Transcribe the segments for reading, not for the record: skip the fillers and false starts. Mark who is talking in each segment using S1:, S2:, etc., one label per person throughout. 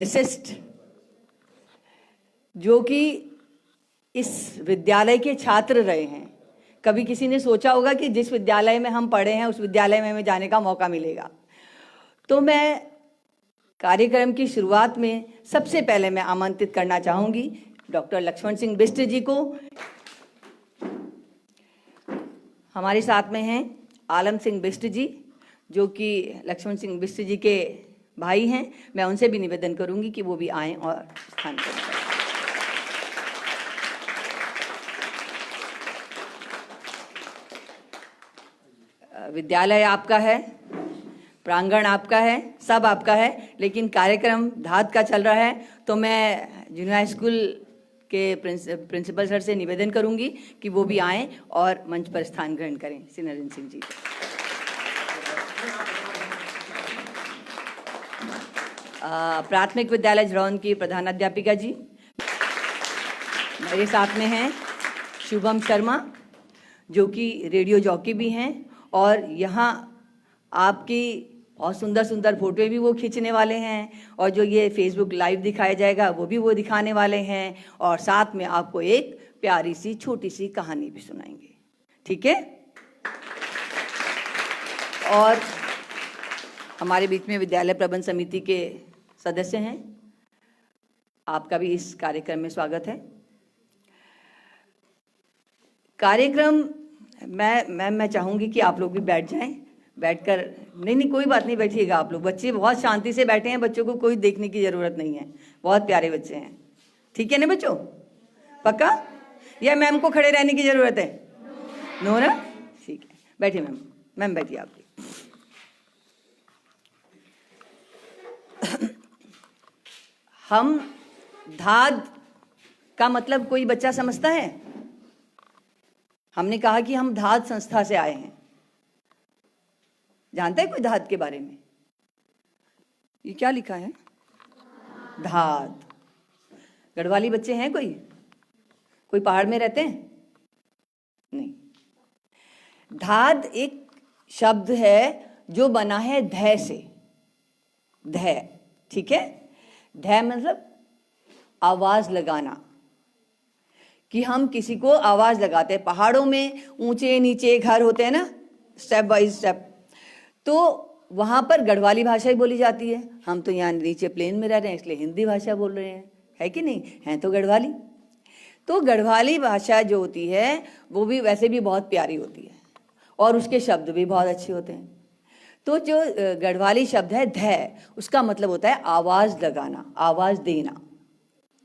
S1: Physicist जो कि इस विद्यालय के छात्र रहे हैं। कभी किसी ने सोचा होगा कि जिस विद्यालय में हम पढ़े हैं उस विद्यालय में हमें जाने का मौका मिलेगा। तो मैं कार्यक्रम की शुरुआत में सबसे पहले मैं आमंत्रित करना चाहूंगी डॉक्टर लक्ष्मण सिंह बिष्ट जी को। हमारे साथ में हैं आलम सिंह बिष्ट जी जो कि लक्ष्मण सिंह बिष्ट जी के भाई हैं। मैं उनसे भी निवेदन करूंगी कि वो भी आएं और स्थान करें। विद्यालय आपका है, प्रांगण आपका है, सब आपका है, लेकिन कार्यक्रम धात का चल रहा है। तो मैं जूनियर हाई स्कूल के प्रिंसिपल सर से निवेदन करूंगी कि वो भी आएं और मंच पर स्थान ग्रहण करें। श्री नरेंद्र सिंह जी। प्राथमिक विद्यालय झड़ौन की प्रधानाध्यापिका जी। मेरे साथ में हैं शुभम शर्मा जो कि रेडियो जॉकी भी हैं और यहाँ आपकी बहुत सुंदर सुंदर फोटो भी वो खींचने वाले हैं और जो ये फेसबुक लाइव दिखाया जाएगा वो भी वो दिखाने वाले हैं और साथ में आपको एक प्यारी सी छोटी सी कहानी भी सुनाएंगे। ठीक है। और हमारे बीच में विद्यालय प्रबंध समिति के सदस्य हैं, आपका भी इस कार्यक्रम में स्वागत है। कार्यक्रम मैं चाहूंगी कि आप लोग भी बैठ जाएं। बैठकर नहीं कोई बात नहीं, बैठिएगा आप लोग। बच्चे बहुत शांति से बैठे हैं, बच्चों को कोई देखने की जरूरत नहीं है, बहुत प्यारे बच्चे हैं। ठीक है ना बच्चों, पक्का? या मैम को खड़े रहने की जरूरत है? नो ना? ठीक है, बैठिए मैम। मैम बैठिए आप भी। हम धाद का मतलब कोई बच्चा समझता है? हमने कहा कि हम धाद संस्था से आए हैं। जानता है कोई धाद के बारे में? ये क्या लिखा है? धाद। गढ़वाली बच्चे हैं कोई पहाड़ में रहते हैं? नहीं। धाद एक शब्द है जो बना है धै से। धै, ठीक है। धै मतलब आवाज लगाना, कि हम किसी को आवाज लगाते हैं। पहाड़ों में ऊंचे नीचे घर होते हैं ना, स्टेप बाय स्टेप, तो वहां पर गढ़वाली भाषा ही बोली जाती है। हम तो यहाँ नीचे प्लेन में रह रहे हैं इसलिए हिंदी भाषा बोल रहे हैं, है कि नहीं? हैं तो गढ़वाली। तो गढ़वाली भाषा जो होती है वो भी वैसे भी बहुत प्यारी होती है और उसके शब्द भी बहुत अच्छे होते हैं। तो जो गढ़वाली शब्द है धै, उसका मतलब होता है आवाज लगाना, आवाज देना।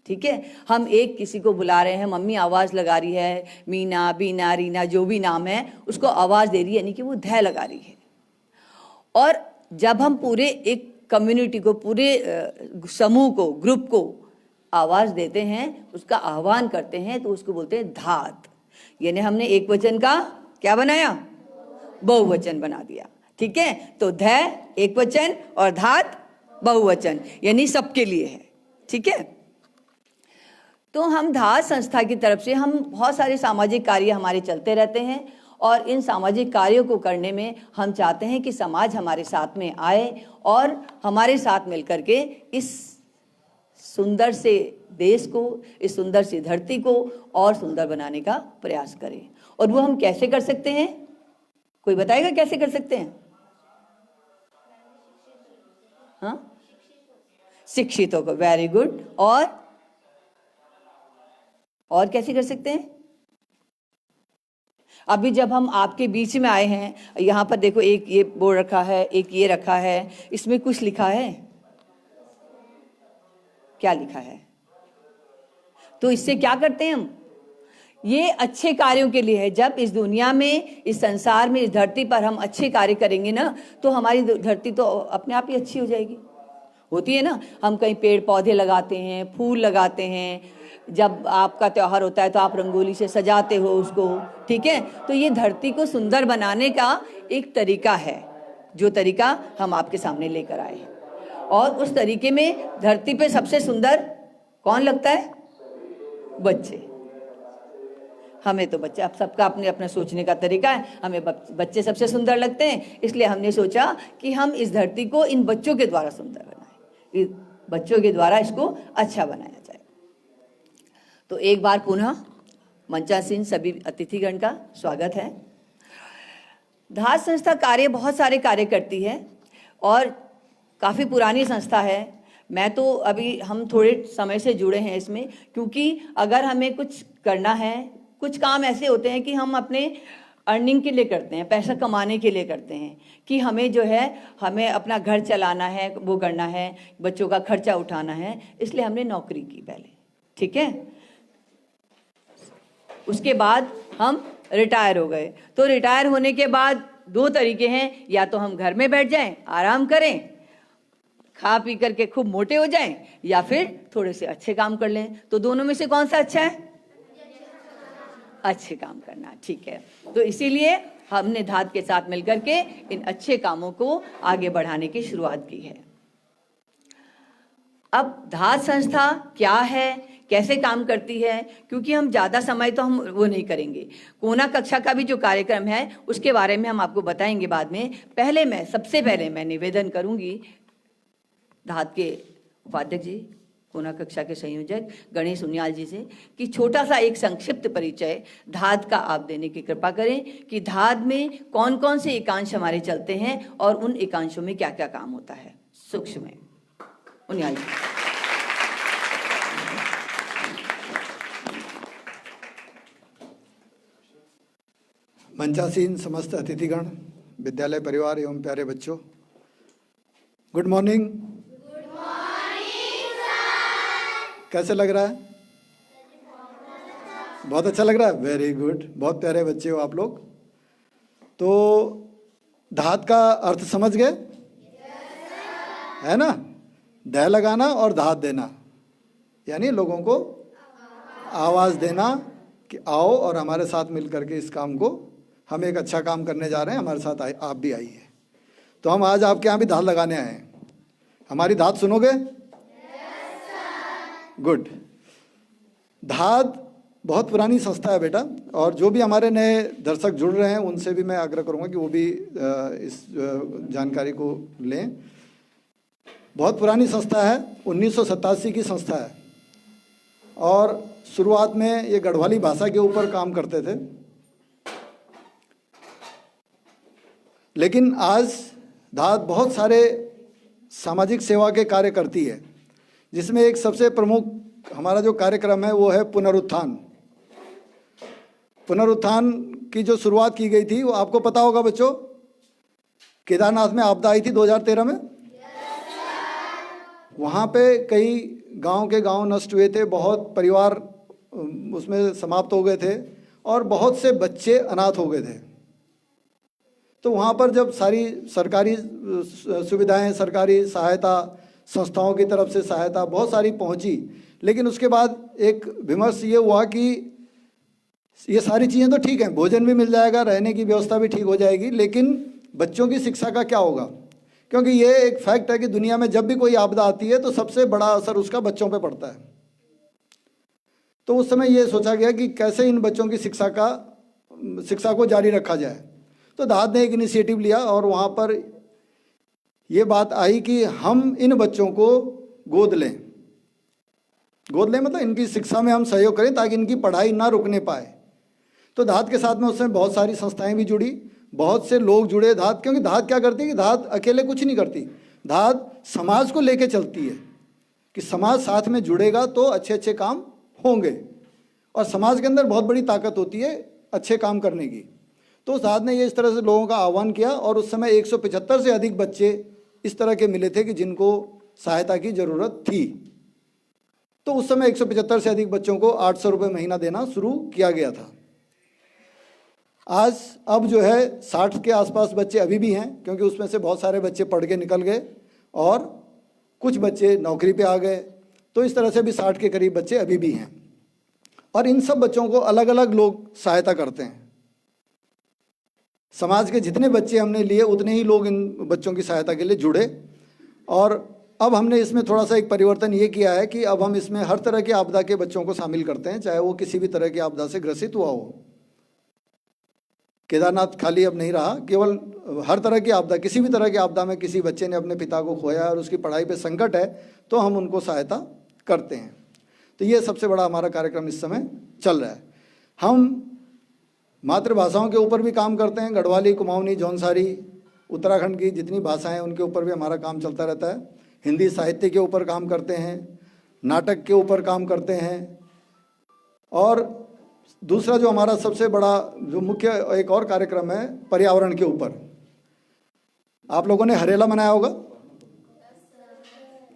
S1: ठीक है। हम एक किसी को बुला रहे हैं, मम्मी आवाज लगा रही है, मीना, बीना, रीना, जो भी नाम है उसको आवाज दे रही है, यानी कि वो धै लगा रही है। और जब हम पूरे एक कम्युनिटी को, पूरे समूह को, ग्रुप को आवाज देते हैं, उसका आह्वान करते हैं, तो उसको बोलते हैं धात। यानी हमने एक वचन का क्या बनाया? बहुवचन बना दिया। ठीक है। तो धै एक वचन और धात बहुवचन, यानी सबके लिए है। ठीक है। तो हम धात संस्था की तरफ से हम बहुत सारे सामाजिक कार्य हमारे चलते रहते हैं और इन सामाजिक कार्यों को करने में हम चाहते हैं कि समाज हमारे साथ में आए और हमारे साथ मिलकर के इस सुंदर से देश को, इस सुंदर सी धरती को और सुंदर बनाने का प्रयास करें। और वो हम कैसे कर सकते हैं? कोई बताएगा कैसे कर सकते हैं? हाँ, शिक्षितों को। Very good. और कैसे कर सकते हैं? अभी जब हम आपके बीच में आए हैं, यहाँ पर देखो एक ये बोर्ड रखा है, एक ये रखा है, इसमें कुछ लिखा है? क्या लिखा है? तो इससे क्या करते हैं हम? ये अच्छे कार्यों के लिए है। जब इस दुनिया में, इस संसार में, इस धरती पर हम अच्छे कार्य करेंगे ना, तो हमारी धरती तो अपने आप ही अच्छी हो जाएगी। होती है ना, हम कहीं पेड़ पौधे लगाते हैं, फूल लगाते हैं, जब आपका त्योहार होता है तो आप रंगोली से सजाते हो उसको। ठीक है। तो ये धरती को सुंदर बनाने का एक तरीका है, जो तरीका हम आपके सामने लेकर आए हैं। और उस तरीके में धरती पे सबसे सुंदर कौन लगता है? बच्चे। हमें तो बच्चे, अब सबका अपने अपना सोचने का तरीका है, हमें बच्चे सबसे सुंदर लगते हैं, इसलिए हमने सोचा कि हम इस धरती को इन बच्चों के द्वारा सुंदर बनाएं। बच्चों के द्वारा इसको अच्छा बनाया जाए। तो एक बार पुनः मंचासीन सभी अतिथिगण का स्वागत है। धात संस्था बहुत सारे कार्य करती है और काफ़ी पुरानी संस्था है। मैं तो अभी हम थोड़े समय से जुड़े हैं इसमें, क्योंकि अगर हमें कुछ करना है, कुछ काम ऐसे होते हैं कि हम अपने अर्निंग के लिए करते हैं, पैसा कमाने के लिए करते हैं, कि हमें जो है हमें अपना घर चलाना है, वो करना है, बच्चों का खर्चा उठाना है, इसलिए हमने नौकरी की पहले, ठीक है। उसके बाद हम रिटायर हो गए। तो रिटायर होने के बाद दो तरीके हैं, या तो हम घर में बैठ जाएं, आराम करें, खा पी करके खूब मोटे हो जाएं, या फिर थोड़े से अच्छे काम कर लें। तो दोनों में से कौन सा अच्छा है? अच्छे काम करना, ठीक है। तो इसीलिए हमने धात के साथ मिलकर के इन अच्छे कामों को आगे बढ़ाने की शुरुआत की है। अब धात संस्था क्या है, कैसे काम करती है, क्योंकि हम ज़्यादा समय तो हम वो नहीं करेंगे। कोना कक्षा का भी जो कार्यक्रम है उसके बारे में हम आपको बताएंगे बाद में। सबसे पहले मैं निवेदन करूंगी धात के उपाध्यक्ष जी, कोना कक्षा के संयोजक गणेश उनियाल जी से, कि छोटा सा एक संक्षिप्त परिचय धात का आप देने की कृपा करें, कि धात में कौन कौन से एकांश हमारे चलते हैं और उन एकांशों में क्या क्या काम होता है सूक्ष्म में। उनियाल जी।
S2: मंचासीन समस्त अतिथिगण, विद्यालय परिवार एवं प्यारे बच्चों, गुड मॉर्निंग। कैसे लग रहा है? बहुत अच्छा लग रहा है, वेरी गुड। बहुत प्यारे बच्चे हो आप लोग। तो धात का अर्थ समझ गए? है ना? ध लगाना और धात देना, यानी लोगों को आवाज़ देना कि आओ और हमारे साथ मिलकर के इस काम को, हम एक अच्छा काम करने जा रहे हैं, हमारे साथ आप भी आइए। तो हम आज आपके यहाँ भी धात लगाने आए हैं। हमारी धात सुनोगे? गुड। धात बहुत पुरानी संस्था है बेटा, और जो भी हमारे नए दर्शक जुड़ रहे हैं उनसे भी मैं आग्रह करूंगा कि वो भी इस जानकारी को लें। बहुत पुरानी संस्था है, 1987 की संस्था है, और शुरुआत में ये गढ़वाली भाषा के ऊपर काम करते थे। लेकिन आज धात बहुत सारे सामाजिक सेवा के कार्य करती है, जिसमें एक सबसे प्रमुख हमारा जो कार्यक्रम है वो है पुनरुत्थान। पुनरुत्थान की जो शुरुआत की गई थी वो आपको पता होगा बच्चों, केदारनाथ में आपदा आई थी 2013 में। वहाँ पे कई गांव के गांव नष्ट हुए थे, बहुत परिवार उसमें समाप्त हो गए थे, और बहुत से बच्चे अनाथ हो गए थे। तो वहाँ पर जब सारी सरकारी सुविधाएं, सरकारी सहायता, संस्थाओं की तरफ से सहायता बहुत सारी पहुँची, लेकिन उसके बाद एक विमर्श ये हुआ कि ये सारी चीज़ें तो ठीक हैं, भोजन भी मिल जाएगा, रहने की व्यवस्था भी ठीक हो जाएगी, लेकिन बच्चों की शिक्षा का क्या होगा? क्योंकि ये एक फैक्ट है कि दुनिया में जब भी कोई आपदा आती है तो सबसे बड़ा असर उसका बच्चों पे पड़ता है। तो उस समय ये सोचा गया कि कैसे इन बच्चों की शिक्षा को जारी रखा जाए। तो धात ने एक इनिशिएटिव लिया और वहाँ पर ये बात आई कि हम इन बच्चों को गोद लें। गोद लें मतलब इनकी शिक्षा में हम सहयोग करें ताकि इनकी पढ़ाई ना रुकने पाए। तो धात के साथ में उसमें बहुत सारी संस्थाएं भी जुड़ी, बहुत से लोग जुड़े धात, क्योंकि धात क्या करती है कि धात अकेले कुछ नहीं करती, धात समाज को लेके चलती है कि समाज साथ में जुड़ेगा तो अच्छे अच्छे काम होंगे, और समाज के अंदर बहुत बड़ी ताकत होती है अच्छे काम करने की। तो उस धात ने ये इस तरह से लोगों का आह्वान किया, और उस समय 175 से अधिक बच्चे इस तरह के मिले थे कि जिनको सहायता की ज़रूरत थी। तो उस समय 175 से अधिक बच्चों को 800 रुपये महीना देना शुरू किया गया था। अब जो है 60 के आसपास बच्चे अभी भी हैं, क्योंकि उसमें से बहुत सारे बच्चे पढ़ के निकल गए और कुछ बच्चे नौकरी पे आ गए। तो इस तरह से भी 60 के करीब बच्चे अभी भी हैं, और इन सब बच्चों को अलग अलग लोग सहायता करते हैं। समाज के जितने बच्चे हमने लिए उतने ही लोग इन बच्चों की सहायता के लिए जुड़े, और अब हमने इसमें थोड़ा सा एक परिवर्तन ये किया है कि अब हम इसमें हर तरह की आपदा के बच्चों को शामिल करते हैं, चाहे वो किसी भी तरह की आपदा से ग्रसित हुआ हो। केदारनाथ खाली अब नहीं रहा, केवल हर तरह की आपदा, किसी भी तरह की आपदा में किसी बच्चे ने अपने पिता को खोया और उसकी पढ़ाई पे संकट है तो हम उनको सहायता करते हैं। तो ये सबसे बड़ा हमारा कार्यक्रम इस समय चल रहा है। हम मातृभाषाओं के ऊपर भी काम करते हैं, गढ़वाली, कुमाऊनी, जौनसारी, उत्तराखंड की जितनी भाषाएं हैं उनके ऊपर भी हमारा काम चलता रहता है। हिंदी साहित्य के ऊपर काम करते हैं, नाटक के ऊपर काम करते हैं, और दूसरा जो हमारा सबसे बड़ा जो मुख्य एक और कार्यक्रम है पर्यावरण के ऊपर। आप लोगों ने हरेला मनाया होगा।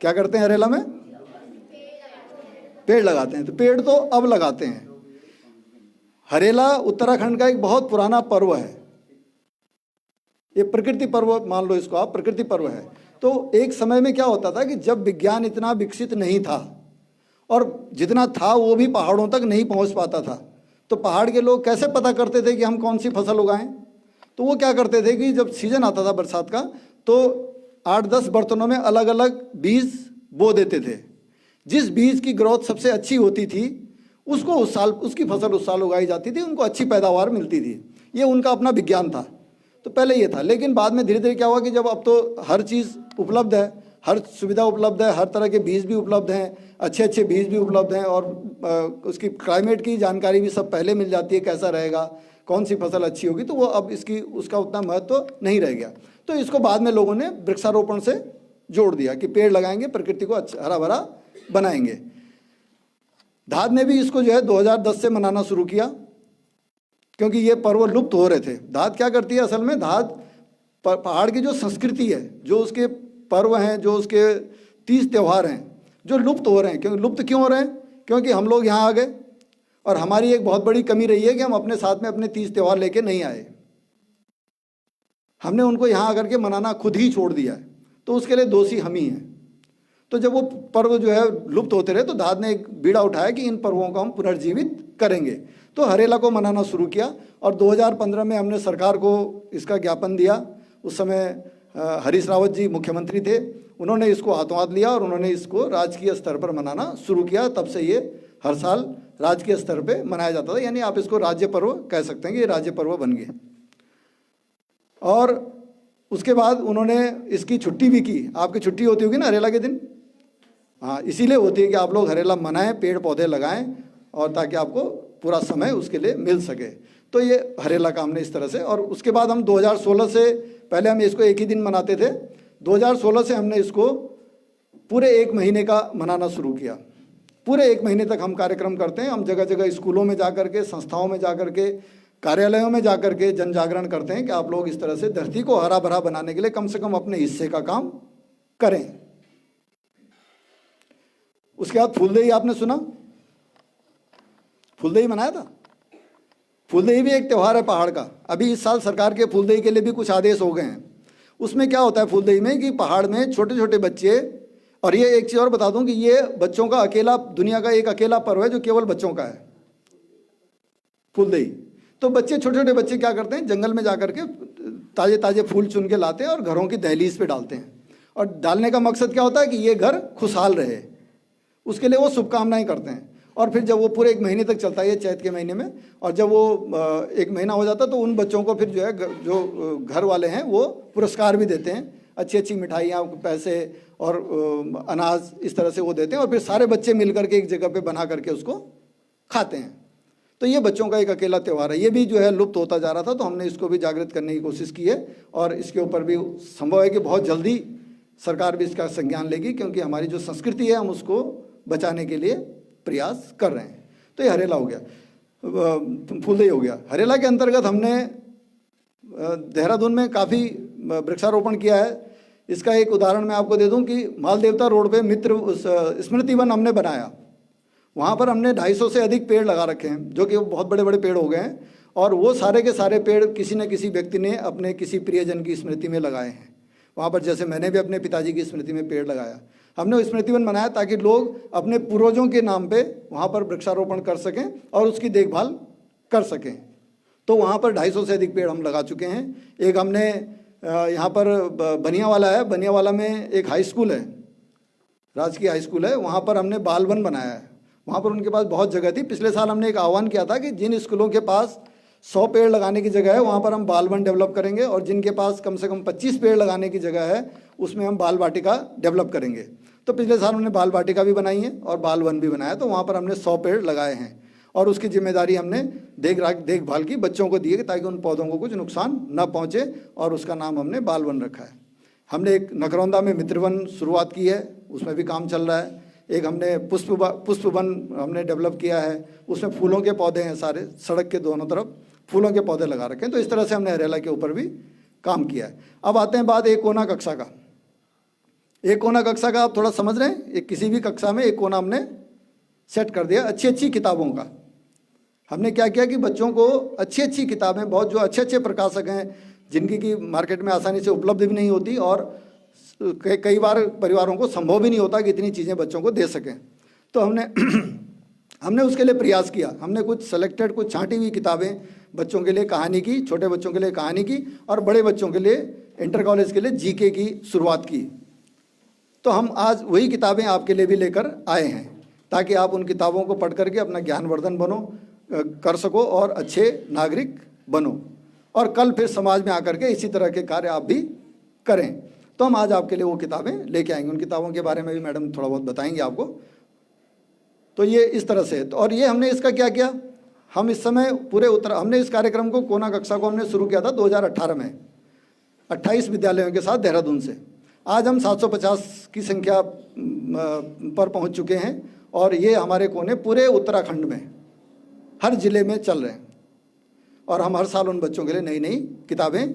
S2: क्या करते हैं हरेला में? पेड़ लगाते हैं। तो पेड़ तो अब लगाते हैं। हरेला उत्तराखंड का एक बहुत पुराना पर्व है, ये प्रकृति पर्व मान लो इसको आप, प्रकृति पर्व है। तो एक समय में क्या होता था कि जब विज्ञान इतना विकसित नहीं था और जितना था वो भी पहाड़ों तक नहीं पहुंच पाता था, तो पहाड़ के लोग कैसे पता करते थे कि हम कौन सी फसल उगाएं? तो वो क्या करते थे कि जब सीजन आता था बरसात का तो 8-10 बर्तनों में अलग अलग बीज बो देते थे। जिस बीज की ग्रोथ सबसे अच्छी होती थी उसको उस साल उसकी फसल उस साल उगाई जाती थी, उनको अच्छी पैदावार मिलती थी। ये उनका अपना विज्ञान था। तो पहले ये था, लेकिन बाद में धीरे धीरे क्या हुआ कि जब अब तो हर चीज़ उपलब्ध है, हर सुविधा उपलब्ध है, हर तरह के बीज भी उपलब्ध हैं, अच्छे अच्छे बीज भी उपलब्ध हैं, और उसकी क्लाइमेट की जानकारी भी सब पहले मिल जाती है, कैसा रहेगा, कौन सी फसल अच्छी होगी। तो वो अब इसकी उसका उतना महत्व नहीं रह गया। तो इसको बाद में लोगों ने वृक्षारोपण से जोड़ दिया कि पेड़ लगाएंगे, प्रकृति को अच्छा हरा भरा बनाएंगे। धाद ने भी इसको जो है 2010 से मनाना शुरू किया, क्योंकि ये पर्व लुप्त हो रहे थे। धाद क्या करती है असल में? धाद पहाड़ की जो संस्कृति है, जो उसके पर्व हैं, जो उसके 30 त्यौहार हैं, जो लुप्त हो रहे हैं। क्योंकि लुप्त क्यों हो रहे हैं? क्योंकि हम लोग यहाँ आ गए, और हमारी एक बहुत बड़ी कमी रही है कि हम अपने साथ में अपने 30 त्यौहार लेके नहीं आए। हमने उनको यहाँ आकर के मनाना खुद ही छोड़ दिया है, तो उसके लिए दोषी हम ही हैं। तो जब वो पर्व जो है लुप्त होते रहे तो धाद ने एक बीड़ा उठाया कि इन पर्वों को हम पुनर्जीवित करेंगे। तो हरेला को मनाना शुरू किया, और 2015 में हमने सरकार को इसका ज्ञापन दिया। उस समय हरीश रावत जी मुख्यमंत्री थे, उन्होंने इसको हाथों हाथ लिया और उन्होंने इसको राजकीय स्तर पर मनाना शुरू किया। तब से ये हर साल राजकीय स्तर पे मनाया जाता था, यानी आप इसको राज्य पर्व कह सकते हैं कि ये राज्य पर्व बन गए। और उसके बाद उन्होंने इसकी छुट्टी भी की। आपकी छुट्टी होती होगी ना हरेला के दिन? हाँ, इसीलिए होती है कि आप लोग हरेला मनाएं, पेड़ पौधे लगाएं, और ताकि आपको पूरा समय उसके लिए मिल सके। तो ये हरेला का हमने इस तरह से, और उसके बाद हम 2016 से, पहले हम इसको एक ही दिन मनाते थे, 2016 से हमने इसको पूरे 1 महीने का मनाना शुरू किया। पूरे 1 महीने तक हम कार्यक्रम करते हैं। हम जगह जगह स्कूलों में जा कर के, संस्थाओं में जा कर के, कार्यालयों में जा कर के जन जागरण करते हैं कि आप लोग इस तरह से धरती को हरा भरा बनाने के लिए कम से कम अपने हिस्से का काम करें। उसके बाद फूलदेई आपने सुना? फूलदेई मनाया था। फूलदेई भी एक त्यौहार है पहाड़ का। अभी इस साल सरकार के फूलदेई के लिए भी कुछ आदेश हो गए हैं। उसमें क्या होता है फूलदेई में कि पहाड़ में छोटे छोटे बच्चे, और ये एक चीज़ और बता दूं कि ये बच्चों का अकेला, दुनिया का एक अकेला पर्व है जो केवल बच्चों का है, फूलदेई। तो बच्चे, छोटे छोटे बच्चे क्या करते हैं, जंगल में जाकर के ताजे ताजे फूल चुन के लाते हैं और घरों की दहलीज पे डालते हैं। और डालने का मकसद क्या होता है कि ये घर खुशहाल रहे, उसके लिए वो शुभकामनाएं करते हैं। और फिर जब वो पूरे 1 महीने तक चलता है, ये चैत के महीने में, और जब वो 1 महीना हो जाता तो उन बच्चों को फिर जो है, जो घर वाले हैं वो पुरस्कार भी देते हैं, अच्छी अच्छी मिठाइयाँ, पैसे और अनाज, इस तरह से वो देते हैं। और फिर सारे बच्चे मिल करके एक जगह पे बना करके उसको खाते हैं। तो ये बच्चों का एक अकेला त्यौहार है। ये भी जो है लुप्त होता जा रहा था, तो हमने इसको भी जागृत करने की कोशिश की है, और इसके ऊपर भी संभव है कि बहुत जल्दी सरकार भी इसका संज्ञान लेगी, क्योंकि हमारी जो संस्कृति है हम उसको बचाने के लिए प्रयास कर रहे हैं। तो ये हरेला हो गया, फूलदेई हो गया। हरेला के अंतर्गत हमने देहरादून में काफ़ी वृक्षारोपण किया है। इसका एक उदाहरण मैं आपको दे दूं कि मालदेवता रोड पे मित्र स्मृति वन हमने बनाया। वहाँ पर हमने 250 से अधिक पेड़ लगा रखे हैं, जो कि बहुत बड़े बड़े पेड़ हो गए हैं। और वो सारे के सारे पेड़ किसी न किसी व्यक्ति ने अपने किसी प्रियजन की स्मृति में लगाए हैं। वहाँ पर जैसे मैंने भी अपने पिताजी की स्मृति में पेड़ लगाया। हमने स्मृति वन बनाया ताकि लोग अपने पूर्वजों के नाम पे वहाँ पर वृक्षारोपण कर सकें और उसकी देखभाल कर सकें। तो वहाँ पर 250 से अधिक पेड़ हम लगा चुके हैं। एक हमने यहाँ पर बनियावाला है, बनियावाला में एक हाई स्कूल है, राजकीय हाई स्कूल है, वहाँ पर हमने बाल वन बनाया है। वहाँ पर उनके पास बहुत जगह थी। पिछले साल हमने एक आह्वान किया था कि जिन स्कूलों के पास 100 पेड़ लगाने की जगह है वहाँ पर हम बाल वन डेवलप करेंगे, और जिनके पास कम से कम 25 पेड़ लगाने की जगह है उसमें हम बाल वाटिका डेवलप करेंगे। तो पिछले साल हमने बाल वाटिका भी बनाई है और बाल वन भी बनाया, तो वहाँ पर हमने 100 पेड़ लगाए हैं, और उसकी जिम्मेदारी हमने देखभाल की बच्चों को दी है ताकि उन पौधों को कुछ नुकसान न पहुँचे, और उसका नाम हमने बाल वन रखा है। हमने एक नकरौंदा में मित्रवन शुरुआत की है, उसमें भी काम चल रहा है। एक हमने पुष्प वन हमने डेवलप किया है, उसमें फूलों के पौधे हैं, सारे सड़क के दोनों तरफ फूलों के पौधे लगा रखे हैं। तो इस तरह से हमने हरेला के ऊपर भी काम किया है। अब आते हैं बात एक कोना कक्षा का। एक कोना कक्षा का आप थोड़ा समझ रहे हैं, एक किसी भी कक्षा में एक कोना हमने सेट कर दिया अच्छी अच्छी किताबों का। हमने क्या किया कि बच्चों को अच्छी अच्छी किताबें, बहुत जो अच्छे अच्छे प्रकाशक हैं जिनकी की मार्केट में आसानी से उपलब्ध भी नहीं होती, और कई बार परिवारों को संभव भी नहीं होता कि इतनी चीज़ें बच्चों को दे सकें, तो हमने उसके लिए प्रयास किया। हमने कुछ सेलेक्टेड, कुछ छांटी हुई किताबें बच्चों के लिए कहानी की, छोटे बच्चों के लिए कहानी की, और बड़े बच्चों के लिए इंटर कॉलेज के लिए जीके की शुरुआत की। तो हम आज वही किताबें आपके लिए भी लेकर आए हैं ताकि आप उन किताबों को पढ़ करके अपना ज्ञानवर्धन कर सको और अच्छे नागरिक बनो, और कल फिर समाज में आकर के इसी तरह के कार्य आप भी करें। तो हम आज आपके लिए वो किताबें लेके आएंगे, उन किताबों के बारे में भी मैडम थोड़ा बहुत बताएंगे आपको। तो ये इस तरह से, और ये हमने इसका क्या किया, हम इस समय पूरे हमने इस कार्यक्रम को, कोना कक्षा को हमने शुरू किया था 2018 में 28 विद्यालयों के साथ देहरादून से। आज हम 750 की संख्या पर पहुंच चुके हैं, और ये हमारे कोने पूरे उत्तराखंड में हर जिले में चल रहे हैं, और हम हर साल उन बच्चों के लिए नई नई किताबें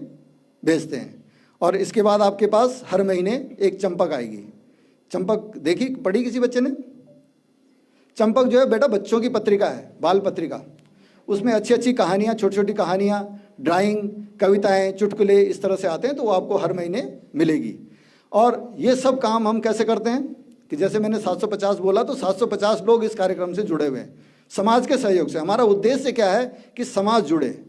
S2: भेजते हैं। और इसके बाद आपके पास हर महीने एक चंपक आएगी। चंपक देखी, पढ़ी किसी बच्चे ने? चंपक जो है बेटा बच्चों की पत्रिका है, बाल पत्रिका। उसमें अच्छी अच्छी कहानियाँ, छोटी छोटी कहानियाँ, ड्राइंग, कविताएं, चुटकुले इस तरह से आते हैं, तो वो आपको हर महीने मिलेगी। और ये सब काम हम कैसे करते हैं कि जैसे मैंने 750 बोला, तो 750 लोग इस कार्यक्रम से जुड़े हुए हैं समाज के सहयोग से। हमारा उद्देश्य क्या है कि समाज जुड़े।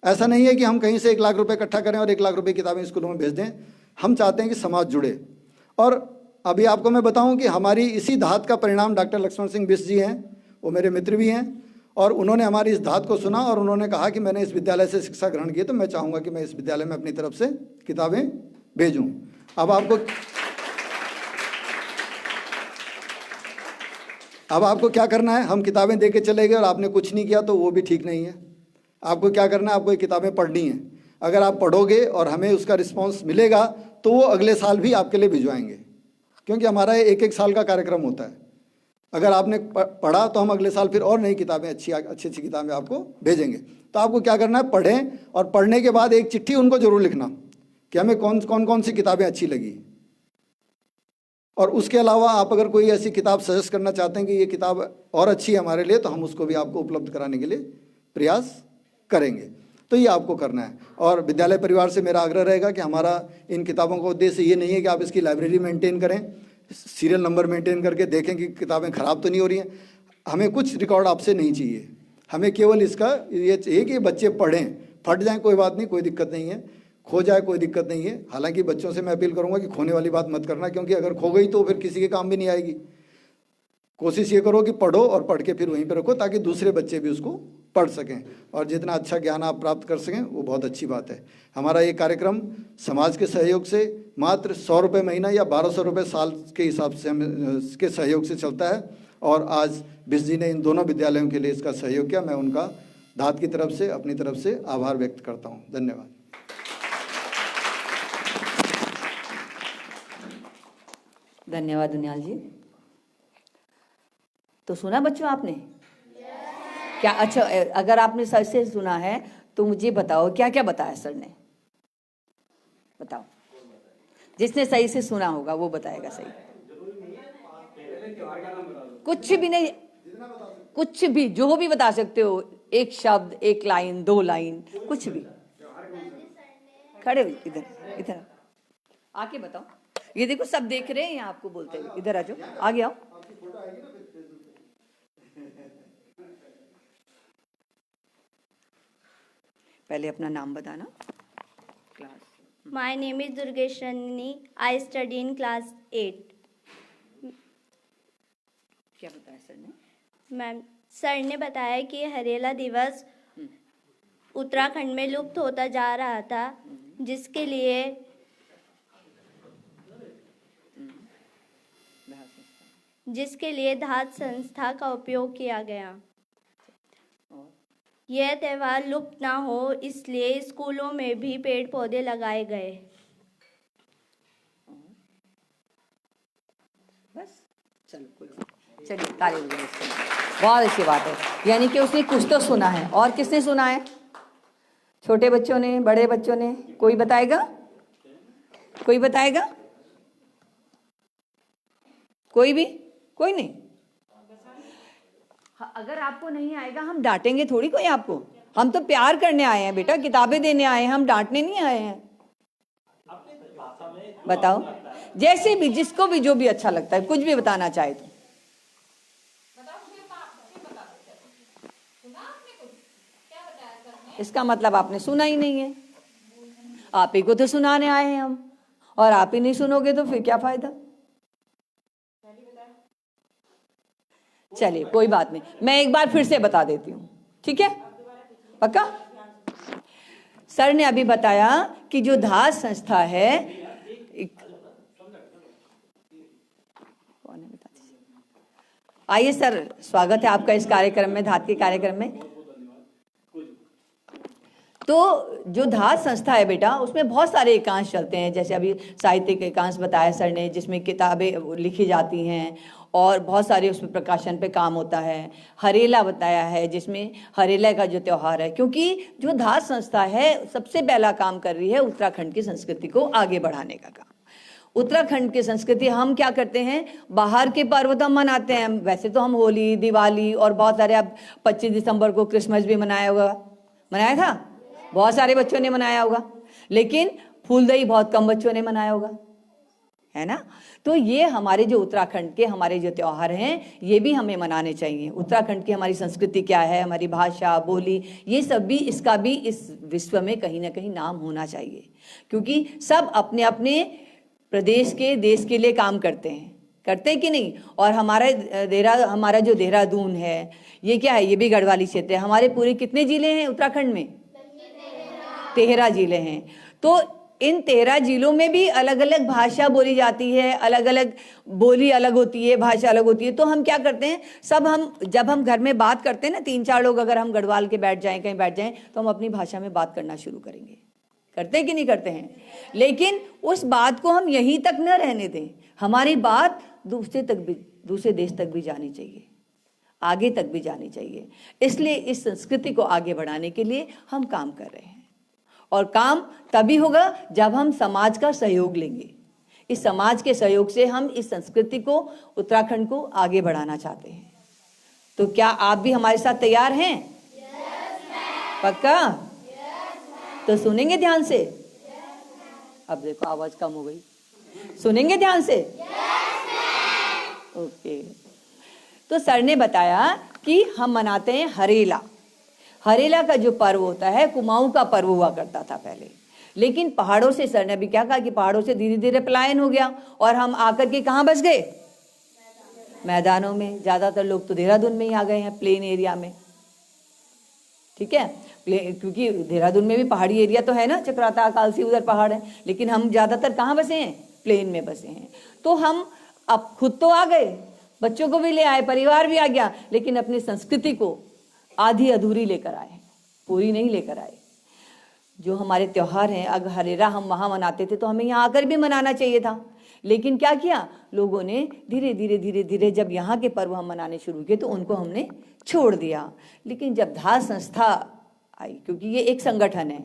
S2: ऐसा नहीं है कि हम कहीं से 1 लाख रुपए इकट्ठा करें और 1 लाख रुपए किताबें स्कूलों में भेज दें। हम चाहते हैं कि समाज जुड़े। और अभी आपको मैं बताऊं कि हमारी इसी धात का परिणाम डॉक्टर लक्ष्मण सिंह बिष्ट जी हैं, वो मेरे मित्र भी हैं, और उन्होंने हमारी इस धात को सुना और उन्होंने कहा कि मैंने इस विद्यालय से शिक्षा ग्रहण की, तो मैं चाहूँगा कि मैं इस विद्यालय में अपनी तरफ से किताबें भेजूँ। अब आपको क्या करना है, हम किताबें दे के चले गए और आपने कुछ नहीं किया तो वो भी ठीक नहीं है। आपको क्या करना है, आपको ये किताबें पढ़नी है। अगर आप पढ़ोगे और हमें उसका रिस्पांस मिलेगा तो वो अगले साल भी आपके लिए भिजवाएंगे, क्योंकि हमारा 1-1 साल का कार्यक्रम होता है। अगर आपने पढ़ा तो हम अगले साल फिर और नई किताबें, अच्छी अच्छी किताबें आपको भेजेंगे। तो आपको क्या करना है, पढ़ें, और पढ़ने के बाद एक चिट्ठी उनको जरूर लिखना कि हमें कौन सी किताबें अच्छी लगी। और उसके अलावा आप अगर कोई ऐसी किताब सजेस्ट करना चाहते हैं कि ये किताब और अच्छी है हमारे लिए, तो हम उसको भी आपको उपलब्ध कराने के लिए प्रयास करेंगे। तो ये आपको करना है। और विद्यालय परिवार से मेरा आग्रह रहेगा कि हमारा इन किताबों का उद्देश्य ये नहीं है कि आप इसकी लाइब्रेरी मेंटेन करें, सीरियल नंबर मेंटेन करके देखें कि किताबें ख़राब तो नहीं हो रही हैं। हमें कुछ रिकॉर्ड आपसे नहीं चाहिए, हमें केवल इसका ये चाहिए कि बच्चे पढ़ें। फट जाएँ कोई बात नहीं, कोई दिक्कत नहीं है, खो जाए कोई दिक्कत नहीं है। हालांकि बच्चों से मैं अपील करूंगा कि खोने वाली बात मत करना, क्योंकि अगर खो गई तो फिर किसी के काम भी नहीं आएगी। कोशिश ये करो कि पढ़ो और पढ़ के फिर वहीं पर रखो, ताकि दूसरे बच्चे भी उसको पढ़ सकें, और जितना अच्छा ज्ञान आप प्राप्त कर सकें वो बहुत अच्छी बात है। हमारा ये कार्यक्रम समाज के सहयोग से मात्र 100 रुपये महीना या 1200 रुपये साल के हिसाब से के सहयोग से चलता है। और आज बिष्ट जी ने इन दोनों विद्यालयों के लिए इसका सहयोग किया। मैं उनका धात की तरफ से, अपनी तरफ से आभार व्यक्त करता हूँ। धन्यवाद।
S1: धन्यवाद दुनियाल जी। तो सुना बच्चों आपने? क्या अच्छा, अगर आपने सर से सुना है तो मुझे बताओ क्या क्या बताया सर ने? बताओ, जिसने सही से सुना होगा वो बताएगा सही। कुछ भी नहीं, कुछ भी, जो भी बता सकते हो, एक शब्द, एक लाइन, 2 लाइन, कुछ भी। खड़े हो, इधर आके बताओ। ये देखो सब देख रहे हैं यहाँ आपको बोलते हुए। इधर आ जाओ, आगे आओ। पहले अपना नाम बताना, class.
S3: My name is Durgesh Ranini. I study in class 8.
S1: क्या बताया सर ने?
S3: मैम, सर ने बताया कि हरेला दिवस उत्तराखंड में लुप्त होता जा रहा था, जिसके लिए धात संस्था का उपयोग किया गया। यह त्यौहार लुप्त ना हो, इसलिए स्कूलों में भी पेड़ पौधे लगाए गए।
S1: बस चलो, कोई चलिए ताली बजाइए इसके लिए। बहुत अच्छी बात है, यानी कि उसने कुछ तो सुना है। और किसने सुना है? छोटे बच्चों ने, बड़े बच्चों ने? कोई बताएगा? कोई बताएगा? कोई भी? कोई नहीं? अगर आपको नहीं आएगा हम डांटेंगे थोड़ी कोई आपको। हम तो प्यार करने आए हैं बेटा, किताबें देने आए हैं, हम डांटने नहीं आए हैं। बताओ, जैसे भी, जिसको भी जो भी अच्छा लगता है, कुछ भी बताना चाहे तो। इसका मतलब आपने सुना ही नहीं है। आप ही को तो सुनाने आए हैं हम, और आप ही नहीं सुनोगे तो फिर क्या फायदा। चलिए कोई बात नहीं, मैं एक बार फिर से बता देती हूँ, ठीक है? पक्का? सर ने अभी बताया कि जो धात संस्था है, कौन है बता दीजिए। आइए सर, स्वागत है आपका इस कार्यक्रम में, धात के कार्यक्रम में। तो जो धात संस्था है बेटा, उसमें बहुत सारे एकांश चलते हैं। जैसे अभी साहित्यिक एकांश बताया सर ने, जिसमें किताबें लिखी जाती हैं और बहुत सारे उसमें प्रकाशन पे काम होता है। हरेला बताया है, जिसमें हरेला का जो त्यौहार है, क्योंकि जो धात संस्था है सबसे पहला काम कर रही है उत्तराखंड की संस्कृति को आगे बढ़ाने का काम। उत्तराखंड की संस्कृति, हम क्या करते हैं, बाहर के पर्व तो हम मनाते हैं। वैसे तो हम होली, दिवाली और बहुत सारे, अब 25 दिसंबर को क्रिसमस भी मनाया होगा, मनाया था, बहुत सारे बच्चों ने मनाया होगा। लेकिन फूलदई बहुत कम बच्चों ने मनाया होगा, है ना? तो ये हमारे जो उत्तराखंड के हमारे जो त्योहार हैं, ये भी हमें मनाने चाहिए। उत्तराखंड की हमारी संस्कृति क्या है, हमारी भाषा, बोली, ये सब भी, इसका भी इस विश्व में कहीं ना कहीं नाम होना चाहिए। क्योंकि सब अपने अपने प्रदेश के, देश के लिए काम करते हैं कि नहीं? और हमारा जो देहरादून है, ये क्या है? ये भी गढ़वाली क्षेत्र है। हमारे पूरे कितने जिले हैं उत्तराखंड में? 13 जिले हैं। तो इन 13 जिलों में भी अलग अलग भाषा बोली जाती है, अलग अलग बोली अलग होती है, भाषा अलग होती है। तो हम क्या करते हैं, जब हम घर में बात करते हैं ना, 3-4 लोग अगर हम गढ़वाल के बैठ जाएं, कहीं बैठ जाएं, तो हम अपनी भाषा में बात करना शुरू करेंगे। करते हैं कि नहीं करते हैं? लेकिन उस बात को हम यहीं तक न रहने दें, हमारी बात दूसरे देश तक भी जानी चाहिए, आगे तक भी जानी चाहिए। इसलिए इस संस्कृति को आगे बढ़ाने के लिए हम काम कर रहे हैं। और काम तभी होगा जब हम समाज का सहयोग लेंगे। इस समाज के सहयोग से हम इस संस्कृति को, उत्तराखंड को आगे बढ़ाना चाहते हैं। तो क्या आप भी हमारे साथ तैयार हैं? पक्का? तो सुनेंगे ध्यान से? अब देखो आवाज कम हो गई। सुनेंगे ध्यान से? ओके। तो सर ने बताया कि हम मनाते हैं हरेला। हरेला का जो पर्व होता है, कुमाऊं का पर्व हुआ करता था पहले। लेकिन पहाड़ों से, सर ने अभी क्या कहा कि पहाड़ों से धीरे धीरे पलायन हो गया और हम आकर के कहाँ बस गए? मैदानों में। ज्यादातर लोग तो देहरादून में ही आ गए हैं, प्लेन एरिया में, ठीक है? क्योंकि देहरादून में भी पहाड़ी एरिया तो है ना, चक्राता, कालसी, उधर पहाड़ है। लेकिन हम ज्यादातर कहाँ बसे हैं? प्लेन में बसे हैं। तो हम अब खुद तो आ गए, बच्चों को भी ले आए, परिवार भी आ गया, लेकिन अपनी संस्कृति को आधी अधूरी लेकर आए, पूरी नहीं लेकर आए। जो हमारे त्योहार हैं, अगर हरेला हम वहाँ मनाते थे तो हमें यहाँ आकर भी मनाना चाहिए था। लेकिन क्या किया लोगों ने, धीरे धीरे जब यहाँ के पर्व हम मनाने शुरू किए तो उनको हमने छोड़ दिया। लेकिन जब धात संस्था आई, क्योंकि ये एक संगठन है,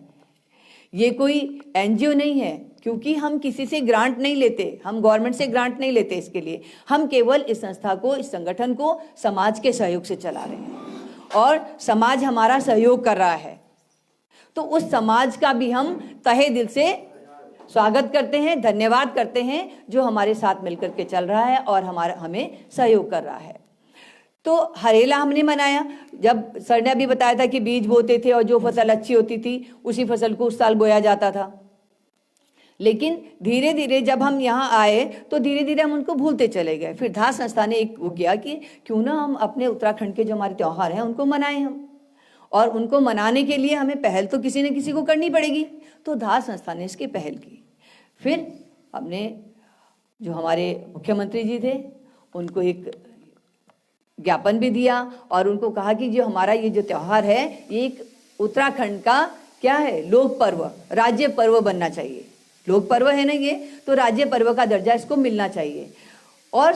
S1: ये कोई एनजीओ नहीं है, क्योंकि हम किसी से ग्रांट नहीं लेते, हम गवर्नमेंट से ग्रांट नहीं लेते इसके लिए। हम केवल इस संस्था को, इस संगठन को समाज के सहयोग से चला रहे हैं और समाज हमारा सहयोग कर रहा है। तो उस समाज का भी हम तहे दिल से स्वागत करते हैं, धन्यवाद करते हैं, जो हमारे साथ मिलकर के चल रहा है और हमें सहयोग कर रहा है। तो हरेला हमने मनाया। जब सर ने अभी बताया था कि बीज बोते थे और जो फसल अच्छी होती थी उसी फसल को उस साल बोया जाता था। लेकिन धीरे धीरे जब हम यहाँ आए तो धीरे धीरे हम उनको भूलते चले गए। फिर धात संस्था ने एक वो किया कि क्यों ना हम अपने उत्तराखंड के जो हमारे त्यौहार हैं उनको मनाएं हम, और उनको मनाने के लिए हमें पहल तो किसी न किसी को करनी पड़ेगी। तो धात संस्था ने इसकी पहल की। फिर हमने जो हमारे मुख्यमंत्री जी थे उनको एक ज्ञापन भी दिया और उनको कहा कि जो हमारा ये जो त्यौहार है ये एक उत्तराखंड का क्या है, लोक पर्व, राज्य पर्व बनना चाहिए। लोक पर्व है ना ये, तो राज्य पर्व का दर्जा इसको मिलना चाहिए। और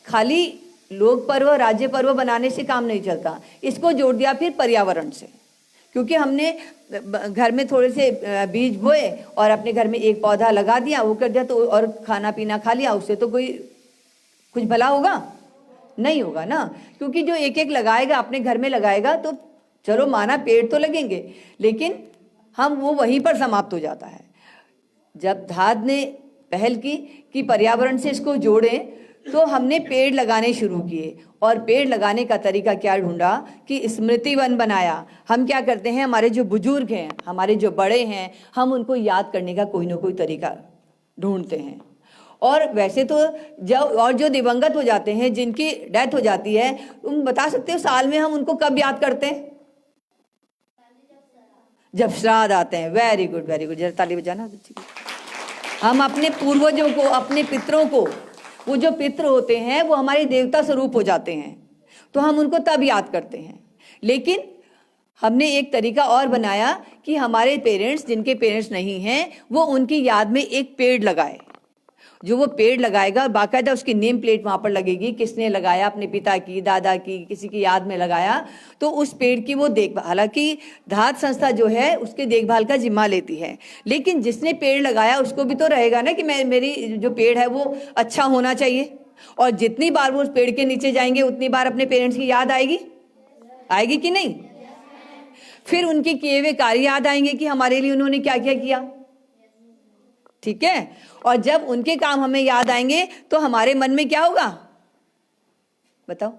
S1: खाली लोक पर्व राज्य पर्व बनाने से काम नहीं चलता, इसको जोड़ दिया फिर पर्यावरण से, क्योंकि हमने घर में थोड़े से बीज बोए और अपने घर में एक पौधा लगा दिया, वो कर दिया तो, और खाना पीना खा लिया, उससे तो कोई कुछ भला होगा नहीं होगा ना। क्योंकि जो एक एक लगाएगा अपने घर में लगाएगा तो चलो माना पेड़ तो लगेंगे, लेकिन हम वो वहीं पर समाप्त हो जाता है। जब धाद ने पहल की कि पर्यावरण से इसको जोड़ें, तो हमने पेड़ लगाने शुरू किए। और पेड़ लगाने का तरीका क्या ढूंढा कि स्मृति वन बनाया। हम क्या करते हैं, हमारे जो बुजुर्ग हैं, हमारे जो बड़े हैं, हम उनको याद करने का कोई ना कोई तरीका ढूंढते हैं। और वैसे तो जो दिवंगत हो जाते हैं, जिनकी डेथ हो जाती है, तुम बता सकते हो साल में हम उनको कब याद करते हैं? जब श्राद्ध आते हैं। वेरी गुड वेरी गुड, जरा ताली बजाना। हम अपने पूर्वजों को, अपने पितरों को, वो जो पितृ होते हैं वो हमारे देवता स्वरूप हो जाते हैं, तो हम उनको तब याद करते हैं। लेकिन हमने एक तरीका और बनाया कि हमारे पेरेंट्स, जिनके पेरेंट्स नहीं हैं, वो उनकी याद में एक पेड़ लगाए। जो वो पेड़ लगाएगा बाकायदा उसकी नेम प्लेट वहां पर लगेगी, किसने लगाया, अपने पिता की, दादा की, किसी की याद में लगाया, तो उस पेड़ की वो देखभाल, हालांकि धात संस्था जो है उसके देखभाल का जिम्मा लेती है, लेकिन जिसने पेड़ लगाया उसको भी तो रहेगा ना कि मेरी जो पेड़ है वो अच्छा होना चाहिए। और जितनी बार वो उस पेड़ के नीचे जाएंगे उतनी बार अपने पेरेंट्स की याद आएगी, आएगी कि नहीं? फिर उनके किए हुए कार्य याद आएंगे कि हमारे लिए उन्होंने क्या क्या किया, ठीक है। और जब उनके काम हमें याद आएंगे तो हमारे मन में क्या होगा, बताओ,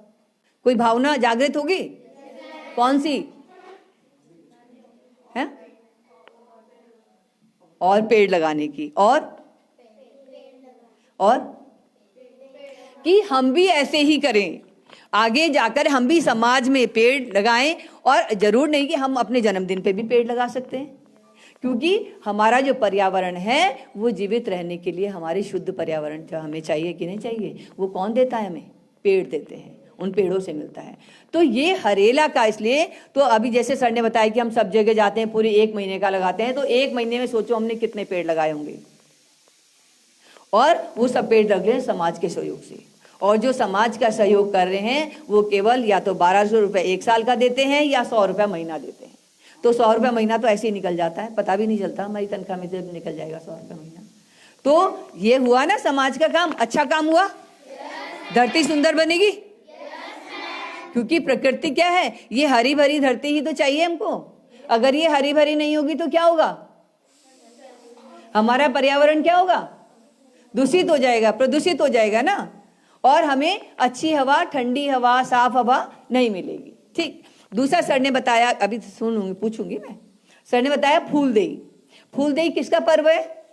S1: कोई भावना जागृत होगी? कौन सी है? और पेड़ लगाने की, और कि हम भी ऐसे ही करें, आगे जाकर हम भी समाज में पेड़ लगाएं। और जरूर नहीं कि हम अपने जन्मदिन पे भी पेड़ लगा सकते हैं, क्योंकि हमारा जो पर्यावरण है वो जीवित रहने के लिए हमारे शुद्ध पर्यावरण जो हमें चाहिए कि नहीं चाहिए, वो कौन देता है? हमें पेड़ देते हैं, उन पेड़ों से मिलता है। तो ये हरेला का, इसलिए तो अभी जैसे सर ने बताया कि हम सब जगह जाते हैं, पूरे 1 महीने का लगाते हैं, तो 1 महीने में सोचो हमने कितने पेड़ लगाए होंगे। और वो सब पेड़ लग रहे हैं समाज के सहयोग से। और जो समाज का सहयोग कर रहे हैं वो केवल या तो 1200 रुपये 1 साल का देते हैं या 100 रुपये महीना देते हैं। तो 100 रुपये महीना तो ऐसे ही निकल जाता है, पता भी नहीं चलता, हमारी तनख्वाह में से निकल जाएगा 100 रुपये महीना। तो ये हुआ ना समाज का काम, अच्छा काम हुआ। धरती सुंदर बनेगी, क्योंकि प्रकृति क्या है, ये हरी भरी धरती ही तो चाहिए हमको। अगर ये हरी भरी नहीं होगी तो क्या होगा, हमारा पर्यावरण क्या होगा, दूषित हो जाएगा, प्रदूषित हो जाएगा ना। और हमें अच्छी हवा, ठंडी हवा, साफ हवा नहीं मिलेगी। ठीक। दूसरा सर ने बताया, अभी सुनूंगी, पूछूंगी मैं, सर ने बताया फूलदेई। फूलदेई किसका पर्व है?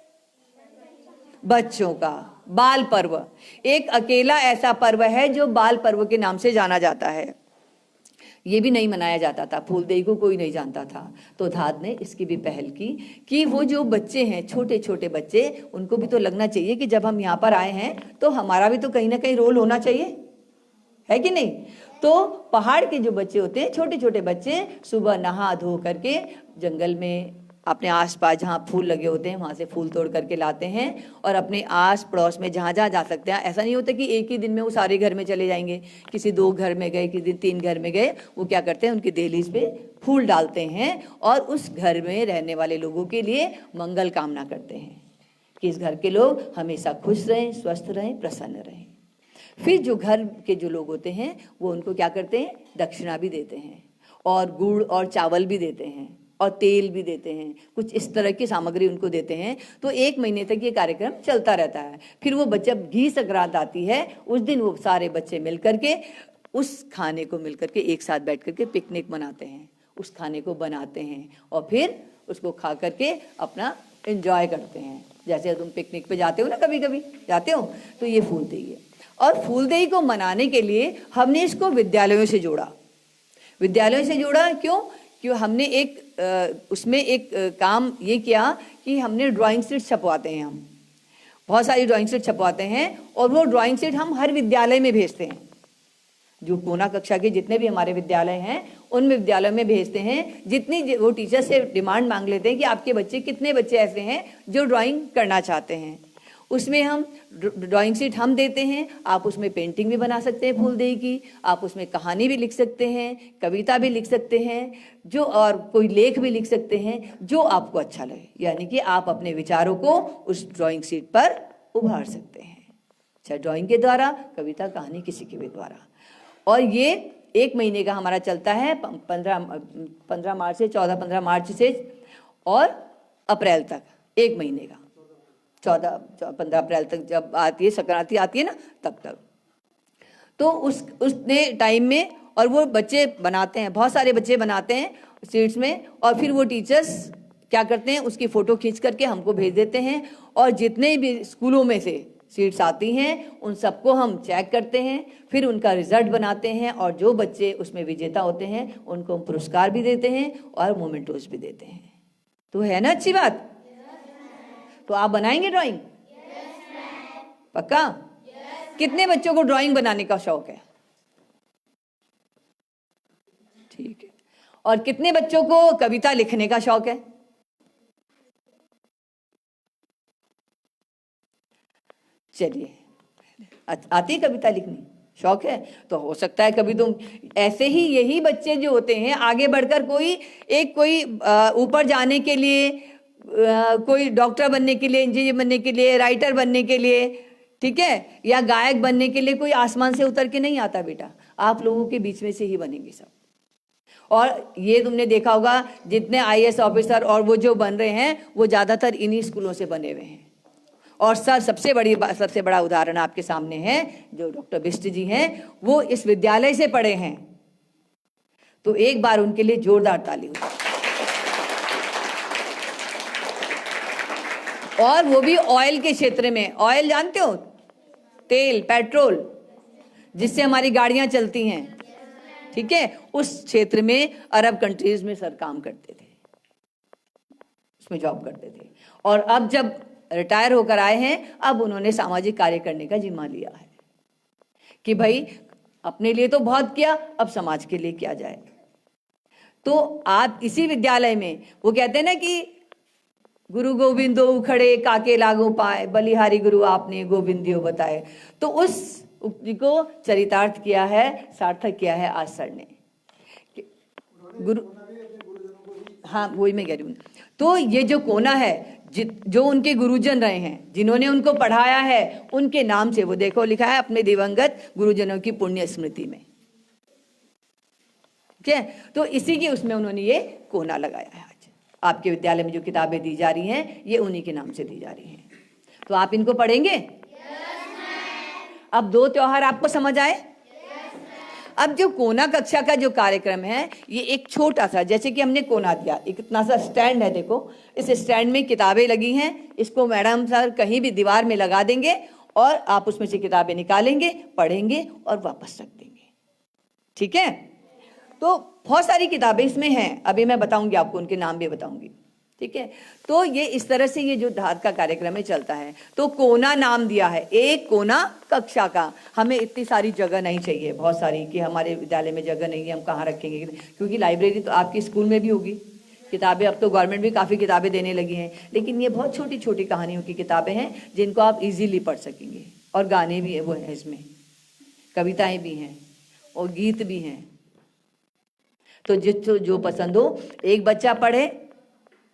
S1: बच्चों का, बाल पर्व। एक अकेला ऐसा पर्व है जो बाल पर्व के नाम से जाना जाता है। ये भी नहीं मनाया जाता था, फूलदेई को कोई नहीं जानता था। तो धाद ने इसकी भी पहल की कि वो जो बच्चे हैं, छोटे छोटे बच्चे, उनको भी तो लगना चाहिए कि जब हम यहाँ पर आए हैं तो हमारा भी तो कहीं ना कहीं रोल होना चाहिए, है कि नहीं? तो पहाड़ के जो बच्चे होते हैं, छोटे छोटे बच्चे, सुबह नहा धो करके जंगल में अपने आसपास जहाँ फूल लगे होते हैं वहाँ से फूल तोड़ करके लाते हैं, और अपने आस पड़ोस में जहाँ जहाँ जा सकते हैं। ऐसा नहीं होता कि एक ही दिन में वो सारे घर में चले जाएंगे, किसी 2 घर में गए, किसी 3 घर में गए, वो क्या करते हैं, उनकी दहलीज पे फूल डालते हैं और उस घर में रहने वाले लोगों के लिए मंगल कामना करते हैं कि इस घर के लोग हमेशा खुश रहें, स्वस्थ रहें, प्रसन्न रहें। फिर जो घर के जो लोग होते हैं वो उनको क्या करते हैं, दक्षिणा भी देते हैं, और गुड़ और चावल भी देते हैं, और तेल भी देते हैं, कुछ इस तरह की सामग्री उनको देते हैं। तो 1 महीने तक ये कार्यक्रम चलता रहता है। फिर वो बच्चा, घी संक्रांत आती है, उस दिन वो सारे बच्चे मिल करके उस खाने को मिल करके एक साथ बैठ करके पिकनिक मनाते हैं, उस खाने को बनाते हैं और फिर उसको खा करके अपना एंजॉय करते हैं। जैसे तुम पिकनिक पे जाते हो ना, कभी कभी जाते हो, तो ये फूलदेई है। और फूलदेई को मनाने के लिए हमने इसको विद्यालयों से जोड़ा। विद्यालयों से जोड़ा क्यों? क्यों हमने उसमें एक काम ये किया कि हमने ड्राइंग शीट छपवाते हैं, हम बहुत सारी ड्राइंग शीट छपवाते हैं और वो ड्राइंग शीट हम हर विद्यालय में भेजते हैं। जो कोना कक्षा के जितने भी हमारे विद्यालय हैं उन विद्यालयों में भेजते हैं। जितनी वो टीचर से डिमांड मांग लेते हैं कि आपके बच्चे, कितने बच्चे ऐसे हैं जो ड्राइंग करना चाहते हैं, उसमें हम ड्राइंग शीट हम देते हैं। आप उसमें पेंटिंग भी बना सकते हैं फूलदेई की, आप उसमें कहानी भी लिख सकते हैं, कविता भी लिख सकते हैं, जो और कोई लेख भी लिख सकते हैं, जो आपको अच्छा लगे। यानी कि आप अपने विचारों को उस ड्राइंग शीट पर उभार सकते हैं, चाहे ड्राइंग के द्वारा, कविता, कहानी, किसी के भी द्वारा। और ये 1 महीने का हमारा चलता है, 15 मार्च से 14-15 मार्च से और अप्रैल तक, 1 महीने का, 14-15 अप्रैल तक जब आती है संक्रांति आती है ना, तब तक। तो उसने टाइम में, और वो बच्चे बनाते हैं, बहुत सारे बच्चे बनाते हैं शीट्स में, और फिर वो टीचर्स क्या करते हैं, उसकी फ़ोटो खींच करके हमको भेज देते हैं। और जितने भी स्कूलों में से सीट्स आती हैं उन सबको हम चेक करते हैं, फिर उनका रिजल्ट बनाते हैं, और जो बच्चे उसमें विजेता होते हैं उनको हम पुरस्कार भी देते हैं और मोमेंटोज भी देते हैं। तो है ना अच्छी बात? तो आप बनाएंगे ड्राइंग? पक्का? कितने बच्चों को ड्राइंग बनाने का शौक है? ठीक है। और कितने बच्चों को कविता लिखने का शौक है? चलिए, आती है कविता लिखनी? शौक है? तो हो सकता है कभी तुम ऐसे ही, यही बच्चे जो होते हैं आगे बढ़कर कोई ऊपर जाने के लिए, कोई डॉक्टर बनने के लिए, इंजीनियर बनने के लिए, राइटर बनने के लिए, ठीक है, या गायक बनने के लिए कोई आसमान से उतर के नहीं आता बेटा, आप लोगों के बीच में से ही बनेंगे सब। और ये तुमने देखा होगा जितने IAS ऑफिसर और वो जो बन रहे हैं वो ज़्यादातर इन्हीं स्कूलों से बने हुए हैं। और सर सबसे बड़ा उदाहरण आपके सामने है, जो डॉक्टर बिष्ट जी हैं, वो इस विद्यालय से पढ़े हैं। तो एक बार उनके लिए जोरदार ताली हो। और वो भी ऑयल के क्षेत्र में। ऑयल जानते हो? तेल, पेट्रोल, जिससे हमारी गाड़ियां चलती हैं, ठीक है, उस क्षेत्र में अरब कंट्रीज में सर काम करते थे, उसमें जॉब करते थे। और अब जब रिटायर होकर आए हैं, अब उन्होंने सामाजिक कार्य करने का जिम्मा लिया है कि भाई अपने लिए तो बहुत किया, अब समाज के लिए किया जाए। तो आप इसी विद्यालय में, वो कहते हैं ना कि गुरु गोविंदो उखड़े काके लागो पाए, बलिहारी गुरु आपने गोविंदियो बताए। तो उस उक्ति को चरितार्थ किया है, सार्थक किया है आज सर ने। गुरु, हाँ वही मैं कह रही हूँ। तो ये जो कोना है, जो उनके गुरुजन रहे हैं, जिन्होंने उनको पढ़ाया है, उनके नाम से वो देखो लिखा है अपने दिवंगत गुरुजनों की पुण्य स्मृति में, ठीक है। तो इसी के उसमें उन्होंने ये कोना लगाया है। आज आपके विद्यालय में जो किताबें दी जा रही हैं ये उन्हीं के नाम से दी जा रही हैं। तो आप इनको पढ़ेंगे? अब 2 त्योहार आपको समझ आए? अब जो कोना कक्षा का जो कार्यक्रम है, ये एक छोटा सा, जैसे कि हमने कोना दिया, एक इतना सा स्टैंड है, देखो इस स्टैंड में किताबें लगी हैं, इसको मैडम सर कहीं भी दीवार में लगा देंगे और आप उसमें से किताबें निकालेंगे, पढ़ेंगे और वापस रख देंगे, ठीक है। तो बहुत सारी किताबें इसमें हैं, अभी मैं बताऊंगी आपको, उनके नाम भी बताऊंगी, ठीक है। तो ये इस तरह से ये जो धात का कार्यक्रम है चलता है। तो कोना नाम दिया है, एक कोना कक्षा का। हमें इतनी सारी जगह नहीं चाहिए, बहुत सारी, कि हमारे विद्यालय में जगह नहीं है, हम कहाँ रखेंगे, क्योंकि लाइब्रेरी तो आपके स्कूल में भी होगी, किताबें अब तो गवर्नमेंट भी काफ़ी किताबें देने लगी हैं, लेकिन ये बहुत छोटी छोटी कहानियों की किताबें हैं जिनको आप इजीली पढ़ सकेंगे। और गाने भी है, वो हैं इसमें, कविताएं भी हैं और गीत भी हैं। तो जिसको जो पसंद हो, एक बच्चा पढ़े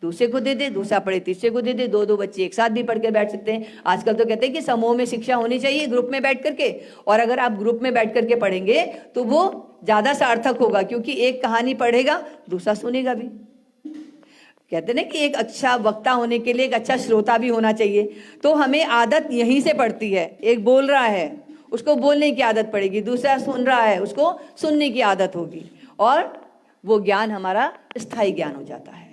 S1: दूसरे को दे दे, दूसरा पढ़े तीसरे को दे दे, 2-2 बच्चे एक साथ भी पढ़ के बैठ सकते हैं। आजकल तो कहते हैं कि समूह में शिक्षा होनी चाहिए, ग्रुप में बैठ करके। और अगर आप ग्रुप में बैठ करके पढ़ेंगे तो वो ज़्यादा सार्थक होगा, क्योंकि एक कहानी पढ़ेगा दूसरा सुनेगा भी। कहते ना कि एक अच्छा वक्ता होने के लिए एक अच्छा श्रोता भी होना चाहिए। तो हमें आदत यहीं से पड़ती है। एक बोल रहा है, उसको बोलने की आदत पड़ेगी, दूसरा सुन रहा है, उसको सुनने की आदत होगी, और वो ज्ञान हमारा स्थायी ज्ञान हो जाता है।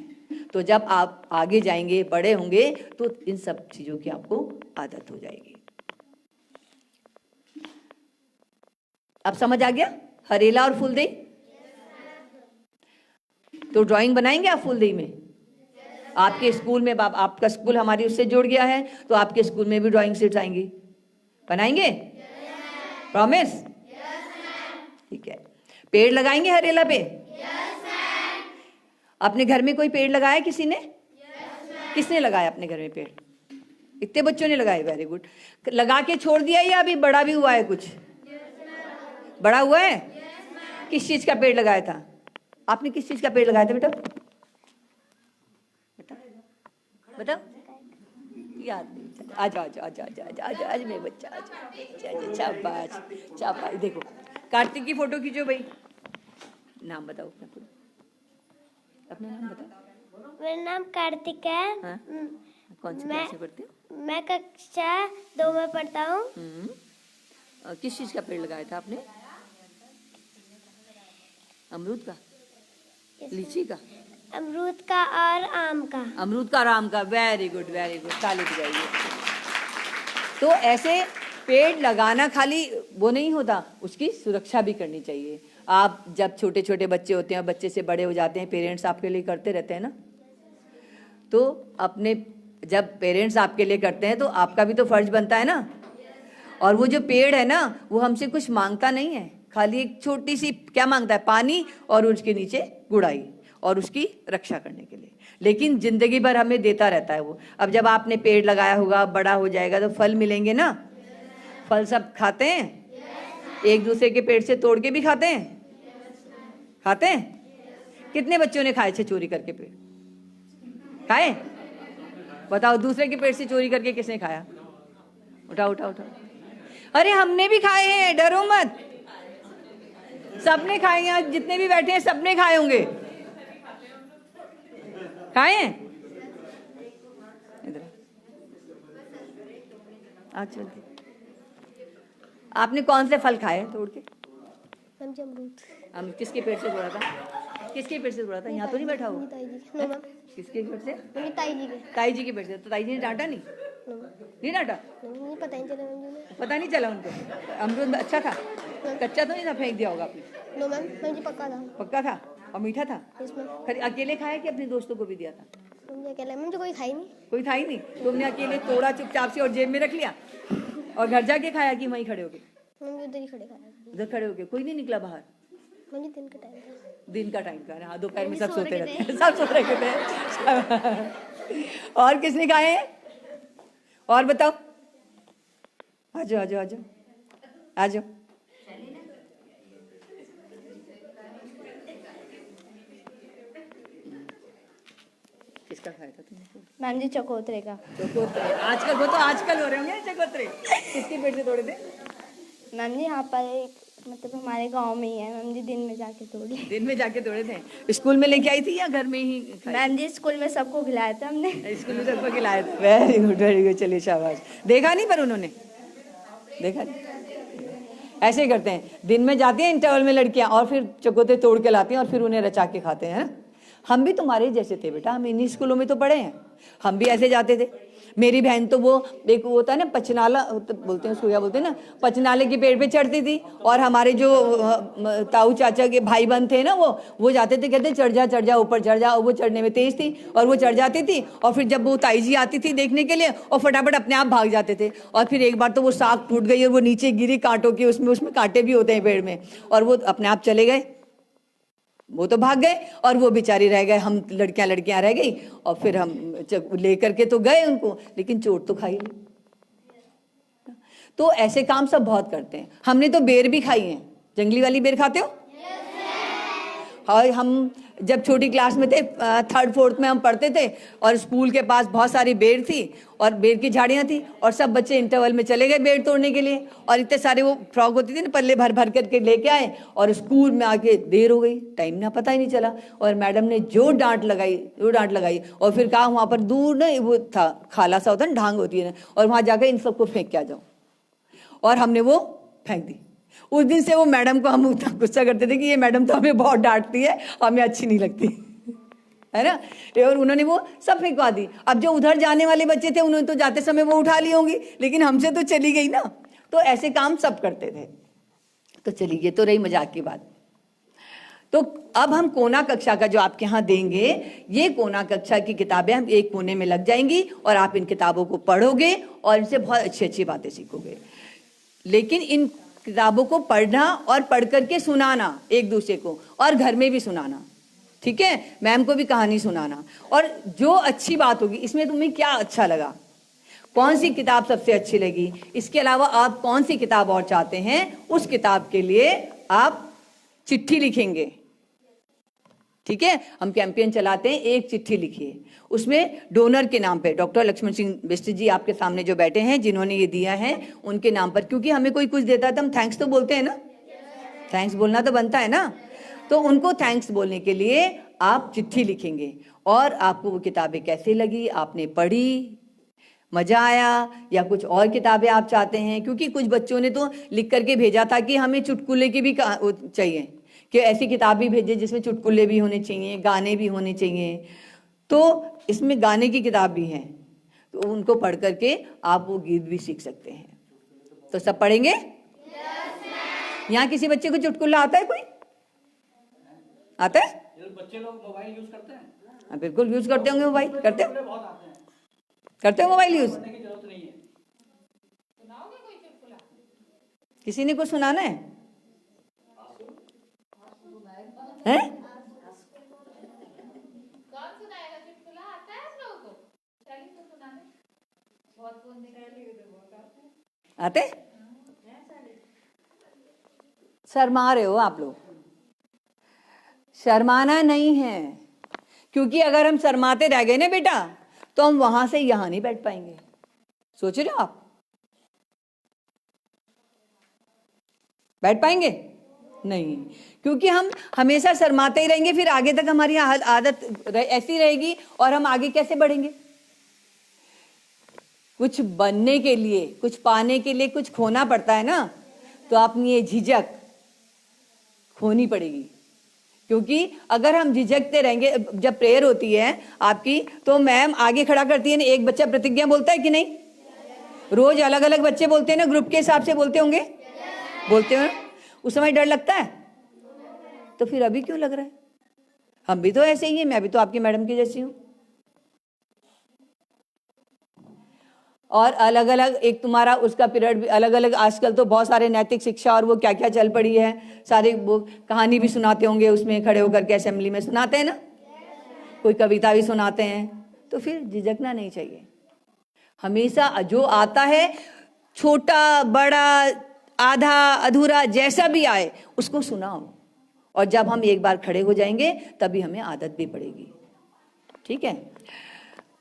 S1: तो जब आप आगे जाएंगे, बड़े होंगे, तो इन सब चीजों की आपको आदत हो जाएगी। अब समझ आ गया हरेला और फूलदेई? तो ड्राइंग बनाएंगे आप फूलदेई में? आपके स्कूल में, आपका स्कूल हमारी उससे जुड़ गया है, तो आपके स्कूल में भी ड्राइंग शीट्स आएंगी, बनाएंगे? प्रॉमिस? ठीक है। पेड़ लगाएंगे हरेला पे? अपने घर में कोई पेड़ लगाया किसी ने? किसने लगाया अपने घर में पेड़? इतने बच्चों ने लगाए, वेरी गुड। लगा के छोड़ दिया या अभी बड़ा भी हुआ है? कुछ बड़ा हुआ है? किस चीज का पेड़ लगाया था आपने? किस चीज का पेड़ लगाया था बेटा? बताओ। याद नहीं। आजा आजा आजा आजा आजा आजा आज मेरे बच्चा, आजा शाबाश शाबाश। देखो कार्तिक की फोटो खींचो भाई। नाम बताओ अपना, खुद अपना नाम बताओ।
S3: मेरा नाम कार्तिक है।
S1: हाँ? कौन सी क्लास में पढ़ते हो?
S3: मैं कक्षा 2 में पढ़ता हूँ।
S1: किस चीज का पेड़ लगाया था आपने? अमरूद का, लीची का?
S3: अमरूद का और आम का।
S1: अमरूद का और आम का, वेरी गुड वेरी गुड, ताली बजाइए। तो ऐसे पेड़ लगाना खाली वो नहीं होता, उसकी सुरक्षा भी करनी चाहिए। आप जब छोटे छोटे बच्चे होते हैं, बच्चे से बड़े हो जाते हैं, पेरेंट्स आपके लिए करते रहते हैं ना, तो अपने जब पेरेंट्स आपके लिए करते हैं तो आपका भी तो फर्ज बनता है ना। और वो जो पेड़ है ना, वो हमसे कुछ मांगता नहीं है, खाली एक छोटी सी क्या मांगता है? पानी और उसके नीचे गुड़ाई और उसकी रक्षा करने के लिए। लेकिन जिंदगी भर हमें देता रहता है वो। अब जब आपने पेड़ लगाया होगा, बड़ा हो जाएगा, तो फल मिलेंगे ना। फल सब खाते हैं? एक दूसरे के पेड़ से तोड़ के भी खाते हैं? खाते हैं? कितने बच्चों ने खाए थे चोरी करके पेड़? खाए? बताओ, दूसरे के पेड़ से चोरी करके किसने खाया? उठाओ उठाओ उठाओ। अरे हमने भी खाए हैं, डरो मत, सबने खाए हैं। जितने भी बैठे हैं सबने खाए होंगे। खाए हैं? इधर आज चलते। आपने कौन से फल खाए तोड़ के?
S3: अमरूद।
S1: हम किसके पेड़ से तोड़ा था? किसके पेड़ से तोड़ा था? यहाँ तो नहीं बैठा हो? किसके पेड़ से?
S3: ताई जी के।
S1: ताई जी के पेड़ से। तो ताई जी ने डांटा नहीं? नहीं डांटा?
S3: नहीं, पता नहीं चला।
S1: पता नहीं चला उनको? अमरूद अच्छा था? कच्चा तो नहीं था, फेंक दिया होगा आपने?
S3: नो मैम, मुझे पक्का था।
S1: पक्का था और मीठा था?
S3: इसमें
S1: खरी अकेले खाया कि अपने दोस्तों को भी दिया था?
S3: मुझे अकेला, मुझे कोई खाई नहीं।
S1: कोई था ही नहीं, तुमने अकेले तोड़ा चुपचाप से और जेब में रख लिया और घर जाके खाया कि वहीं खड़े होके?
S3: मुझे उधर ही खड़े खाया।
S1: उधर खड़े होके? कोई नहीं निकला बाहर?
S3: मुझे दिन का टाइम था।
S1: दिन का टाइम था। हाँ, दोपहर में सब सोते रहते हैं, सब सो रहे थे। और किसने खाए हैं? और बताओ। आ जाओ आ जाओ आ जाओ आ जाओ। किसका खाया था तुमने?
S3: मैम जी, चकोतरे का।
S1: चकोतरे? आजकल वो तो आजकल हो रहे होंगे चकोतरे। किसके पेड़ से तोड़े थे?
S3: मैम जी, यहाँ पर एक मतलब हमारे गांव में ही है मैम जी, दिन में जाके तोड़े।
S1: दिन में जाके तोड़े थे? स्कूल में लेके आई थी या घर में ही खाई?
S3: मैम जी, स्कूल में सबको खिलाया था हमने।
S1: स्कूल में सबको खिलाया था। वेरी गुड वेरी गुड, चलिए शाबाश। देखा नहीं पर उन्होंने? देखा नहीं? ऐसे ही करते हैं, दिन में जाती हैं इंटरवल में लड़कियां और फिर चकोते तोड़ के लाती हैं और फिर उन्हें रचा के खाते हैं। हम भी तुम्हारे जैसे थे बेटा, हम इन्हीं स्कूलों में तो पढ़े हैं, हम भी ऐसे जाते थे। मेरी बहन तो वो एक होता है ना पचनाला बोलते हैं उसको, क्या बोलते हैं ना, पचनाले के पेड़ पे चढ़ती थी और हमारे जो ताऊ चाचा के भाई बहन थे ना वो जाते थे, कहते चढ़ जा ऊपर चढ़ जा। और वो चढ़ने में तेज थी और वो चढ़ जाती थी और फिर जब वो ताई जी आती थी देखने के लिए और फटाफट अपने आप भाग जाते थे। और फिर एक बार तो वो साग टूट गई और वो नीचे गिरी कांटों की, उसमें कांटे भी होते हैं पेड़ में, और वो अपने आप चले गए। वो तो भाग गए और वो बेचारी रह गए, हम लड़कियां रह गई। और फिर हम लेकर के तो गए उनको, लेकिन चोट तो खाई नहीं। तो ऐसे काम सब बहुत करते हैं। हमने तो बेर भी खाई है। जंगली वाली बेर खाते हो? और हम जब छोटी क्लास में थे, 3rd 4th में हम पढ़ते थे और स्कूल के पास बहुत सारी बेर थी और बेर की झाड़ियाँ थी और सब बच्चे इंटरवल में चले गए बेर तोड़ने के लिए। और इतने सारे वो फ्रॉक होती थी ना, पल्ले भर भर करके लेके आए और स्कूल में आके देर हो गई, टाइम ना पता ही नहीं चला। और मैडम ने जो डांट लगाई और फिर कहा वहाँ पर दूर ना वो था खाला सा होता है ना, ढांग होती है ना, और वहाँ जाकर इन सबको फेंक के आ जाओ। और हमने वो फेंक दी। उस दिन से वो मैडम को हम उतना गुस्सा करते थे कि ये मैडम तो हमें बहुत डांटती है, हमें अच्छी नहीं लगती। है ना। और उन्होंने वो सब फेंकवा दी। अब जो उधर जाने वाले बच्चे थे उन्होंने तो जाते समय वो उठा ली होंगी, लेकिन हमसे तो चली गई ना। तो ऐसे काम सब करते थे। तो चलिए, ये तो रही मजाक की बात। तो अब हम कोना कक्षा का जो आपके यहाँ देंगे, ये कोना कक्षा की किताबें हम एक कोने में लग जाएंगी और आप इन किताबों को पढ़ोगे और इनसे बहुत अच्छी अच्छी बातें सीखोगे। लेकिन इन किताबों को पढ़ना और पढ़ करके सुनाना एक दूसरे को, और घर में भी सुनाना, ठीक है। मैम को भी कहानी सुनाना। और जो अच्छी बात होगी, इसमें तुम्हें क्या अच्छा लगा, कौन सी किताब सबसे अच्छी लगी, इसके अलावा आप कौन सी किताब और चाहते हैं, उस किताब के लिए आप चिट्ठी लिखेंगे, ठीक है। हम कैंपेन चलाते हैं, एक चिट्ठी लिखिए, उसमें डोनर के नाम पे, डॉक्टर लक्ष्मण सिंह बिष्ट जी आपके सामने जो बैठे हैं, जिन्होंने ये दिया है, उनके नाम पर। क्योंकि हमें कोई कुछ देता है तो हम थैंक्स तो बोलते हैं ना, थैंक्स बोलना तो बनता है ना। तो उनको थैंक्स बोलने के लिए आप चिट्ठी लिखेंगे, और आपको वो किताबें कैसे लगी, आपने पढ़ी, मजा आया, या कुछ और किताबें आप चाहते हैं। क्योंकि कुछ बच्चों ने तो लिख करके भेजा था कि हमें चुटकुले की भी चाहिए, कि ऐसी किताब भी भेजे जिसमें चुटकुले भी होने चाहिए, गाने भी होने चाहिए। तो इसमें गाने की किताब भी है, तो उनको पढ़ करके आप वो गीत भी सीख सकते हैं। तो सब पढ़ेंगे? यहाँ किसी बच्चे को चुटकुला आता है? कोई आता है?
S4: बच्चे लोग मोबाइल यूज करते हैं?
S1: हाँ, बिल्कुल यूज करते होंगे मोबाइल। करते हो? करते हो मोबाइल यूज? किसी ने कुछ सुनाना है? हैं? आते? शर्मा रहे हो आप लोग। शर्माना नहीं है, क्योंकि अगर हम शर्माते रह गए ना बेटा, तो हम वहां से यहां नहीं बैठ पाएंगे। सोच रहे हो आप? बैठ पाएंगे नहीं, क्योंकि हम हमेशा शर्माते ही रहेंगे, फिर आगे तक हमारी आदत ऐसी रहेगी, और हम आगे कैसे बढ़ेंगे? कुछ बनने के लिए, कुछ पाने के लिए कुछ खोना पड़ता है ना। तो अपनी ये झिझक खोनी पड़ेगी, क्योंकि अगर हम झिझकते रहेंगे, जब प्रेयर होती है आपकी, तो मैम आगे खड़ा करती है ना, एक बच्चा प्रतिज्ञा बोलता है कि नहीं? रोज अलग अलग बच्चे बोलते हैं ना, ग्रुप के हिसाब से बोलते होंगे, बोलते हो? उस समय डर लगता है, तो फिर अभी क्यों लग रहा है? हम भी तो ऐसे ही हैं, मैं भी तो आपकी मैडम की जैसी हूं। और अलग अलग एक तुम्हारा उसका पीरियड भी अलग अलग। आजकल तो बहुत सारे नैतिक शिक्षा और वो क्या क्या चल पड़ी है, सारे वो कहानी भी सुनाते होंगे, उसमें खड़े होकर के असेंबली में सुनाते हैं ना, कोई कविता भी सुनाते हैं। तो फिर झिझकना नहीं चाहिए। हमेशा जो आता है, छोटा बड़ा आधा अधूरा जैसा भी आए, उसको सुनाओ, और जब हम एक बार खड़े हो जाएंगे तभी हमें आदत भी पड़ेगी, ठीक है।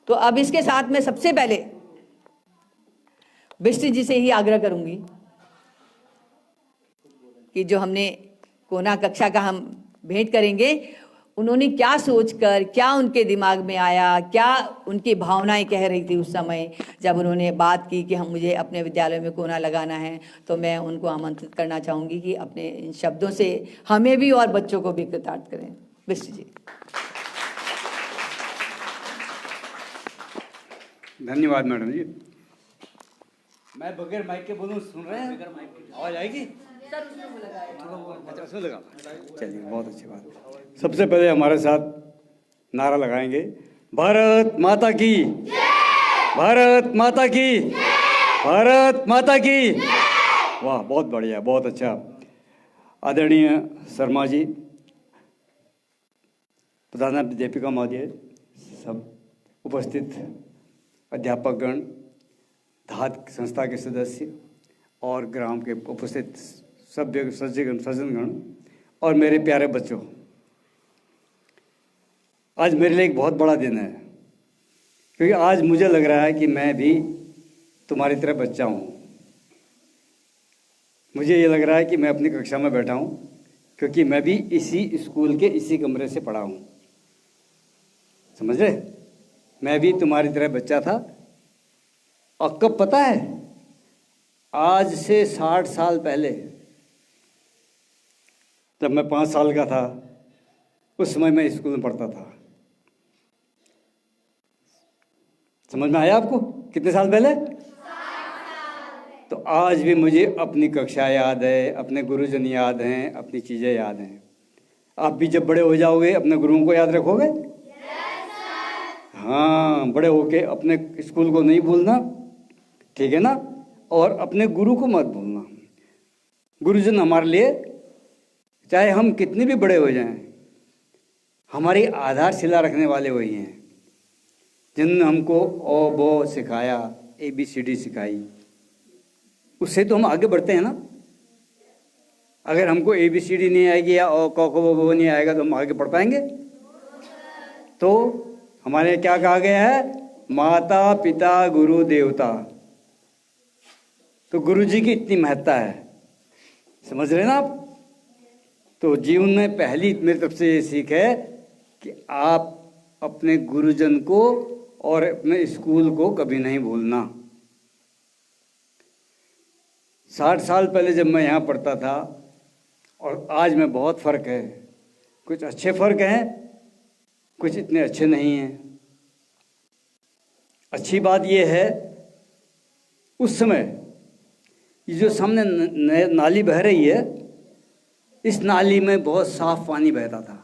S1: तो अब इसके साथ में सबसे पहले बिष्ट जी से ही आग्रह करूंगी कि जो हमने कोना कक्षा का हम भेंट करेंगे, उन्होंने क्या सोचकर, क्या उनके दिमाग में आया, क्या उनकी भावनाएं कह रही थी उस समय जब उन्होंने बात की कि हम मुझे अपने विद्यालय में कोना लगाना है। तो मैं उनको आमंत्रित करना चाहूंगी कि अपने इन शब्दों से हमें भी और बच्चों को भी कृतार्थ करें। बिष्ट जी।
S4: धन्यवाद मैडम जी। मैं बगैर माइक के बोलूं, सुन रहे हैं? बगैर माइक के आवाज आएगी? अच्छा, लगा। चलिए, बहुत अच्छी बात। सबसे पहले हमारे साथ नारा लगाएंगे, भारत माता की, भारत माता की, भारत माता की। वाह, बहुत बढ़िया, बहुत अच्छा। आदरणीय शर्मा जी, प्रधानाध्यापिका महोदय, सब उपस्थित अध्यापकगण, धात संस्था के सदस्य और ग्राम के उपस्थित सभ्य सज्जनगण और मेरे प्यारे बच्चों, आज मेरे लिए एक बहुत बड़ा दिन है, क्योंकि आज मुझे लग रहा है कि मैं भी तुम्हारी तरह बच्चा हूँ। मुझे ये लग रहा है कि मैं अपनी कक्षा में बैठा हूँ, क्योंकि मैं भी इसी स्कूल के इसी कमरे से पढ़ा हूँ। समझ रहे? मैं भी तुम्हारी तरह बच्चा था। और कब पता है? आज से 60 साल पहले, जब मैं 5 साल का था, उस समय मैं स्कूल में पढ़ता था। समझ में आया आपको? कितने साल पहले? तो आज भी मुझे अपनी कक्षा याद है, अपने गुरुजन याद हैं, अपनी चीज़ें याद हैं। आप भी जब बड़े हो जाओगे अपने गुरुओं को याद रखोगे? हाँ, बड़े होके अपने स्कूल को नहीं भूलना, ठीक है ना? और अपने गुरु को मत भूलना। गुरुजन हमारे लिए, चाहे हम कितने भी बड़े हो जाएं, हमारी आधारशिला रखने वाले वही हैं जिन्होंने हमको ओ बो सिखाया, ABCD सिखाई। उससे तो हम आगे बढ़ते हैं ना। अगर हमको ABCD नहीं आएगी या ओ क ख ग नहीं आएगा तो हम आगे बढ़ पाएंगे? तो हमारे क्या कहा गया है? माता पिता गुरु देवता। तो गुरु जी की इतनी महत्ता है, समझ रहे ना आप? तो जीवन में पहली मेरी तरफ से ये सीख है कि आप अपने गुरुजन को और अपने स्कूल को कभी नहीं भूलना। 60 साल पहले जब मैं यहाँ पढ़ता था और आज में बहुत फ़र्क है। कुछ अच्छे फ़र्क हैं, कुछ इतने अच्छे नहीं हैं। अच्छी बात यह है, उस समय ये जो सामने नाली बह रही है, इस नाली में बहुत साफ पानी बहता था।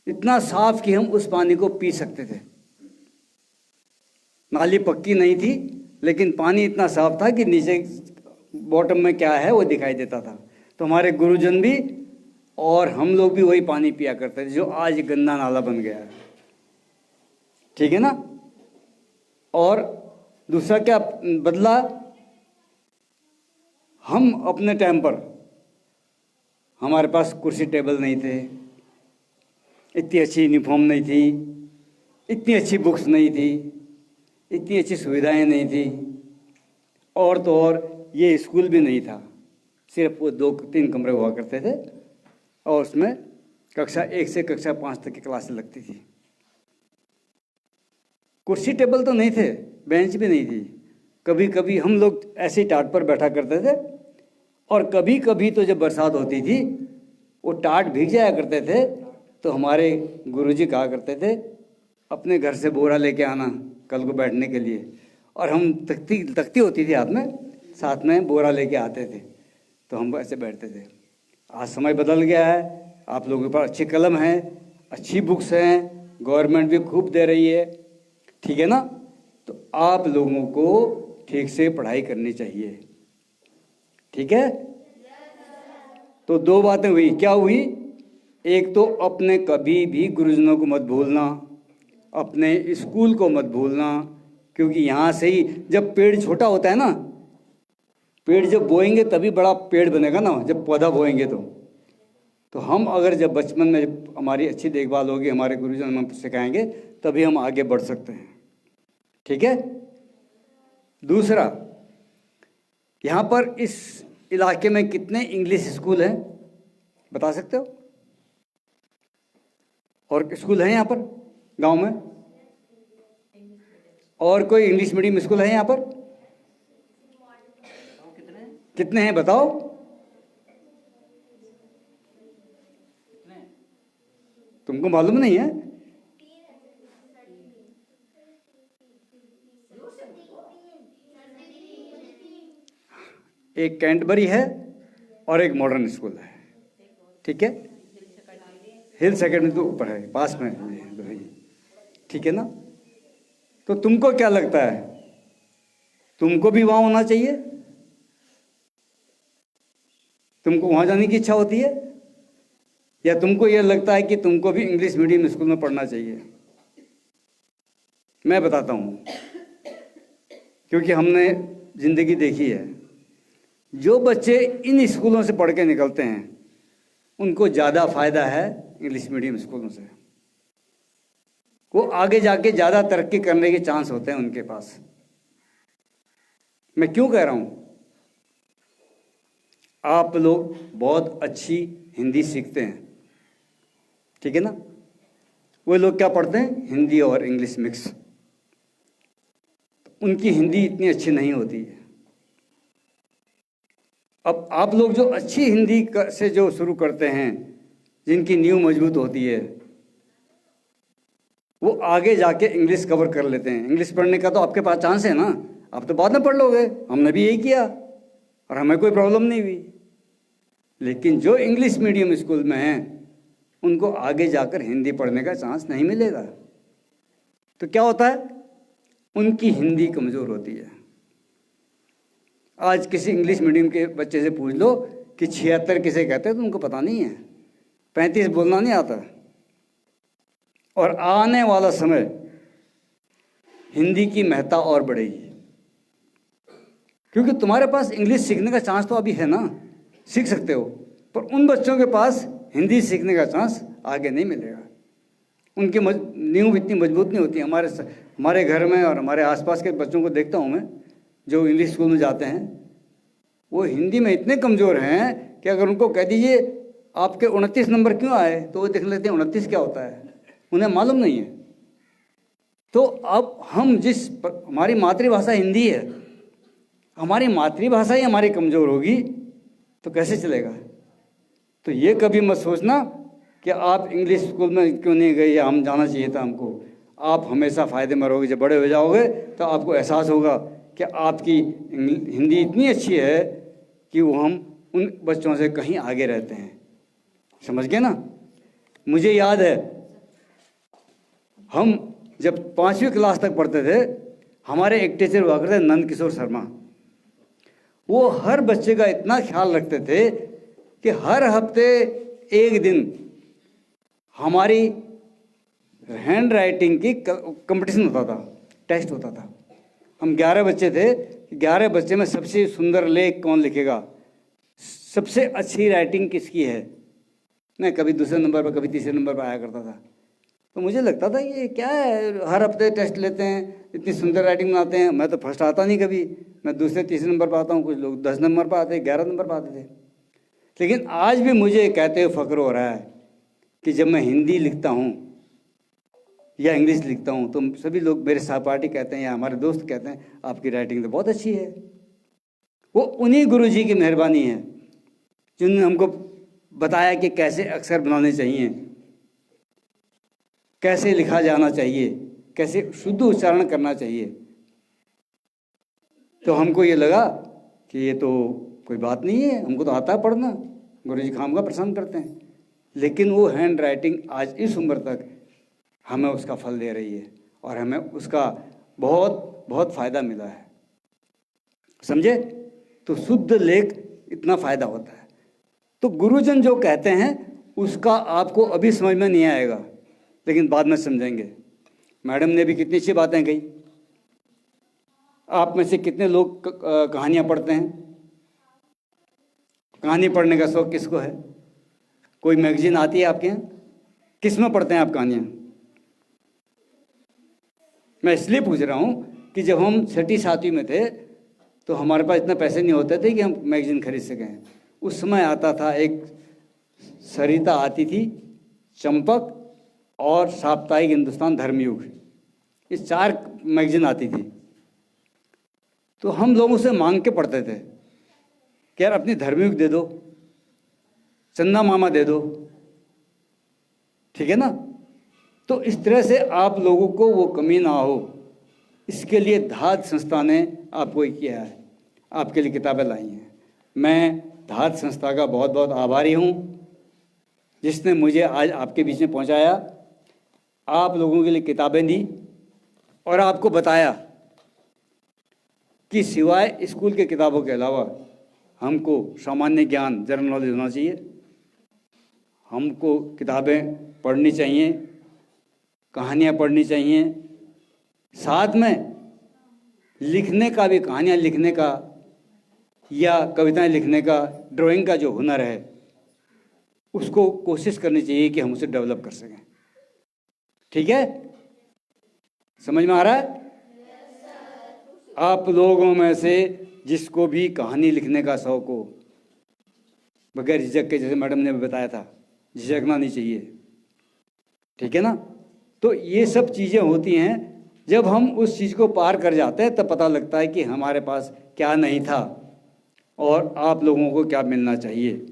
S4: इतना साफ कि हम उस पानी को पी सकते थे। नाली पक्की नहीं थी, लेकिन पानी इतना साफ था कि नीचे बॉटम में क्या है वो दिखाई देता था। तो हमारे गुरुजन भी और हम लोग भी वही पानी पिया करते थे, जो आज गंदा नाला बन गया है, ठीक है ना? और दूसरा क्या बदला? हम अपने टाइम पर, हमारे पास कुर्सी टेबल नहीं थे, इतनी अच्छी यूनिफॉर्म नहीं थी, इतनी अच्छी बुक्स नहीं थी, इतनी अच्छी सुविधाएं नहीं थी, और तो और ये स्कूल भी नहीं था। सिर्फ वो 2-3 कमरे हुआ करते थे और उसमें कक्षा 1 से कक्षा 5 तक की क्लासें लगती थी। कुर्सी टेबल तो नहीं थे, बेंच भी नहीं थी। कभी कभी हम लोग ऐसे ही टाट पर बैठा करते थे, और कभी कभी तो जब बरसात होती थी वो टाट भीग जाया करते थे। तो हमारे गुरुजी कहा करते थे, अपने घर से बोरा लेके आना कल को बैठने के लिए। और हम तख्ती होती थी हाथ में, साथ में बोरा लेके आते थे, तो हम ऐसे बैठते थे। आज समय बदल गया है, आप लोगों के पास अच्छी कलम है, अच्छी बुक्स हैं, गवर्नमेंट भी खूब दे रही है, ठीक है ना? तो आप लोगों को ठीक से पढ़ाई करनी चाहिए, ठीक है? तो 2 बातें हुई। क्या हुई? एक तो अपने कभी भी गुरुजनों को मत भूलना, अपने स्कूल को मत भूलना, क्योंकि यहाँ से ही जब पेड़ छोटा होता है ना, पेड़ जब बोएंगे तभी बड़ा पेड़ बनेगा ना, जब पौधा बोएंगे तो हम अगर जब बचपन में जब हमारी अच्छी देखभाल होगी, हमारे गुरुजन हमें सिखाएंगे, तभी हम आगे बढ़ सकते हैं, ठीक है? दूसरा, यहाँ पर इस इलाके में कितने इंग्लिश स्कूल हैं बता सकते हो? और स्कूल है यहाँ पर गांव में? और कोई इंग्लिश मीडियम स्कूल है यहाँ पर? कितने हैं बताओ? तुमको मालूम नहीं है? एक कैंटबरी है और एक मॉडर्न स्कूल है, ठीक है? हिल्स एकेडमी तो ऊपर है, पास में है, ठीक है ना? तो तुमको क्या लगता है, तुमको भी वहाँ होना चाहिए? तुमको वहाँ जाने की इच्छा होती है, या तुमको यह लगता है कि तुमको भी इंग्लिश मीडियम स्कूल में पढ़ना चाहिए? मैं बताता हूँ, क्योंकि हमने ज़िंदगी देखी है। जो बच्चे इन स्कूलों से पढ़ के निकलते हैं उनको ज़्यादा फायदा है इंग्लिश मीडियम स्कूलों से। वो आगे जाके ज़्यादा तरक्की करने के चांस होते हैं उनके पास। मैं क्यों कह रहा हूँ? आप लोग बहुत अच्छी हिंदी सीखते हैं, ठीक है ना? वो लोग क्या पढ़ते हैं? हिंदी और इंग्लिश मिक्स। उनकी हिंदी इतनी अच्छी नहीं होती है। अब आप लोग जो अच्छी हिंदी से जो शुरू करते हैं, जिनकी नींव मजबूत होती है, वो आगे जाके इंग्लिश कवर कर लेते हैं। इंग्लिश पढ़ने का तो आपके पास चांस है ना, आप तो बाद में पढ़ लोगे। हमने भी यही किया और हमें कोई प्रॉब्लम नहीं हुई। लेकिन जो इंग्लिश मीडियम स्कूल में हैं उनको आगे जाकर हिंदी पढ़ने का चांस नहीं मिलेगा। तो क्या होता है, उनकी हिंदी कमज़ोर होती है। आज किसी इंग्लिश मीडियम के बच्चे से पूछ लो कि 76 किसे कहते हैं तो उनको पता नहीं है, 35 बोलना नहीं आता। और आने वाला समय हिंदी की महत्ता और बढ़ेगी, क्योंकि तुम्हारे पास इंग्लिश सीखने का चांस तो अभी है ना, सीख सकते हो, पर उन बच्चों के पास हिंदी सीखने का चांस आगे नहीं मिलेगा। उनकी नींव इतनी मजबूत नहीं होती। हमारे घर में और हमारे आसपास के बच्चों को देखता हूँ मैं, जो इंग्लिश स्कूल में जाते हैं, वो हिंदी में इतने कमज़ोर हैं कि अगर उनको कह दीजिए आपके 29 नंबर क्यों आए, तो वो देख लेते हैं 29 क्या होता है, उन्हें मालूम नहीं है। तो अब हम हमारी मातृभाषा हिंदी है, हमारी मातृभाषा ही हमारी कमज़ोर होगी तो कैसे चलेगा। तो ये कभी मत सोचना कि आप इंग्लिश स्कूल में क्यों नहीं गए या हम जाना चाहिए था हमको। आप हमेशा फ़ायदे में रहोगे। जब बड़े हो जाओगे तो आपको एहसास होगा कि आपकी हिंदी इतनी अच्छी है कि वो हम उन बच्चों से कहीं आगे रहते हैं। समझ गए ना। मुझे याद है, हम जब 5वीं क्लास तक पढ़ते थे, हमारे एक टीचर हुआ करते नंद किशोर शर्मा। वो हर बच्चे का इतना ख्याल रखते थे कि हर हफ्ते एक दिन हमारी हैंड राइटिंग की कंपटीशन होता था, टेस्ट होता था। हम 11 बच्चे थे, 11 बच्चे में सबसे सुंदर लेख कौन लिखेगा, सबसे अच्छी राइटिंग किसकी है। मैं कभी दूसरे नंबर पर, कभी तीसरे नंबर पर आया करता था। तो मुझे लगता था ये क्या है, हर हफ्ते टेस्ट लेते हैं, इतनी सुंदर राइटिंग बनाते हैं। मैं तो फर्स्ट आता नहीं कभी, मैं दूसरे तीसरे नंबर पर आता हूँ। कुछ लोग 10 नंबर पर आते, 11 नंबर पर आते थे। लेकिन आज भी मुझे कहते हुए फ़ख्र हो रहा है कि जब मैं हिंदी लिखता हूँ या इंग्लिश लिखता हूँ तो सभी लोग, मेरे सहपाठी कहते हैं या हमारे दोस्त कहते हैं, आपकी राइटिंग तो बहुत अच्छी है। वो उन्हीं गुरुजी की मेहरबानी है जिन्होंने हमको बताया कि कैसे अक्षर बनाने चाहिए, कैसे लिखा जाना चाहिए, कैसे शुद्ध उच्चारण करना चाहिए। तो हमको ये लगा कि ये तो कोई बात नहीं है, हमको तो आता है पढ़ना, गुरुजी खामखा प्रसन्न करते हैं। लेकिन वो हैंड राइटिंग आज इस उम्र तक हमें उसका फल दे रही है और हमें उसका बहुत बहुत फ़ायदा मिला है। समझे। तो शुद्ध लेख इतना फ़ायदा होता है। तो गुरुजन जो कहते हैं उसका आपको अभी समझ में नहीं आएगा, लेकिन बाद में समझेंगे। मैडम ने भी कितनी अच्छी बातें कही। आप में से कितने लोग कहानियाँ पढ़ते हैं? कहानी पढ़ने का शौक़ किसको है? कोई मैगजीन आती है आपके यहाँ? किस में पढ़ते हैं आप कहानियाँ? मैं इसलिए पूछ रहा हूँ कि जब हम 6ठी 7वीं में थे तो हमारे पास इतने पैसे नहीं होते थे कि हम मैगजीन खरीद सकें। उस समय आता था, एक सरिता आती थी, चंपक और साप्ताहिक हिंदुस्तान, धर्मयुग, ये 4 मैगजीन आती थी। तो हम लोगों से मांग के पढ़ते थे कि यार अपनी धर्मयुग दे दो, चंदा मामा दे दो, ठीक है ना। तो इस तरह से आप लोगों को वो कमी ना हो, इसके लिए धात संस्था ने आपको किया है, आपके लिए किताबें लाई हैं। मैं धात संस्था का बहुत बहुत आभारी हूँ जिसने मुझे आज आपके बीच में पहुँचाया, आप लोगों के लिए किताबें दी और आपको बताया कि सिवाय स्कूल के किताबों के अलावा हमको सामान्य ज्ञान, जनरल नॉलेज होना चाहिए। हमको किताबें पढ़नी चाहिए, कहानियाँ पढ़नी चाहिए, साथ में लिखने का भी, कहानियाँ लिखने का या कविताएं लिखने का, ड्राइंग का जो हुनर है उसको कोशिश करनी चाहिए कि हम उसे डेवलप कर सकें। ठीक है, समझ में आ रहा है? आप लोगों में से जिसको भी कहानी लिखने का शौक़ हो, बगैर झिझक के, जैसे मैडम ने बताया था, झिझकना नहीं चाहिए, ठीक है ना। तो ये सब चीज़ें होती हैं, जब हम उस चीज़ को पार कर जाते हैं तब पता लगता है कि हमारे पास क्या नहीं था और आप लोगों को क्या मिलना चाहिए,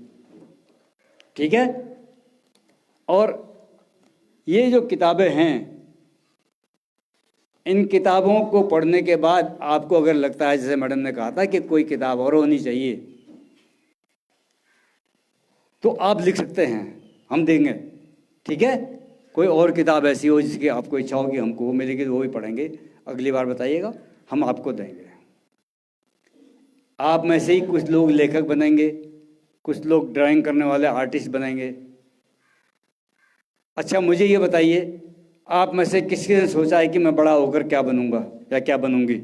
S4: ठीक है। और ये जो किताबें हैं इन किताबों को पढ़ने के बाद आपको अगर लगता है, जैसे मैडम ने कहा था कि कोई किताब और होनी चाहिए, तो आप लिख सकते हैं, हम देंगे। ठीक है, कोई और किताब ऐसी हो जिसकी आपको इच्छा हो कि हमको वो मिलेगी तो वो भी पढ़ेंगे, अगली बार बताइएगा, हम आपको देंगे। आप में से ही कुछ लोग लेखक बनेंगे, कुछ लोग ड्राइंग करने वाले आर्टिस्ट बनेंगे। अच्छा, मुझे ये बताइए, आप में से किसी ने सोचा है कि मैं बड़ा होकर क्या बनूंगा या क्या बनूंगी?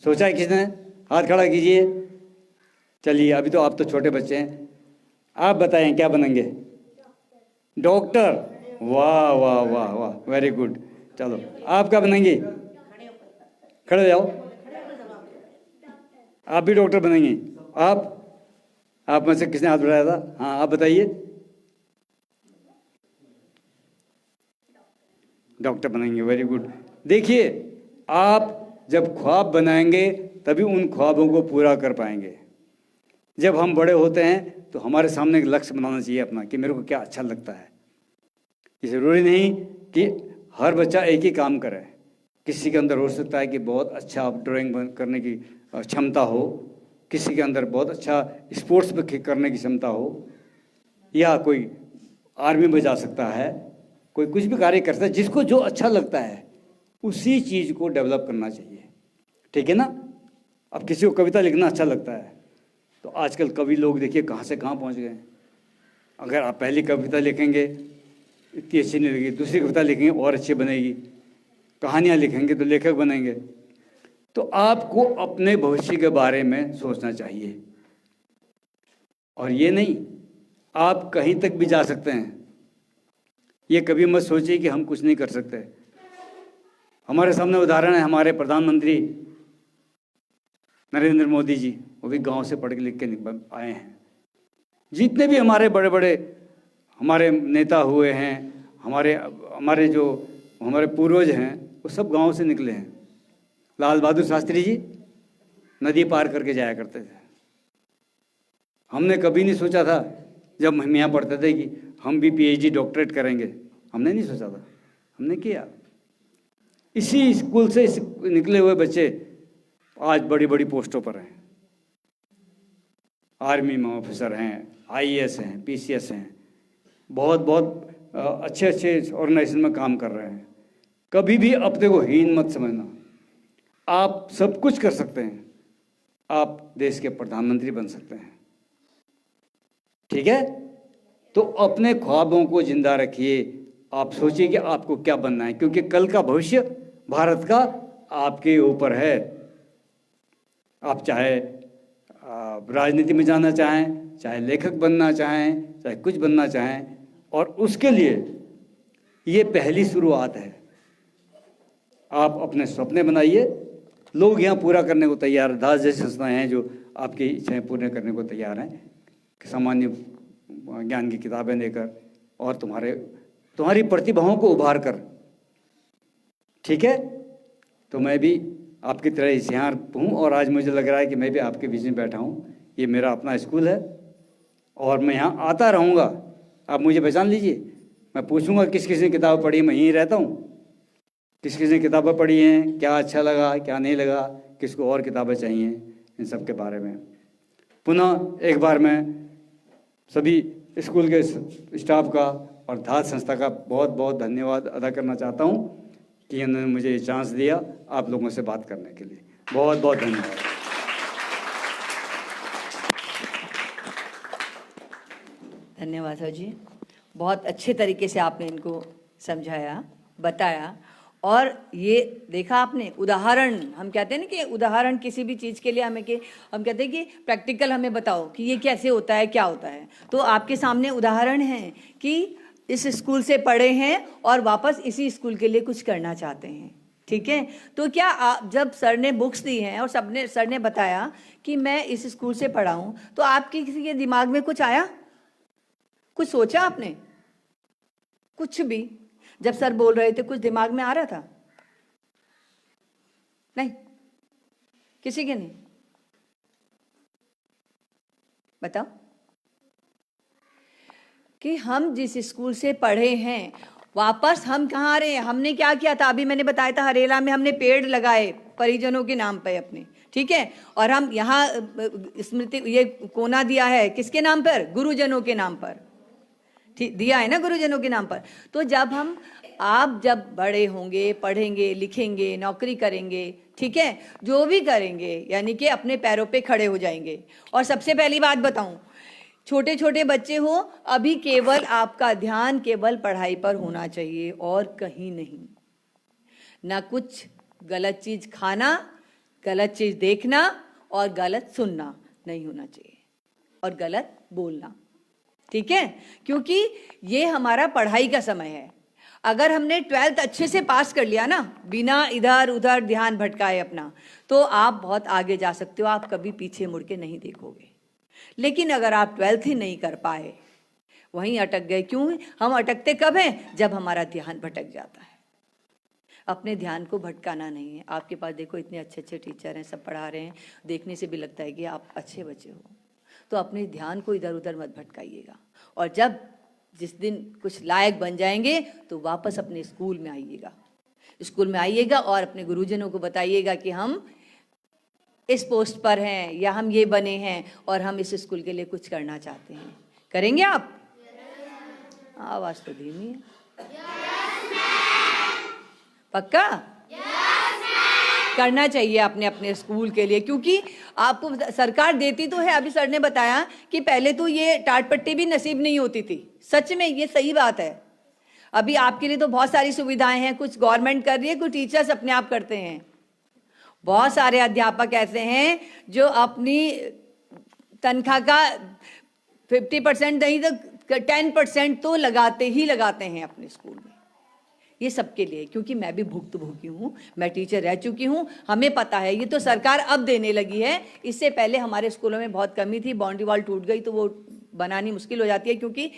S4: सोचा है किसने? हाथ खड़ा कीजिए। चलिए, अभी तो आप तो छोटे बच्चे हैं, आप बताएं क्या बनेंगे? डॉक्टर। वाह वाह वाह वाह, वेरी गुड। चलो, आप क्या बनेंगे? खड़े हो जाओ। आप भी डॉक्टर बनेंगे? आप में से किसने हाथ बढ़ाया था? हाँ, आप बताइए। डॉक्टर बनेंगे, वेरी गुड। देखिए, आप जब ख्वाब बनाएंगे तभी उन ख्वाबों को पूरा कर पाएंगे। जब हम बड़े होते हैं तो हमारे सामने एक लक्ष्य बनाना चाहिए अपना, कि मेरे को क्या अच्छा लगता है। ये ज़रूरी नहीं कि हर बच्चा एक ही काम करे। किसी के अंदर हो सकता है कि बहुत अच्छा ड्राइंग करने की क्षमता हो, किसी के अंदर बहुत अच्छा स्पोर्ट्स में करने की क्षमता हो, या कोई आर्मी में जा सकता है, कोई कुछ भी कार्य कर सकता है। जिसको जो अच्छा लगता है उसी चीज़ को डेवलप करना चाहिए। ठीक है ना? अब किसी को कविता लिखना अच्छा लगता है तो आजकल कवि लोग देखिए कहाँ से कहाँ पहुँच गए हैं। अगर आप पहली कविता लिखेंगे इतनी अच्छी नहीं लगेगी, दूसरी कविता लिखेंगे और अच्छी बनेगी, कहानियाँ लिखेंगे तो लेखक बनेंगे। तो आपको अपने भविष्य के बारे में सोचना चाहिए, और ये नहीं आप कहीं तक भी जा सकते हैं, ये कभी मत सोचिए कि हम कुछ नहीं कर सकते। हमारे सामने उदाहरण है हमारे प्रधानमंत्री नरेंद्र मोदी जी, वो भी गांव से पढ़ के लिख के आए हैं। जितने भी हमारे बड़े बड़े हमारे नेता हुए हैं, हमारे जो हमारे पूर्वज हैं, वो सब गांव से निकले हैं। लाल बहादुर शास्त्री जी नदी पार करके जाया करते थे। हमने कभी नहीं सोचा था जब हम यहाँ पढ़ते थे कि हम भी पीएचडी डॉक्टरेट करेंगे, हमने नहीं सोचा था, हमने किया। इसी स्कूल से निकले हुए बच्चे आज बड़ी बड़ी पोस्टों पर हैं, आर्मी में ऑफिसर हैं, आईएएस हैं, पीसीएस हैं, बहुत बहुत अच्छे अच्छे ऑर्गेनाइजेशन में काम कर रहे हैं। कभी भी अपने को हीन मत समझना, आप सब कुछ कर सकते हैं, आप देश के प्रधानमंत्री बन सकते हैं। ठीक है? तो अपने ख्वाबों को जिंदा रखिए, आप सोचिए कि आपको क्या बनना है, क्योंकि कल का भविष्य भारत का आपके ऊपर है। आप चाहे राजनीति में जाना चाहें, चाहे लेखक बनना चाहें, चाहे कुछ बनना चाहें, और उसके लिए ये पहली शुरुआत है। आप अपने सपने बनाइए, लोग यहाँ पूरा करने को तैयार हैं। दास जैसी संस्थाएं हैं जो आपकी इच्छाएं पूर्ण करने को तैयार हैं, सामान्य ज्ञान की किताबें देकर और तुम्हारी प्रतिभाओं को उभार कर। ठीक है? तो मैं भी आपकी तरह होशियार हूँ, और आज मुझे लग रहा है कि मैं भी आपके बीच में बैठा हूँ। ये मेरा अपना स्कूल है और मैं यहाँ आता रहूँगा। आप मुझे पहचान लीजिए, मैं पूछूंगा किस किस ने किताब पढ़ी, मैं यहीं रहता हूँ। किस किस ने किताबें पढ़ी हैं, क्या अच्छा लगा, क्या नहीं लगा, किसको और किताबें चाहिए, इन सब के बारे में। पुनः एक बार मैं सभी स्कूल के स्टाफ का और धात संस्था का बहुत बहुत धन्यवाद अदा करना चाहता हूँ कि उन्होंने मुझे ये चांस दिया आप लोगों से बात करने के लिए। बहुत बहुत धन्यवाद।
S1: धन्यवाद सर जी, बहुत अच्छे तरीके से आपने इनको समझाया, बताया। और ये देखा आपने उदाहरण, हम कहते हैं ना कि उदाहरण किसी भी चीज़ के लिए हम कहते हैं कि प्रैक्टिकल हमें बताओ कि ये कैसे होता है, क्या होता है। तो आपके सामने उदाहरण है कि इस स्कूल से पढ़े हैं और वापस इसी स्कूल के लिए कुछ करना चाहते हैं। ठीक है? तो क्या आप जब सर ने बुक्स दी हैं और सर ने बताया कि मैं इस स्कूल से पढ़ा हूँ, तो आपके किसी के दिमाग में कुछ आया, कुछ सोचा आपने? कुछ भी जब सर बोल रहे थे कुछ दिमाग में आ रहा था? नहीं, किसी के नहीं। बताओ कि हम जिस स्कूल से पढ़े हैं वापस हम कहाँ आ रहे हैं? हमने क्या किया था? अभी मैंने बताया था, हरेला में हमने पेड़ लगाए परिजनों के नाम पे अपने, ठीक है। और हम यहाँ स्मृति ये कोना दिया है किसके नाम पर? गुरुजनों के नाम पर, ठीक दिया है ना, गुरुजनों के नाम पर। तो जब आप जब बड़े होंगे, पढ़ेंगे, लिखेंगे, नौकरी करेंगे, ठीक है, जो भी करेंगे, यानी कि अपने पैरों पे खड़े हो जाएंगे। और सबसे पहली बात बताऊं, छोटे छोटे बच्चे हो, अभी केवल आपका ध्यान केवल पढ़ाई पर होना चाहिए और कहीं नहीं। ना कुछ गलत चीज खाना, गलत चीज देखना और गलत सुनना नहीं होना चाहिए, और गलत बोलना, ठीक है। क्योंकि ये हमारा पढ़ाई का समय है। अगर हमने 12th अच्छे से पास कर लिया ना, बिना इधर उधर ध्यान भटकाए अपना, तो आप बहुत आगे जा सकते हो, आप कभी पीछे मुड़ के नहीं देखोगे। लेकिन अगर आप 12th ही नहीं कर पाए, वहीं अटक गए, क्यों? हम अटकते कब हैं? जब हमारा ध्यान भटक जाता है। अपने ध्यान को भटकाना नहीं है। आपके पास देखो इतने अच्छे अच्छे टीचर हैं, सब पढ़ा रहे हैं, देखने से भी लगता है कि आप अच्छे बच्चे हो, तो अपने ध्यान को इधर उधर मत भटकाइएगा। और जब जिस दिन कुछ लायक बन जाएंगे तो वापस अपने स्कूल में आइएगा, स्कूल में आइएगा और अपने गुरुजनों को बताइएगा कि हम इस पोस्ट पर हैं या हम ये बने हैं और हम इस स्कूल के लिए कुछ करना चाहते हैं। करेंगे आप? आवाज तो धीमी है। पक्का? करना चाहिए अपने अपने स्कूल के लिए, क्योंकि आपको सरकार देती तो है। अभी सर ने बताया कि पहले तो ये टाट पट्टी भी नसीब नहीं होती थी। सच में ये सही बात है। अभी आपके लिए तो बहुत सारी सुविधाएं हैं, कुछ गवर्नमेंट कर रही है, कुछ टीचर्स अपने आप करते हैं। बहुत सारे अध्यापक ऐसे हैं जो अपनी तनख्वाह का 50% नहीं तो 10% तो लगाते ही लगाते हैं अपने स्कूल में। ये सबके लिए, क्योंकि मैं भी भुक्तभोगी हूँ, मैं टीचर रह चुकी हूँ, हमें पता है। ये तो सरकार अब देने लगी है, इससे पहले हमारे स्कूलों में बहुत कमी थी। बाउंड्री वॉल टूट गई तो वो बनानी मुश्किल हो जाती है, क्योंकि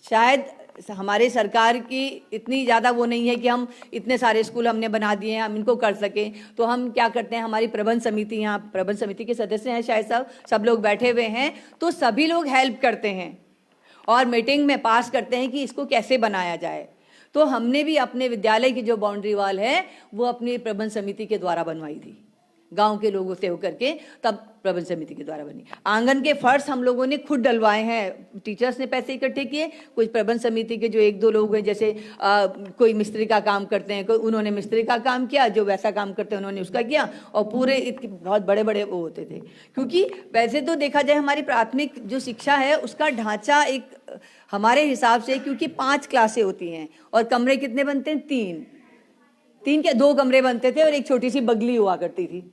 S1: शायद हमारे सरकार की इतनी ज़्यादा वो नहीं है कि हम इतने सारे स्कूल हमने बना दिए हैं, हम इनको कर सकें। तो हम क्या करते हैं, हमारी प्रबंध समिति, यहाँ प्रबंध समिति के सदस्य हैं शायद सब लोग बैठे हुए हैं, तो सभी लोग हेल्प करते हैं और मीटिंग में पास करते हैं कि इसको कैसे बनाया जाए। तो हमने भी अपने विद्यालय की जो बाउंड्री वॉल है वो अपनी प्रबंध समिति के द्वारा बनवाई थी, गांव के लोगों से होकर के, तब प्रबंध समिति के द्वारा बनी। आंगन के फर्श हम लोगों ने खुद डलवाए हैं, टीचर्स ने पैसे इकट्ठे किए, कुछ प्रबंध समिति के जो 1-2 लोग हैं, जैसे कोई मिस्त्री का काम करते हैं, कोई उन्होंने मिस्त्री का काम किया, जो वैसा काम करते हैं उन्होंने उसका किया, और पूरे बहुत बड़े बड़े वो होते थे। क्योंकि वैसे तो देखा जाए हमारी प्राथमिक जो शिक्षा है उसका ढांचा एक हमारे हिसाब से, क्योंकि 5 क्लासें होती हैं और कमरे कितने बनते हैं? 3 के 2 कमरे बनते थे और एक छोटी सी बगली हुआ करती थी।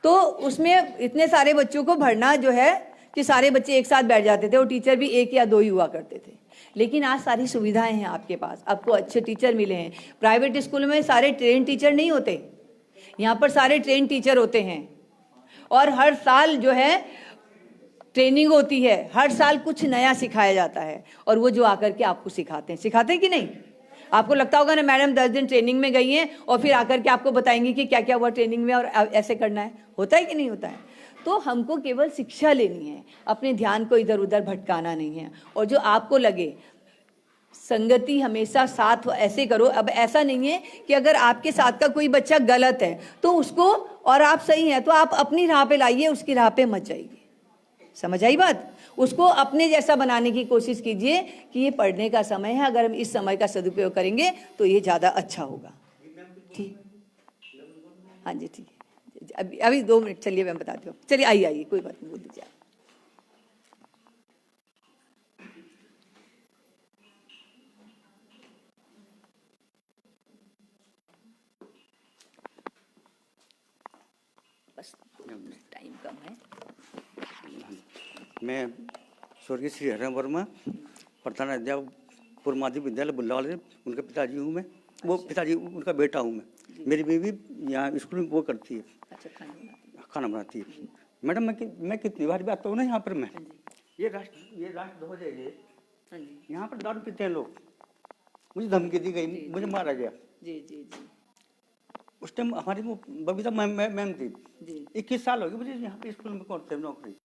S1: तो उसमें इतने सारे बच्चों को भरना जो है कि सारे बच्चे एक साथ बैठ जाते थे, और टीचर भी 1 या 2 ही हुआ करते थे। लेकिन आज सारी सुविधाएं हैं आपके पास, आपको अच्छे टीचर मिले हैं। प्राइवेट स्कूलों में सारे ट्रेन टीचर नहीं होते, यहाँ पर सारे ट्रेन टीचर होते हैं, और हर साल जो है ट्रेनिंग होती है, हर साल कुछ नया सिखाया जाता है, और वो जो आकर के आपको सिखाते हैं कि नहीं? आपको लगता होगा ना, मैडम 10 दिन ट्रेनिंग में गई हैं और फिर आकर के आपको बताएंगी कि क्या क्या हुआ ट्रेनिंग में और ऐसे करना है। होता है कि नहीं होता है? तो हमको केवल शिक्षा लेनी है, अपने ध्यान को इधर उधर भटकाना नहीं है। और जो आपको लगे, संगति हमेशा साथ ऐसे करो। अब ऐसा नहीं है कि अगर आपके साथ का कोई बच्चा गलत है तो उसको, और आप सही हैं तो आप अपनी राह पे लाइए, उसकी राह पे मत जाइए। समझ आई बात? उसको अपने जैसा बनाने की कोशिश कीजिए कि ये पढ़ने का समय है, अगर हम इस समय का सदुपयोग करेंगे तो ये ज़्यादा अच्छा होगा। ठीक, हाँ जी, ठीक है। अभी 2 मिनट चलिए, मैं बताती हूँ। चलिए आइए, कोई बात नहीं, बोल दीजिए। बस टाइम कम है।
S4: मैं स्वर्गीय श्री हरिराम वर्मा, प्रधान अध्यापक पूर्व माध्यमिक विद्यालय बुल्लावाल से, उनके पिताजी हूँ मैं। वो पिताजी, उनका बेटा हूँ मैं। मेरी बीवी यहाँ स्कूल में वो करती है, खाना बनाती है। मैडम मैं कितनी बार भी आता हूँ ना यहाँ पर, मैं ये राष्ट्र ध्वज है, ये यहाँ पर दारू पीते हैं लोग। मुझे धमकी दी गई, मुझे मारा गया।
S1: जी जी जी।
S4: उस टाइम हमारी वो बबीता मैम थी। 21 साल हो गए मुझे यहाँ पे स्कूल में करते नौकरी।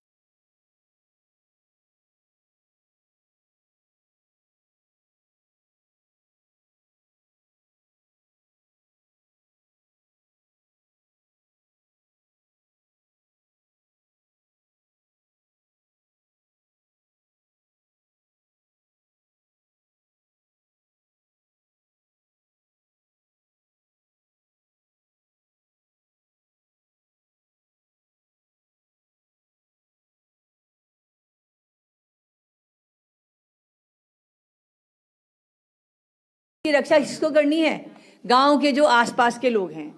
S1: इसकी रक्षा किसको करनी है? गांव के जो आसपास के लोग हैं,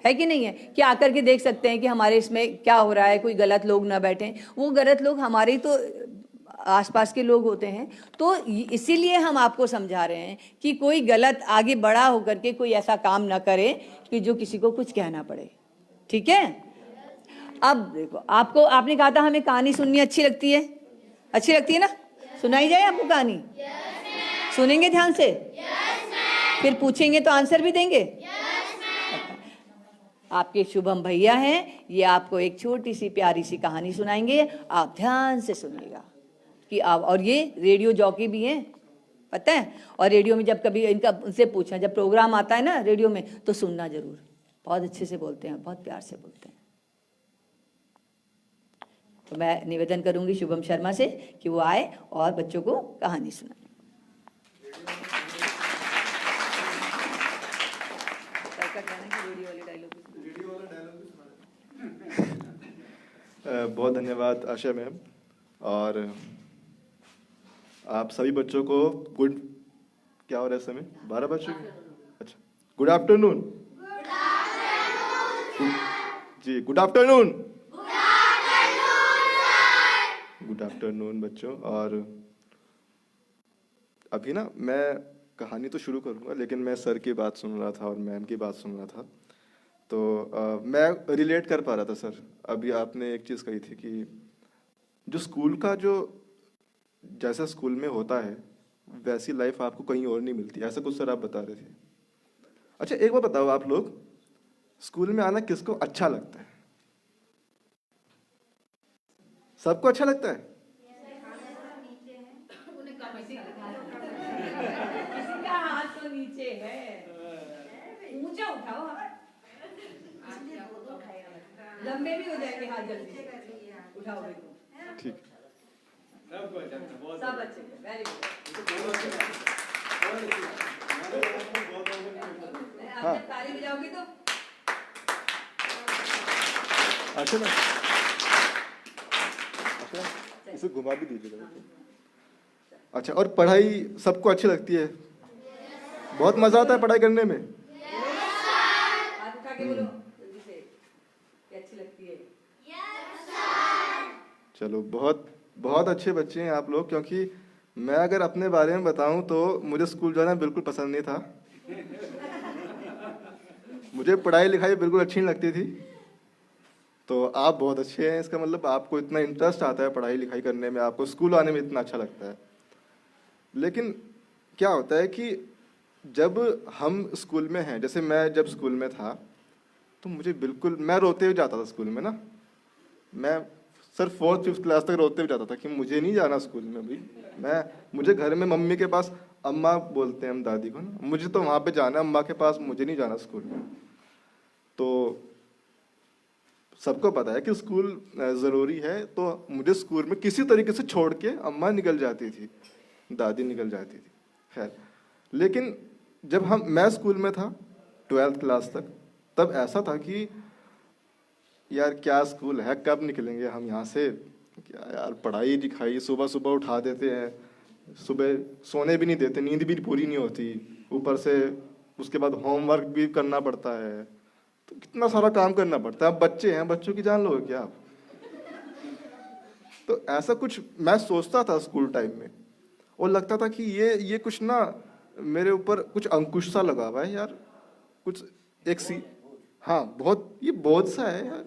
S1: है कि नहीं है, कि आकर के देख सकते हैं कि हमारे इसमें क्या हो रहा है, कोई गलत लोग ना बैठे। वो गलत लोग हमारे तो आसपास के लोग होते हैं। तो इसीलिए हम आपको समझा रहे हैं कि कोई गलत आगे बड़ा होकर के कोई ऐसा काम ना करे कि जो किसी को कुछ कहना पड़े। ठीक है? अब देखो, आपको आपने कहा था हमें कहानी सुननी अच्छी लगती है, अच्छी लगती है ना? सुनाई जाए आपको कहानी? सुनेंगे ध्यान से? फिर पूछेंगे तो आंसर भी देंगे? आपके शुभम भैया हैं, ये आपको एक छोटी सी प्यारी सी कहानी सुनाएंगे, आप ध्यान से सुनिएगा कि आप। और ये रेडियो जॉकी भी हैं, पता है? और रेडियो में जब कभी इनका उनसे पूछना, जब प्रोग्राम आता है ना रेडियो में, तो सुनना जरूर, बहुत अच्छे से बोलते हैं, बहुत प्यार से बोलते हैं। तो मैं निवेदन करूंगी शुभम शर्मा से कि वो आए और बच्चों को कहानी सुनाए।
S5: बहुत धन्यवाद आशा मैम, और आप सभी बच्चों को गुड, क्या हो रहा है इस समय? 12 बज चुके हैं। अच्छा, गुड आफ्टरनून जी, गुड आफ्टरनून, गुड आफ्टरनून बच्चों। और अभी ना मैं कहानी तो शुरू करूंगा, लेकिन मैं सर की बात सुन रहा था और मैम की बात सुन रहा था, तो मैं रिलेट कर पा रहा था। सर, अभी आपने एक चीज़ कही थी कि जो स्कूल का जो जैसा स्कूल में होता है वैसी लाइफ आपको कहीं और नहीं मिलती, ऐसा कुछ सर आप बता रहे थे। अच्छा, एक बार बताओ, आप लोग स्कूल में आना किसको अच्छा लगता है? सबको अच्छा लगता है?
S1: किसी का हाथ तो नीचे है, ऊंचा उठाओ, लंबे भी हो जाएंगे हाथ जल्दी से, उठाओ बेटा।
S5: ठीक,
S1: सब अच्छे, वेरी गुड। आप ताली बजाओगे तो
S5: अच्छा ना, अच्छा इसे घुमा भी दीजिएगा। अच्छा, और पढ़ाई सबको अच्छी लगती है? बहुत मजा आता है पढ़ाई करने में?
S1: हाथ उठा के बोलो जल्दी से, ये अच्छी लगती है।
S5: चलो, बहुत बहुत अच्छे बच्चे हैं आप लोग, क्योंकि मैं अगर अपने बारे में बताऊं तो मुझे स्कूल जाना बिल्कुल पसंद नहीं था। मुझे पढ़ाई लिखाई बिल्कुल अच्छी नहीं लगती थी। तो आप बहुत अच्छे हैं, इसका मतलब आपको इतना इंटरेस्ट आता है पढ़ाई लिखाई करने में, आपको स्कूल आने में इतना अच्छा लगता है। लेकिन क्या होता है कि जब हम स्कूल में हैं, जैसे मैं जब स्कूल में था तो मुझे बिल्कुल, मैं रोते हुए जाता था स्कूल में ना। मैं सर 4th 5th क्लास तक रोते हुए जाता था कि मुझे नहीं जाना स्कूल में भाई। मुझे घर में मम्मी के पास, अम्मा बोलते हैं हम दादी को ना, मुझे तो वहाँ पे जाना है अम्मा के पास, मुझे नहीं जाना स्कूल में। तो सबको पता है कि स्कूल ज़रूरी है, तो मुझे स्कूल में किसी तरीके से छोड़ के अम्मा निकल जाती थी, दादी निकल जाती थी। खैर, लेकिन जब मैं स्कूल में था 12th क्लास तक, तब ऐसा था कि यार क्या स्कूल है, कब निकलेंगे हम यहाँ से, क्या यार पढ़ाई लिखाई, सुबह सुबह उठा देते हैं, सुबह सोने भी नहीं देते, नींद भी पूरी नहीं होती, ऊपर से उसके बाद होमवर्क भी करना पड़ता है, तो कितना सारा काम करना पड़ता है। अब बच्चे हैं, बच्चों की जान लोगे क्या आप? तो ऐसा कुछ मैं सोचता था स्कूल टाइम में, और लगता था कि ये कुछ ना मेरे ऊपर कुछ अंकुश सा लगा हुआ है यार, कुछ एक सी, हाँ बहुत, ये बोझ सा है यार,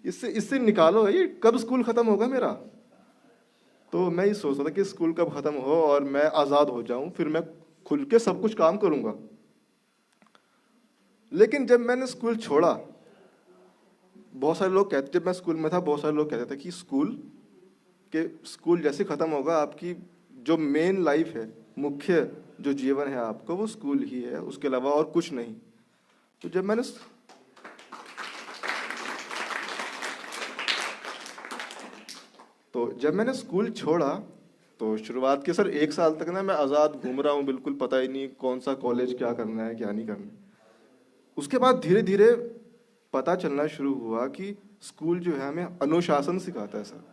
S5: इससे निकालो, ये कब स्कूल खत्म होगा मेरा। तो मैं ये सोचता था कि स्कूल कब खत्म हो और मैं आज़ाद हो जाऊं, फिर मैं खुल के सब कुछ काम करूंगा। लेकिन जब मैंने स्कूल छोड़ा, बहुत सारे लोग कहते, जब मैं स्कूल में था बहुत सारे लोग कहते थे कि स्कूल जैसे खत्म होगा, आपकी जो मेन लाइफ है, मुख्य जो जीवन है आपको, वो स्कूल ही है, उसके अलावा और कुछ नहीं। तो जब मैंने स्कूल छोड़ा, तो शुरुआत के सर 1 साल तक ना मैं आज़ाद घूम रहा हूँ, बिल्कुल पता ही नहीं कौन सा कॉलेज क्या करना है क्या नहीं करना। उसके बाद धीरे धीरे पता चलना शुरू हुआ कि स्कूल जो है हमें अनुशासन सिखाता है सर।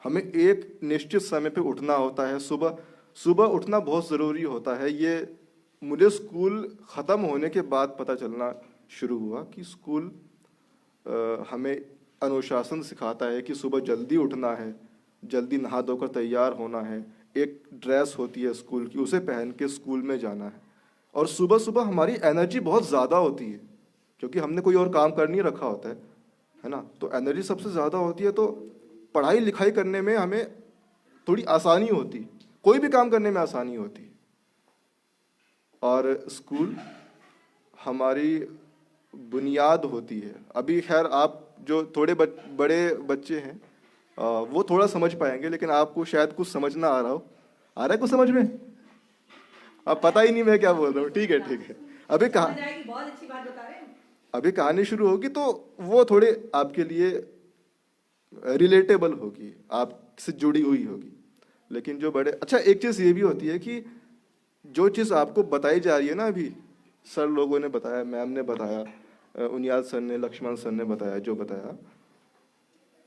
S5: हमें एक निश्चित समय पे उठना होता है, सुबह उठना बहुत ज़रूरी होता है। ये मुझे स्कूल ख़त्म होने के बाद पता चलना शुरू हुआ कि स्कूल हमें अनुशासन सिखाता है कि सुबह जल्दी उठना है, जल्दी नहा धोकर तैयार होना है, एक ड्रेस होती है स्कूल की, उसे पहन के स्कूल में जाना है। और सुबह सुबह हमारी एनर्जी बहुत ज़्यादा होती है क्योंकि हमने कोई और काम कर नहीं रखा होता है ना, तो एनर्जी सबसे ज़्यादा होती है। तो पढ़ाई लिखाई करने में हमें थोड़ी आसानी होती है, कोई भी काम करने में आसानी होती है। और स्कूल हमारी बुनियाद होती है। अभी खैर आप जो थोड़े बड़े बच्चे हैं वो थोड़ा समझ पाएंगे, लेकिन आपको शायद कुछ समझ ना आ रहा हो। आ रहा है कुछ समझ में? अब पता ही नहीं मैं क्या बोल रहा हूँ। ठीक है ठीक है, अभी
S1: बहुत अच्छी बात बता रहे हैं।
S5: अभी कहानी शुरू होगी तो वो थोड़े आपके लिए रिलेटेबल होगी, आपसे जुड़ी हुई होगी। लेकिन जो बड़े, अच्छा एक चीज़ ये भी होती है कि जो चीज़ आपको बताई जा रही है ना, अभी सर लोगों ने बताया, मैम ने बताया, उनियाल सर ने, लक्ष्मण सर ने बताया, जो बताया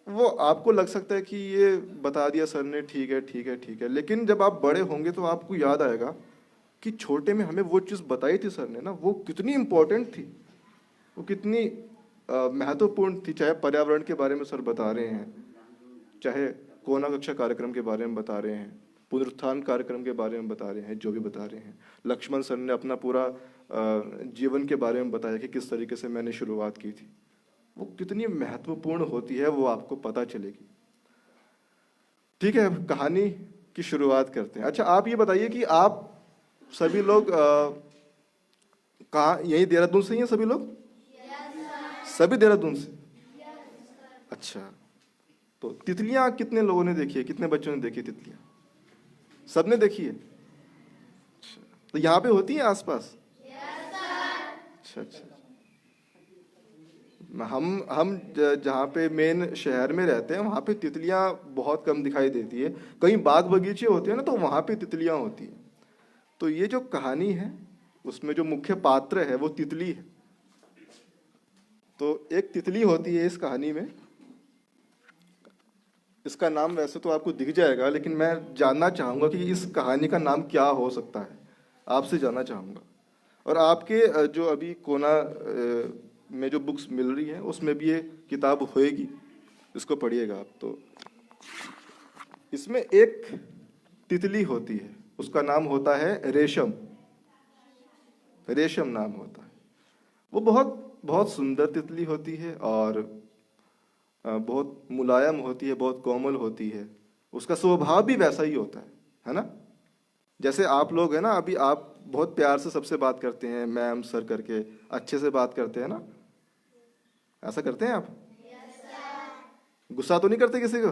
S5: वो आपको लग सकता है कि ये बता दिया सर ने, ठीक है ठीक है ठीक है। लेकिन जब आप बड़े होंगे तो आपको याद आएगा कि छोटे में हमें वो चीज़ बताई थी सर ने ना, वो कितनी इम्पोर्टेंट थी, वो कितनी महत्वपूर्ण थी। चाहे पर्यावरण के बारे में सर बता रहे हैं, चाहे कोना कक्षा कार्यक्रम के बारे में बता रहे हैं, पुनरुत्थान कार्यक्रम के बारे में बता रहे हैं, जो भी बता रहे हैं। लक्ष्मण सर ने अपना पूरा जीवन के बारे में बताया कि किस तरीके से मैंने शुरुआत की थी। वो कितनी महत्वपूर्ण होती है वो आपको पता चलेगी। ठीक है, कहानी की शुरुआत करते हैं। अच्छा आप ये बताइए कि आप सभी लोग कहाँ, यही देहरादून से ही हैं सभी लोग? सभी देहरादून से? अच्छा, तो तितलियां कितने लोगों ने देखी है? कितने बच्चों ने देखी तितलियां? सबने देखी है? अच्छा, तो यहाँ पे होती है आसपास? अच्छा अच्छा। हम जहाँ पे मेन शहर में रहते हैं वहाँ पे तितलियां बहुत कम दिखाई देती है। कहीं बाग बगीचे होते हैं ना, तो वहाँ पे तितलियां होती है। तो ये जो कहानी है उसमें जो मुख्य पात्र है वो तितली है। तो एक तितली होती है इस कहानी में। इसका नाम वैसे तो आपको दिख जाएगा, लेकिन मैं जानना चाहूँगा कि इस कहानी का नाम क्या हो सकता है, आपसे जानना चाहूँगा। और आपके जो अभी कोना में जो बुक्स मिल रही है उसमें भी ये किताब होएगी, इसको पढ़िएगा आप। तो इसमें एक तितली होती है, उसका नाम होता है रेशम। रेशम नाम होता है। वो बहुत बहुत सुंदर तितली होती है और बहुत मुलायम होती है, बहुत कोमल होती है। उसका स्वभाव भी वैसा ही होता है ना? जैसे आप लोग हैं ना, अभी आप बहुत प्यार से सबसे बात करते हैं, मैम सर करके अच्छे से बात करते हैं ना, ऐसा करते हैं आप? गुस्सा तो नहीं करते किसी को?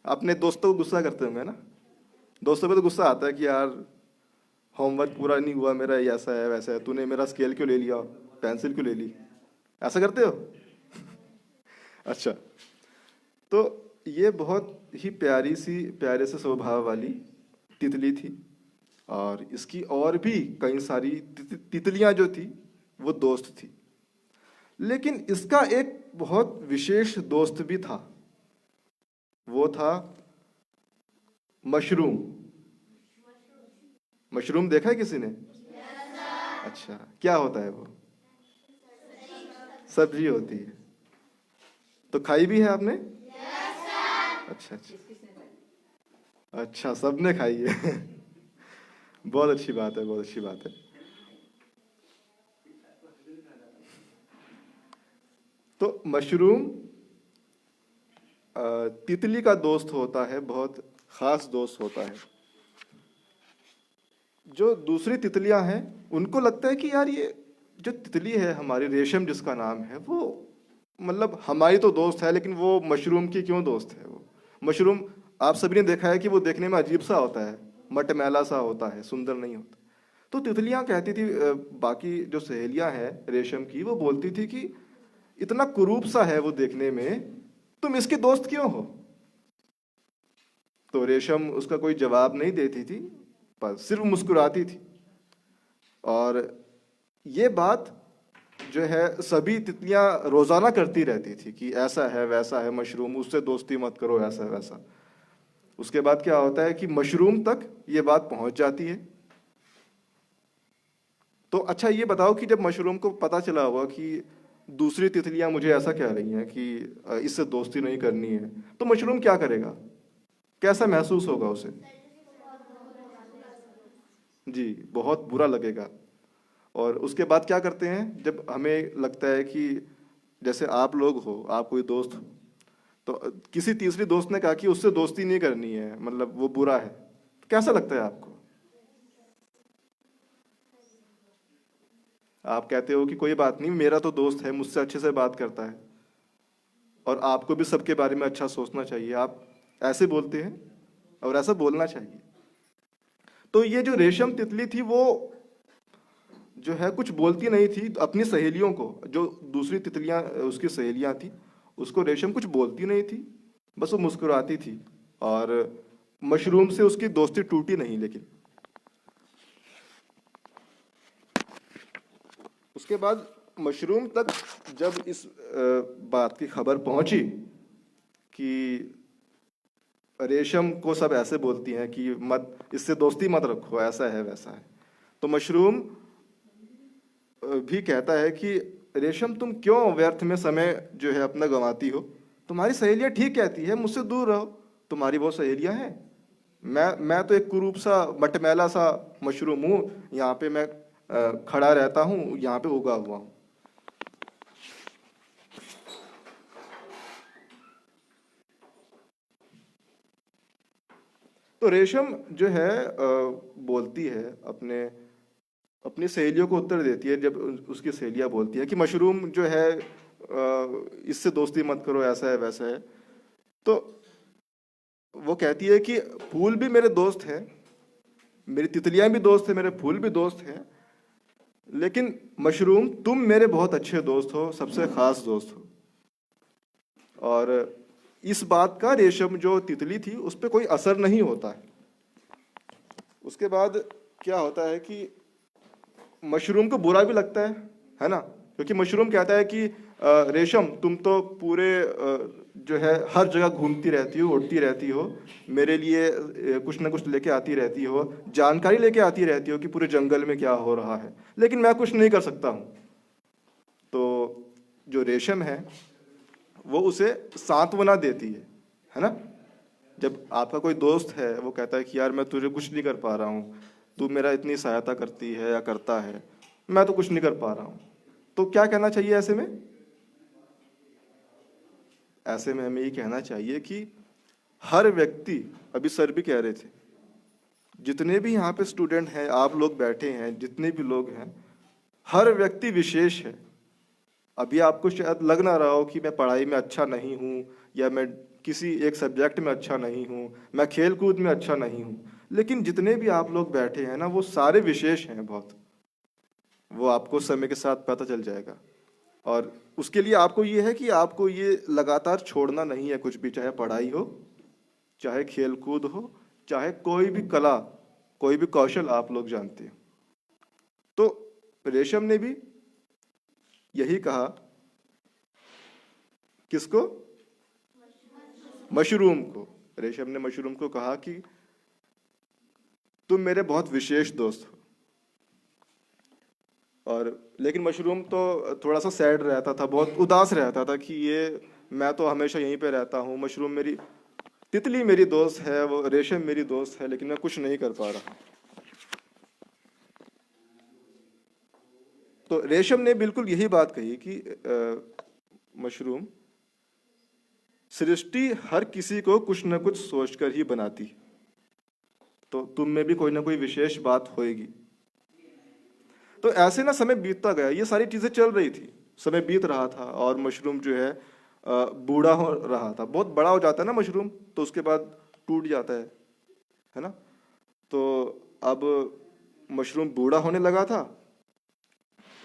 S5: अपने दोस्तों को गुस्सा करते होंगे ना? दोस्तों पे तो गुस्सा आता है कि यार होमवर्क पूरा नहीं हुआ मेरा, ऐसा है वैसा है, तूने मेरा स्केल क्यों ले लिया, पेंसिल क्यों ले ली, ऐसा करते हो? अच्छा, तो ये बहुत ही प्यारे से स्वभाव वाली तितली थी। और इसकी और भी कई सारी तितलियां जो थी वो दोस्त थी। लेकिन इसका एक बहुत विशेष दोस्त भी था, वो था मशरूम। मशरूम देखा है किसी ने? अच्छा, क्या होता है वो? सब्जी होती है। तो खाई भी है आपने? अच्छा अच्छा अच्छा, सबने खाई है। बहुत अच्छी बात है, बहुत अच्छी बात है। तो मशरूम तितली का दोस्त होता है, बहुत खास दोस्त होता है। जो दूसरी तितलियां हैं उनको लगता है कि यार ये जो तितली है हमारी, रेशम जिसका नाम है, वो मतलब हमारी तो दोस्त है, लेकिन वो मशरूम की क्यों दोस्त है? वो मशरूम आप सभी ने देखा है कि वो देखने में अजीब सा होता है, मटमैला सा होता है, सुंदर नहीं होता। तो तितलियां कहती थी, बाकी जो सहेलियां हैं रेशम की, वो बोलती थी कि इतना कुरूप सा है वो देखने में, तुम इसके दोस्त क्यों हो? तो रेशम उसका कोई जवाब नहीं देती थी, बस सिर्फ मुस्कुराती थी। और ये बात जो है सभी तितलियां रोजाना करती रहती थी कि ऐसा है वैसा है मशरूम, उससे दोस्ती मत करो, ऐसा वैसा। उसके बाद क्या होता है कि मशरूम तक ये बात पहुंच जाती है तो अच्छा ये बताओ कि जब मशरूम को पता चला होगा कि दूसरी तितलियां मुझे ऐसा कह रही हैं कि इससे दोस्ती नहीं करनी है, तो मशरूम क्या करेगा? कैसा महसूस होगा उसे? जी, बहुत बुरा लगेगा। और उसके बाद क्या करते हैं, जब हमें लगता है कि जैसे आप लोग हो, आप कोई दोस्त हो, तो किसी तीसरी दोस्त ने कहा कि उससे दोस्ती नहीं करनी है, मतलब वो बुरा है, तो कैसा लगता है आपको? आप कहते हो कि कोई बात नहीं, मेरा तो दोस्त है, मुझसे अच्छे से बात करता है और आपको भी सबके बारे में अच्छा सोचना चाहिए, आप ऐसे बोलते हैं और ऐसा बोलना चाहिए। तो ये जो रेशम तितली थी वो जो है कुछ बोलती नहीं थी अपनी सहेलियों को, जो दूसरी तितलियां उसकी सहेलियां थी, उसको रेशम कुछ बोलती नहीं थी, बस वो मुस्कुराती थी। और मशरूम से उसकी दोस्ती टूटी नहीं। लेकिन उसके बाद मशरूम तक जब इस बात की खबर पहुंची कि रेशम को सब ऐसे बोलती हैं कि मत, इससे दोस्ती मत रखो, ऐसा है वैसा है, तो मशरूम भी कहता है कि रेशम तुम क्यों व्यर्थ में समय जो है अपना गंवाती हो? तुम्हारी सहेलियां ठीक कहती है, मुझसे दूर रहो, तुम्हारी वो सहेलियां हैं, मैं तो एक कुरूप सा मटमैला सा मशरूम हूँ, यहाँ पे मैं खड़ा रहता हूँ, यहाँ पे उगा हुआ हूँ। तो रेशम जो है बोलती है, अपनी सहेलियों को उत्तर देती है जब उसकी सहेलियां बोलती है कि मशरूम जो है इससे दोस्ती मत करो, ऐसा है वैसा है। तो वो कहती है कि फूल भी मेरे दोस्त हैं, मेरी तितलियां भी दोस्त हैं, मेरे फूल भी दोस्त हैं, लेकिन मशरूम तुम मेरे बहुत अच्छे दोस्त हो, सबसे खास दोस्त हो। और इस बात का रेशम जो तितली थी उस पर कोई असर नहीं होता है। उसके बाद क्या होता है कि मशरूम को बुरा भी लगता है ना, क्योंकि मशरूम कहता है कि रेशम तुम तो पूरे जो है हर जगह घूमती रहती हो, उड़ती रहती हो, मेरे लिए कुछ ना कुछ लेके आती रहती हो, जानकारी लेके आती रहती हो कि पूरे जंगल में क्या हो रहा है, लेकिन मैं कुछ नहीं कर सकता हूँ। तो जो रेशम है वो उसे सांत्वना देती है ना। जब आपका कोई दोस्त है वो कहता है कि यार मैं तुझे कुछ नहीं कर पा रहा हूँ, तू मेरा इतनी सहायता करती है या करता है, मैं तो कुछ नहीं कर पा रहा हूँ, तो क्या कहना चाहिए ऐसे में? ऐसे में हमें ये कहना चाहिए कि हर व्यक्ति, अभी सर भी कह रहे थे, जितने भी यहाँ पे स्टूडेंट हैं, आप लोग बैठे हैं, जितने भी लोग हैं, हर व्यक्ति विशेष है। अभी आपको शायद लग ना रहा हो कि मैं पढ़ाई में अच्छा नहीं हूँ, या मैं किसी एक सब्जेक्ट में अच्छा नहीं हूँ, मैं खेल कूद में अच्छा नहीं हूँ, लेकिन जितने भी आप लोग बैठे हैं ना, वो सारे विशेष हैं बहुत। वो आपको समय के साथ पता चल जाएगा। और उसके लिए आपको ये है कि आपको ये लगातार छोड़ना नहीं है कुछ भी, चाहे पढ़ाई हो, चाहे खेल कूद हो, चाहे कोई भी कला, कोई भी कौशल आप लोग जानते हो। तो रेशम ने भी यही कहा, किसको? मशरूम को। रेशम ने मशरूम को कहा कि तुम मेरे बहुत विशेष दोस्त हो। और लेकिन मशरूम तो थोड़ा सा सैड रहता था, बहुत उदास रहता था कि ये मैं तो हमेशा यहीं पे रहता हूँ, मशरूम मेरी, तितली मेरी दोस्त है, वो रेशम मेरी दोस्त है, लेकिन मैं कुछ नहीं कर पा रहा। तो रेशम ने बिल्कुल यही बात कही कि मशरूम, सृष्टि हर किसी को कुछ न कुछ सोचकर ही बनाती, तो तुम में भी कोई ना कोई विशेष बात होएगी। तो ऐसे ना समय बीतता गया, ये सारी चीजें चल रही थी, समय बीत रहा था, और मशरूम जो है बूढ़ा हो रहा था। बहुत बड़ा हो जाता है ना मशरूम, तो उसके बाद टूट जाता है ना। तो अब मशरूम बूढ़ा होने लगा था,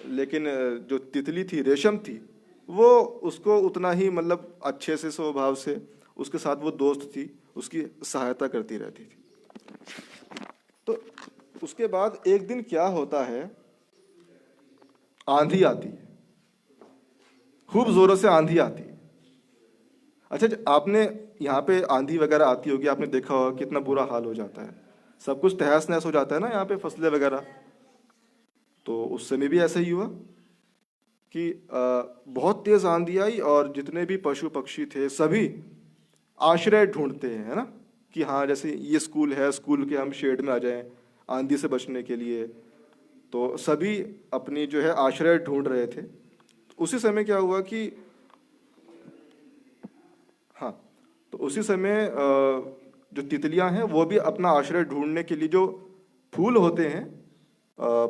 S5: लेकिन जो तितली थी, रेशम थी, वो उसको उतना ही मतलब अच्छे से स्वभाव से, उसके साथ वो दोस्त थी, उसकी सहायता करती रहती थी। तो उसके बाद एक दिन क्या होता है, आंधी आती है, खूब जोरों से आंधी आती है। अच्छा, आपने यहाँ पे आंधी वगैरह आती होगी, आपने देखा होगा कितना बुरा हाल हो जाता है, सब कुछ तहस नहस हो जाता है ना यहाँ पे, फसलें वगैरह। तो उस समय भी ऐसा ही हुआ कि बहुत तेज आंधी आई और जितने भी पशु पक्षी थे सभी आश्रय ढूंढते हैं, है ना, कि हाँ जैसे ये स्कूल है, स्कूल के हम शेड में आ जाएं आंधी से बचने के लिए। तो सभी अपनी जो है आश्रय ढूंढ रहे थे। उसी समय क्या हुआ कि हाँ, तो उसी समय जो तितलियां हैं वो भी अपना आश्रय ढूंढने के लिए जो फूल होते हैं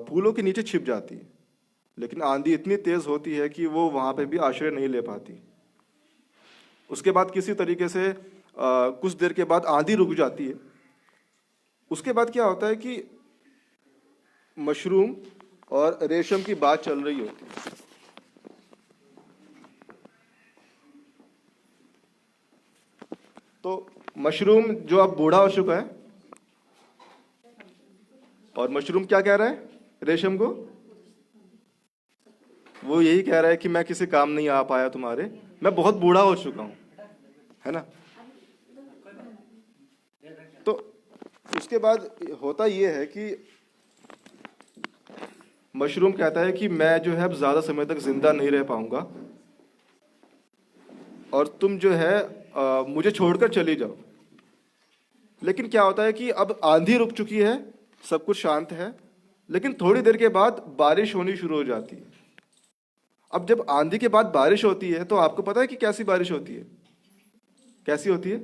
S5: फूलों के नीचे छिप जाती है, लेकिन आंधी इतनी तेज होती है कि वो वहां पे भी आश्रय नहीं ले पाती। उसके बाद किसी तरीके से कुछ देर के बाद आंधी रुक जाती है। उसके बाद क्या होता है कि मशरूम और रेशम की बात चल रही होती है। तो मशरूम जो अब बूढ़ा हो चुका है और मशरूम क्या कह रहा है रेशम को, वो यही कह रहा है कि मैं किसी काम नहीं आ पाया तुम्हारे, मैं बहुत बूढ़ा हो चुका हूं, है ना। तो उसके बाद होता ये है कि मशरूम कहता है कि मैं जो है अब ज्यादा समय तक जिंदा नहीं रह पाऊंगा और तुम जो है मुझे छोड़कर चली जाओ। लेकिन क्या होता है कि अब आंधी रुक चुकी है, सब कुछ शांत है, लेकिन थोड़ी देर के बाद बारिश होनी शुरू हो जाती है। अब जब आंधी के बाद बारिश होती है तो आपको पता है कि कैसी बारिश होती है, कैसी होती है।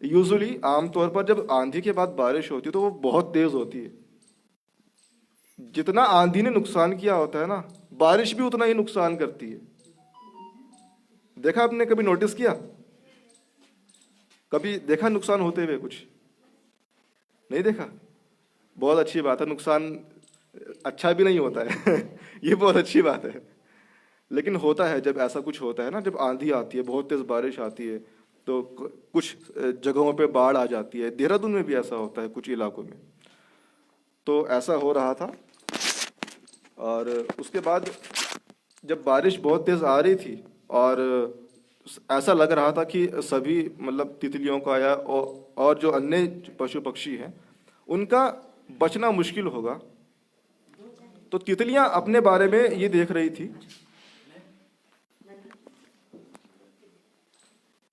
S5: यूजुअली आमतौर पर जब आंधी के बाद बारिश होती है तो वो बहुत तेज होती है। जितना आंधी ने नुकसान किया होता है ना, बारिश भी उतना ही नुकसान करती है। देखा आपने, कभी नोटिस किया, कभी देखा नुकसान होते हुए? कुछ नहीं देखा। बहुत अच्छी बात है, नुकसान अच्छा भी नहीं होता है ये बहुत अच्छी बात है। लेकिन होता है जब ऐसा कुछ होता है ना, जब आंधी आती है, बहुत तेज बारिश आती है, तो कुछ जगहों पे बाढ़ आ जाती है। देहरादून में भी ऐसा होता है कुछ इलाकों में। तो ऐसा हो रहा था और उसके बाद जब बारिश बहुत तेज आ रही थी और ऐसा लग रहा था कि सभी मतलब तितलियों का या और जो अन्य पशु पक्षी हैं उनका बचना मुश्किल होगा, तो तितलियां अपने बारे में ये देख रही थी।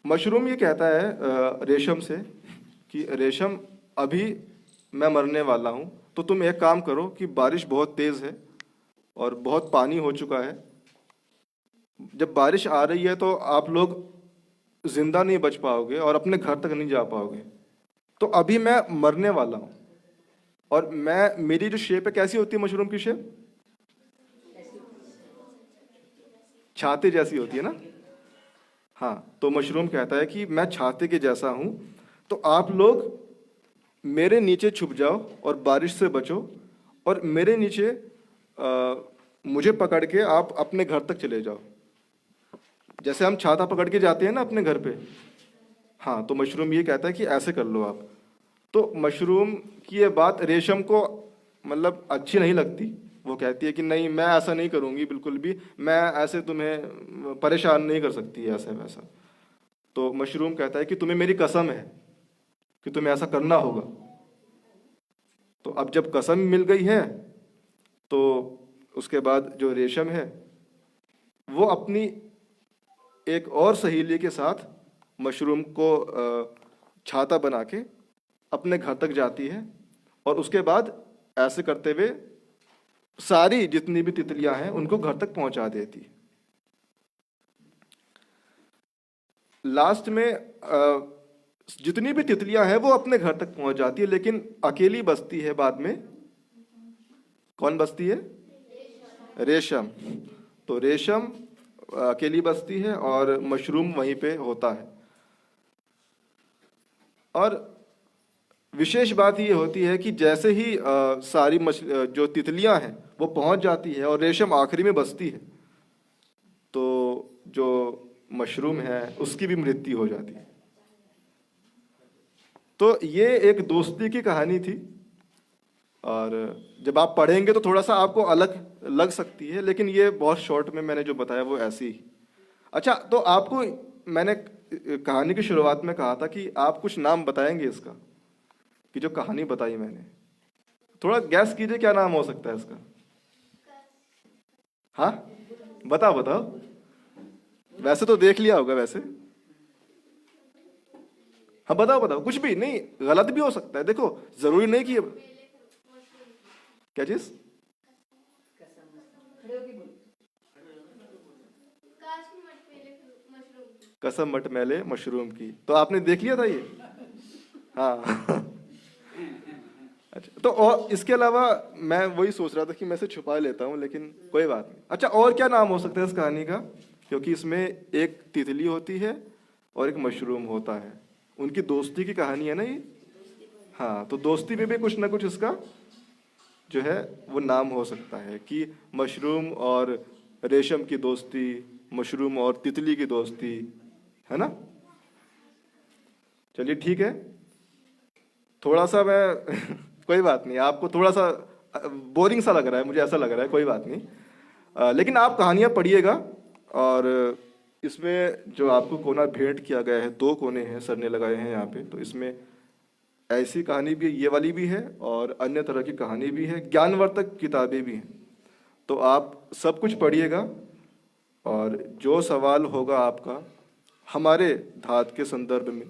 S5: मशरूम ये कहता है रेशम से कि रेशम अभी मैं मरने वाला हूं, तो तुम एक काम करो कि बारिश बहुत तेज है और बहुत पानी हो चुका है, जब बारिश आ रही है तो आप लोग जिंदा नहीं बच पाओगे और अपने घर तक नहीं जा पाओगे। तो अभी मैं मरने वाला हूं और मेरी जो शेप है कैसी होती है मशरूम की शेप? छाते जैसी होती है ना। हाँ, तो मशरूम कहता है कि मैं छाते के जैसा हूं, तो आप लोग मेरे नीचे छुप जाओ और बारिश से बचो और मेरे नीचे मुझे पकड़ के आप अपने घर तक चले जाओ, जैसे हम छाता पकड़ के जाते हैं ना अपने घर पे। हाँ, तो मशरूम ये कहता है कि ऐसे कर लो आप। तो मशरूम की ये बात रेशम को मतलब अच्छी नहीं लगती। वो कहती है कि नहीं, मैं ऐसा नहीं करूंगी बिल्कुल भी, मैं ऐसे तुम्हें परेशान नहीं कर सकती ऐसे वैसा। तो मशरूम कहता है कि तुम्हें मेरी कसम है कि तुम्हें ऐसा करना होगा। तो अब जब कसम मिल गई है तो उसके बाद जो रेशम है वो अपनी एक और सहेली के साथ मशरूम को छाता बना के अपने घर तक जाती है और उसके बाद ऐसे करते हुए सारी जितनी भी तितलियां हैं उनको घर तक पहुंचा देती है। लास्ट में जितनी भी तितलियां हैं वो अपने घर तक पहुंच जाती है, लेकिन अकेली बचती है बाद में। कौन बचती है? रेशम। तो रेशम अकेली बचती है और मशरूम वहीं पे होता है। और विशेष बात ये होती है कि जैसे ही सारी जो तितलियां हैं वो पहुंच जाती है और रेशम आखिरी में बचती है, तो जो मशरूम है उसकी भी मृत्यु हो जाती है। तो ये एक दोस्ती की कहानी थी और जब आप पढ़ेंगे तो थोड़ा सा आपको अलग लग सकती है, लेकिन ये बहुत शॉर्ट में मैंने जो बताया वो ऐसी ही। अच्छा, तो आपको मैंने कहानी की शुरुआत में कहा था कि आप कुछ नाम बताएंगे इसका, कि जो कहानी बताई मैंने, थोड़ा गैस कीजिए, क्या नाम हो सकता है इसका? हाँ बताओ बताओ, वैसे तो देख लिया होगा वैसे। हाँ बताओ बताओ, कुछ भी नहीं, गलत भी हो सकता है, देखो जरूरी नहीं कि क्या चीज। कसम मट मैले मशरूम की, तो आपने देख लिया था ये? हाँ अच्छा, तो और इसके अलावा मैं वही सोच रहा था कि मैं इसे छुपा लेता हूँ, लेकिन कोई बात नहीं। अच्छा, और क्या नाम हो सकता है इस कहानी का? क्योंकि इसमें एक तितली होती है और एक मशरूम होता है, उनकी दोस्ती की कहानी है ना ये। हाँ, तो दोस्ती में भी कुछ ना कुछ इसका जो है वो नाम हो सकता है कि मशरूम और रेशम की दोस्ती, मशरूम और तितली की दोस्ती, है ना। चलिए ठीक है, थोड़ा सा मैं कोई बात नहीं, आपको थोड़ा सा बोरिंग सा लग रहा है, मुझे ऐसा लग रहा है, कोई बात नहीं। लेकिन आप कहानियाँ पढ़िएगा, और इसमें जो आपको कोना भेंट किया गया है, 2 कोने हैं सर ने लगाए हैं यहाँ पे, तो इसमें ऐसी कहानी भी, ये वाली भी है, और अन्य तरह की कहानी भी है, ज्ञानवर्धक किताबें भी हैं। तो आप सब कुछ पढ़िएगा, और जो सवाल होगा आपका हमारे धात के संदर्भ में,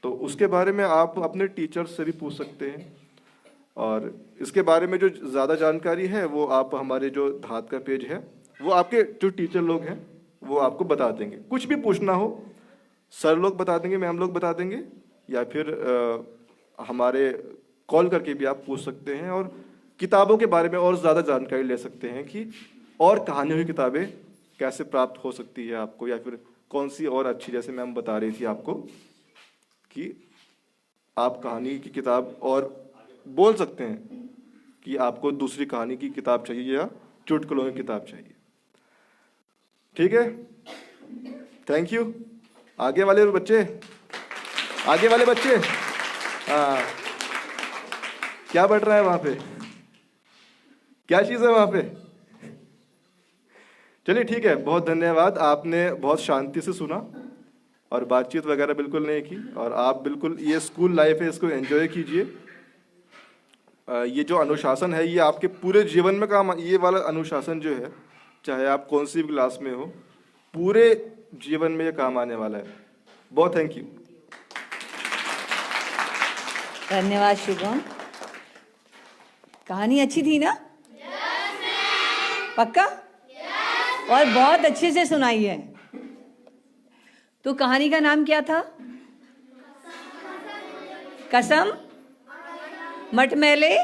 S5: तो उसके बारे में आप अपने टीचर से भी पूछ सकते हैं। और इसके बारे में जो ज़्यादा जानकारी है वो आप हमारे जो धात का पेज है, वो आपके जो टीचर लोग हैं वो आपको बता देंगे। कुछ भी पूछना हो सर लोग बता देंगे, मैम लोग बता देंगे, या फिर हमारे कॉल करके भी आप पूछ सकते हैं, और किताबों के बारे में और ज़्यादा जानकारी ले सकते हैं कि और कहानियों की किताबें कैसे प्राप्त हो सकती है आपको, या फिर कौन सी और अच्छी, जैसे मैम बता रही थी आपको कि आप कहानी की किताब और बोल सकते हैं कि आपको दूसरी कहानी की किताब चाहिए या चुटकुलों की किताब चाहिए। ठीक है, थैंक यू। आगे वाले बच्चे, आगे वाले बच्चे, हाँ क्या बढ़ रहा है वहां पे, क्या चीज़ है वहां पे? चलिए ठीक है, बहुत धन्यवाद, आपने बहुत शांति से सुना और बातचीत वगैरह बिल्कुल नहीं की, और आप बिल्कुल, ये स्कूल लाइफ है, इसको एंजॉय कीजिए। ये जो अनुशासन है ये आपके पूरे जीवन में काम, ये वाला अनुशासन जो है, चाहे आप कौन सी भी क्लास में हो, पूरे जीवन में ये काम आने वाला है। बहुत थैंक यू।
S1: धन्यवाद शुभम, कहानी अच्छी थी ना? पक्का? और बहुत अच्छे से सुनाई है। तो कहानी का नाम क्या था? कसम मटमैले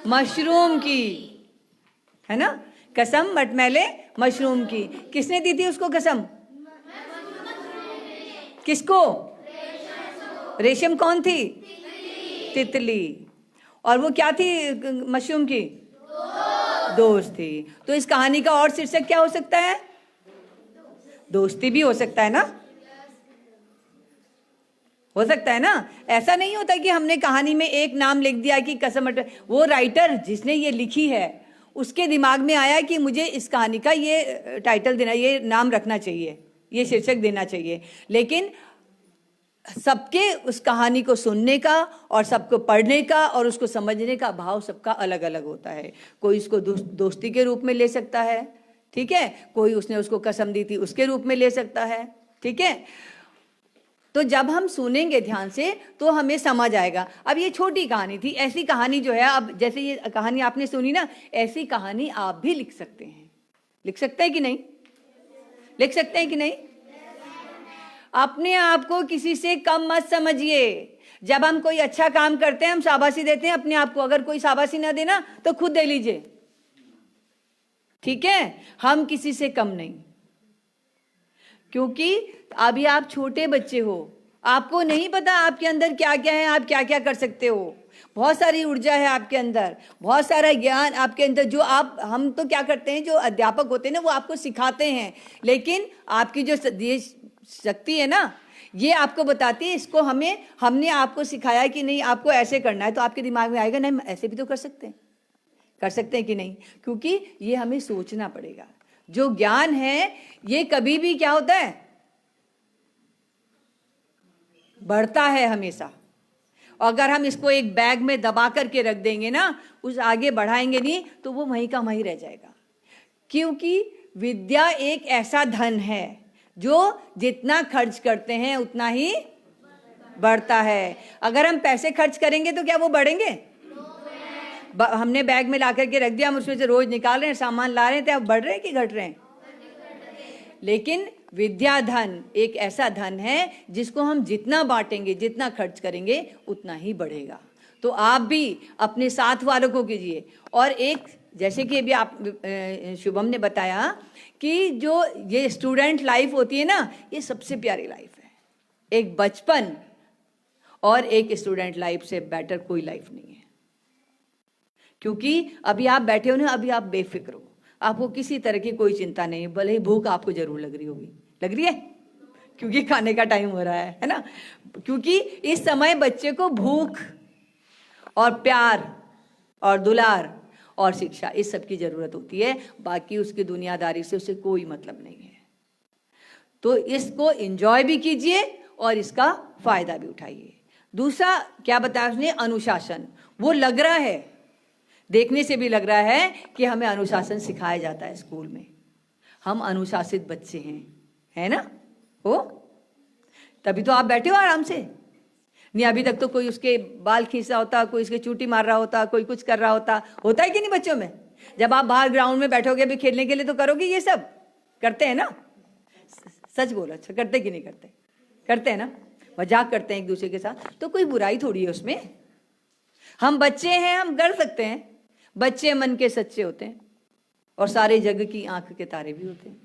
S1: मशरूम की, है ना? कसम मटमैले मशरूम की। किसने दी थी उसको कसम? किसको? रेशम कौन थी? तितली। और वो क्या थी मशरूम की? दोस्त थी। तो इस कहानी का और शीर्षक क्या हो सकता है? दोस्ती भी हो सकता है ना? हो सकता है ना? ऐसा नहीं होता कि हमने कहानी में एक नाम लिख दिया कि कसम, वो राइटर जिसने ये लिखी है उसके दिमाग में आया कि मुझे इस कहानी का ये टाइटल देना, ये नाम रखना चाहिए, ये शीर्षक देना चाहिए। लेकिन सबके उस कहानी को सुनने का और सबको पढ़ने का और उसको समझने का भाव सबका अलग अलग होता है। कोई इसको दोस्ती के रूप में ले सकता है, ठीक है, कोई उसने उसको कसम दी थी उसके रूप में ले सकता है, ठीक है। तो जब हम सुनेंगे ध्यान से तो हमें समझ आएगा। अब ये छोटी कहानी थी, ऐसी कहानी जो है, अब जैसे ये कहानी आपने सुनी ना, ऐसी कहानी आप भी लिख सकते हैं। लिख सकते हैं कि नहीं? लिख सकते हैं कि नहीं? अपने आप को किसी से कम मत समझिए। जब हम कोई अच्छा काम करते हैं हम शाबाशी देते हैं अपने आप को, अगर कोई शाबाशी ना देना तो खुद दे लीजिए, ठीक है। हम किसी से कम नहीं, क्योंकि अभी आप छोटे बच्चे हो, आपको नहीं पता आपके अंदर क्या क्या है, आप क्या क्या कर सकते हो। बहुत सारी ऊर्जा है आपके अंदर, बहुत सारा ज्ञान आपके अंदर, जो आप, हम तो क्या करते हैं, जो अध्यापक होते हैं ना वो आपको सिखाते हैं, लेकिन आपकी जो शक्ति है ना ये आपको बताती है, इसको हमने आपको सिखाया कि नहीं आपको ऐसे करना है, तो आपके दिमाग में आएगा नहीं ऐसे भी तो कर सकते हैं कि नहीं, क्योंकि ये हमें सोचना पड़ेगा। जो ज्ञान है ये कभी भी क्या होता है, बढ़ता है हमेशा, अगर हम इसको एक बैग में दबा करके रख देंगे ना, उस आगे बढ़ाएंगे नहीं, तो वो वहीं का वहीं रह जाएगा। क्योंकि विद्या एक ऐसा धन है जो जितना खर्च करते हैं उतना ही बढ़ता है। अगर हम पैसे खर्च करेंगे तो क्या वो बढ़ेंगे? हमने बैग में ला करके रख दिया, हम उसमें से रोज निकाल रहे हैं, सामान ला रहे हैं, तो अब बढ़ रहे हैं कि घट रहे हैं? लेकिन विद्या धन एक ऐसा धन है जिसको हम जितना बांटेंगे, जितना खर्च करेंगे, उतना ही बढ़ेगा। तो आप भी अपने साथ वालों को कीजिए। और एक, जैसे कि अभी आप शुभम ने बताया कि जो ये स्टूडेंट लाइफ होती है ना, ये सबसे प्यारी लाइफ है। एक बचपन और एक स्टूडेंट लाइफ से बेटर कोई लाइफ नहीं है। क्योंकि अभी आप बैठे हो ना, अभी आप बेफिक्र हो, आपको किसी तरह की कोई चिंता नहीं है। भले ही भूख आपको जरूर लग रही होगी, लग रही है, क्योंकि खाने का टाइम हो रहा है ना। क्योंकि इस समय बच्चे को भूख और प्यार और दुलार और शिक्षा, इस सब की जरूरत होती है। बाकी उसकी दुनियादारी से उसे कोई मतलब नहीं है। तो इसको एंजॉय भी कीजिए और इसका फायदा भी उठाइए। दूसरा क्या बताया उसने? अनुशासन। वो लग रहा है, देखने से भी लग रहा है कि हमें अनुशासन सिखाया जाता है स्कूल में। हम अनुशासित बच्चे हैं, है ना? हो तभी तो आप बैठे हो आराम से। नहीं, अभी तक तो कोई उसके बाल खींच रहा होता, कोई उसके चूटी मार रहा होता, कोई कुछ कर रहा होता है कि नहीं बच्चों में? जब आप बाहर ग्राउंड में बैठोगे अभी खेलने के लिए, तो करोगे ये सब? करते हैं ना? सच बोलो, अच्छा करते कि नहीं करते? करते हैं ना? मजाक करते हैं एक दूसरे के साथ, तो कोई बुराई थोड़ी है उसमें। हम बच्चे हैं, हम कर सकते हैं। बच्चे मन के सच्चे होते हैं और सारे जग की आंख के तारे भी होते हैं,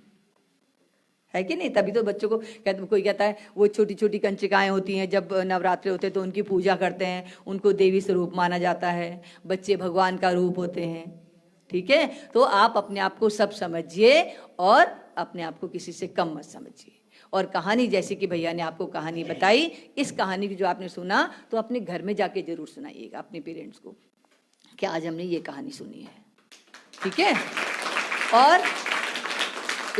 S1: है कि नहीं? तभी तो बच्चों को कोई कहता है वो छोटी छोटी कंचिकाएं होती हैं, जब नवरात्रे होते हैं तो उनकी पूजा करते हैं, उनको देवी स्वरूप माना जाता है। बच्चे भगवान का रूप होते हैं, ठीक है? तो आप अपने आप को सब समझिए और अपने आप को किसी से कम मत समझिए। और कहानी, जैसे कि भैया ने आपको कहानी बताई, इस कहानी की जो आपने सुना, तो अपने घर में जाके जरूर सुनाइएगा अपने पेरेंट्स को कि आज हमने ये कहानी सुनी है, ठीक है? और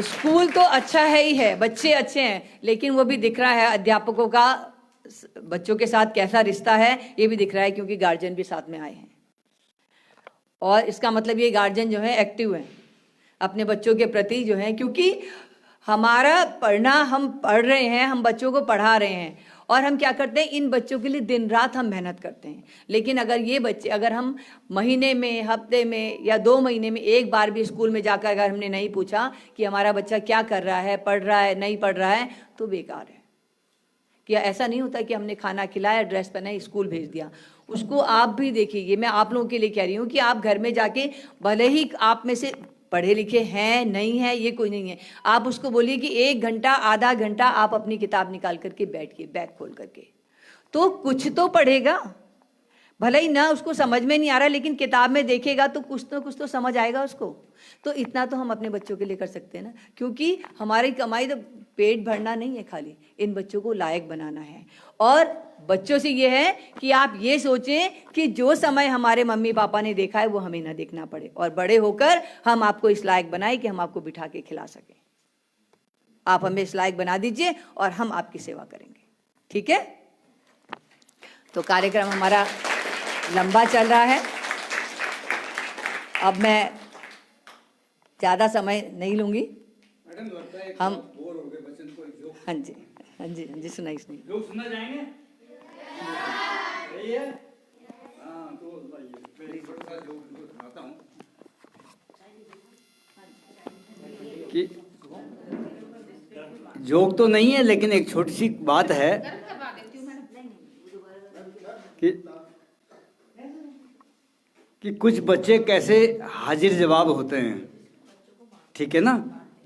S1: स्कूल तो अच्छा है ही है, बच्चे अच्छे हैं, लेकिन वो भी दिख रहा है अध्यापकों का बच्चों के साथ कैसा रिश्ता है, ये भी दिख रहा है, क्योंकि गार्जियन भी साथ में आए हैं। और इसका मतलब ये गार्जियन जो है एक्टिव है अपने बच्चों के प्रति जो है, क्योंकि हमारा पढ़ना, हम पढ़ रहे हैं, हम बच्चों को पढ़ा रहे हैं, और हम क्या करते हैं, इन बच्चों के लिए दिन रात हम मेहनत करते हैं। लेकिन अगर ये बच्चे, अगर हम महीने में, हफ्ते में या 2 महीने में एक बार भी स्कूल में जाकर अगर हमने नहीं पूछा कि हमारा बच्चा क्या कर रहा है, पढ़ रहा है, नहीं पढ़ रहा है, तो बेकार है। कि ऐसा नहीं होता कि हमने खाना खिलाया, ड्रेस पहनाई, स्कूल भेज दिया। उसको आप भी देखिए, ये मैं आप लोगों के लिए कह रही हूँ कि आप घर में जाके, भले ही आप में से पढ़े लिखे हैं, नहीं है, ये कोई नहीं है, आप उसको बोलिए कि 1 घंटा, आधा घंटा आप अपनी किताब निकाल करके बैठिए, बैग खोल करके, तो कुछ तो पढ़ेगा। भले ही ना उसको समझ में नहीं आ रहा, लेकिन किताब में देखेगा तो कुछ तो समझ आएगा उसको। तो इतना तो हम अपने बच्चों के लिए कर सकते हैं ना, क्योंकि हमारी कमाई तो पेट भरना नहीं है, खाली इन बच्चों को लायक बनाना है। और बच्चों से ये है कि आप ये सोचें कि जो समय हमारे मम्मी पापा ने देखा है वो हमें ना देखना पड़े, और बड़े होकर हम आपको इस लायक बनाए कि हम आपको बिठा के खिला सकें। आप हमें इस लायक बना दीजिए और हम आपकी सेवा करेंगे, ठीक है? तो कार्यक्रम हमारा लंबा चल रहा है, अब मैं ज़्यादा समय नहीं लूँगी। हम हाँ जी, हाँ जी, हाँ जी, सुनाइए सुनाइए।
S4: लोग सुनना चाहेंगे? सही है? हाँ, तो मैं एक छोटा सा जोक सुनाता हूँ कि जोक तो नहीं है, लेकिन एक छोटी सी बात है कि कुछ बच्चे कैसे हाजिर जवाब होते हैं, ठीक है ना?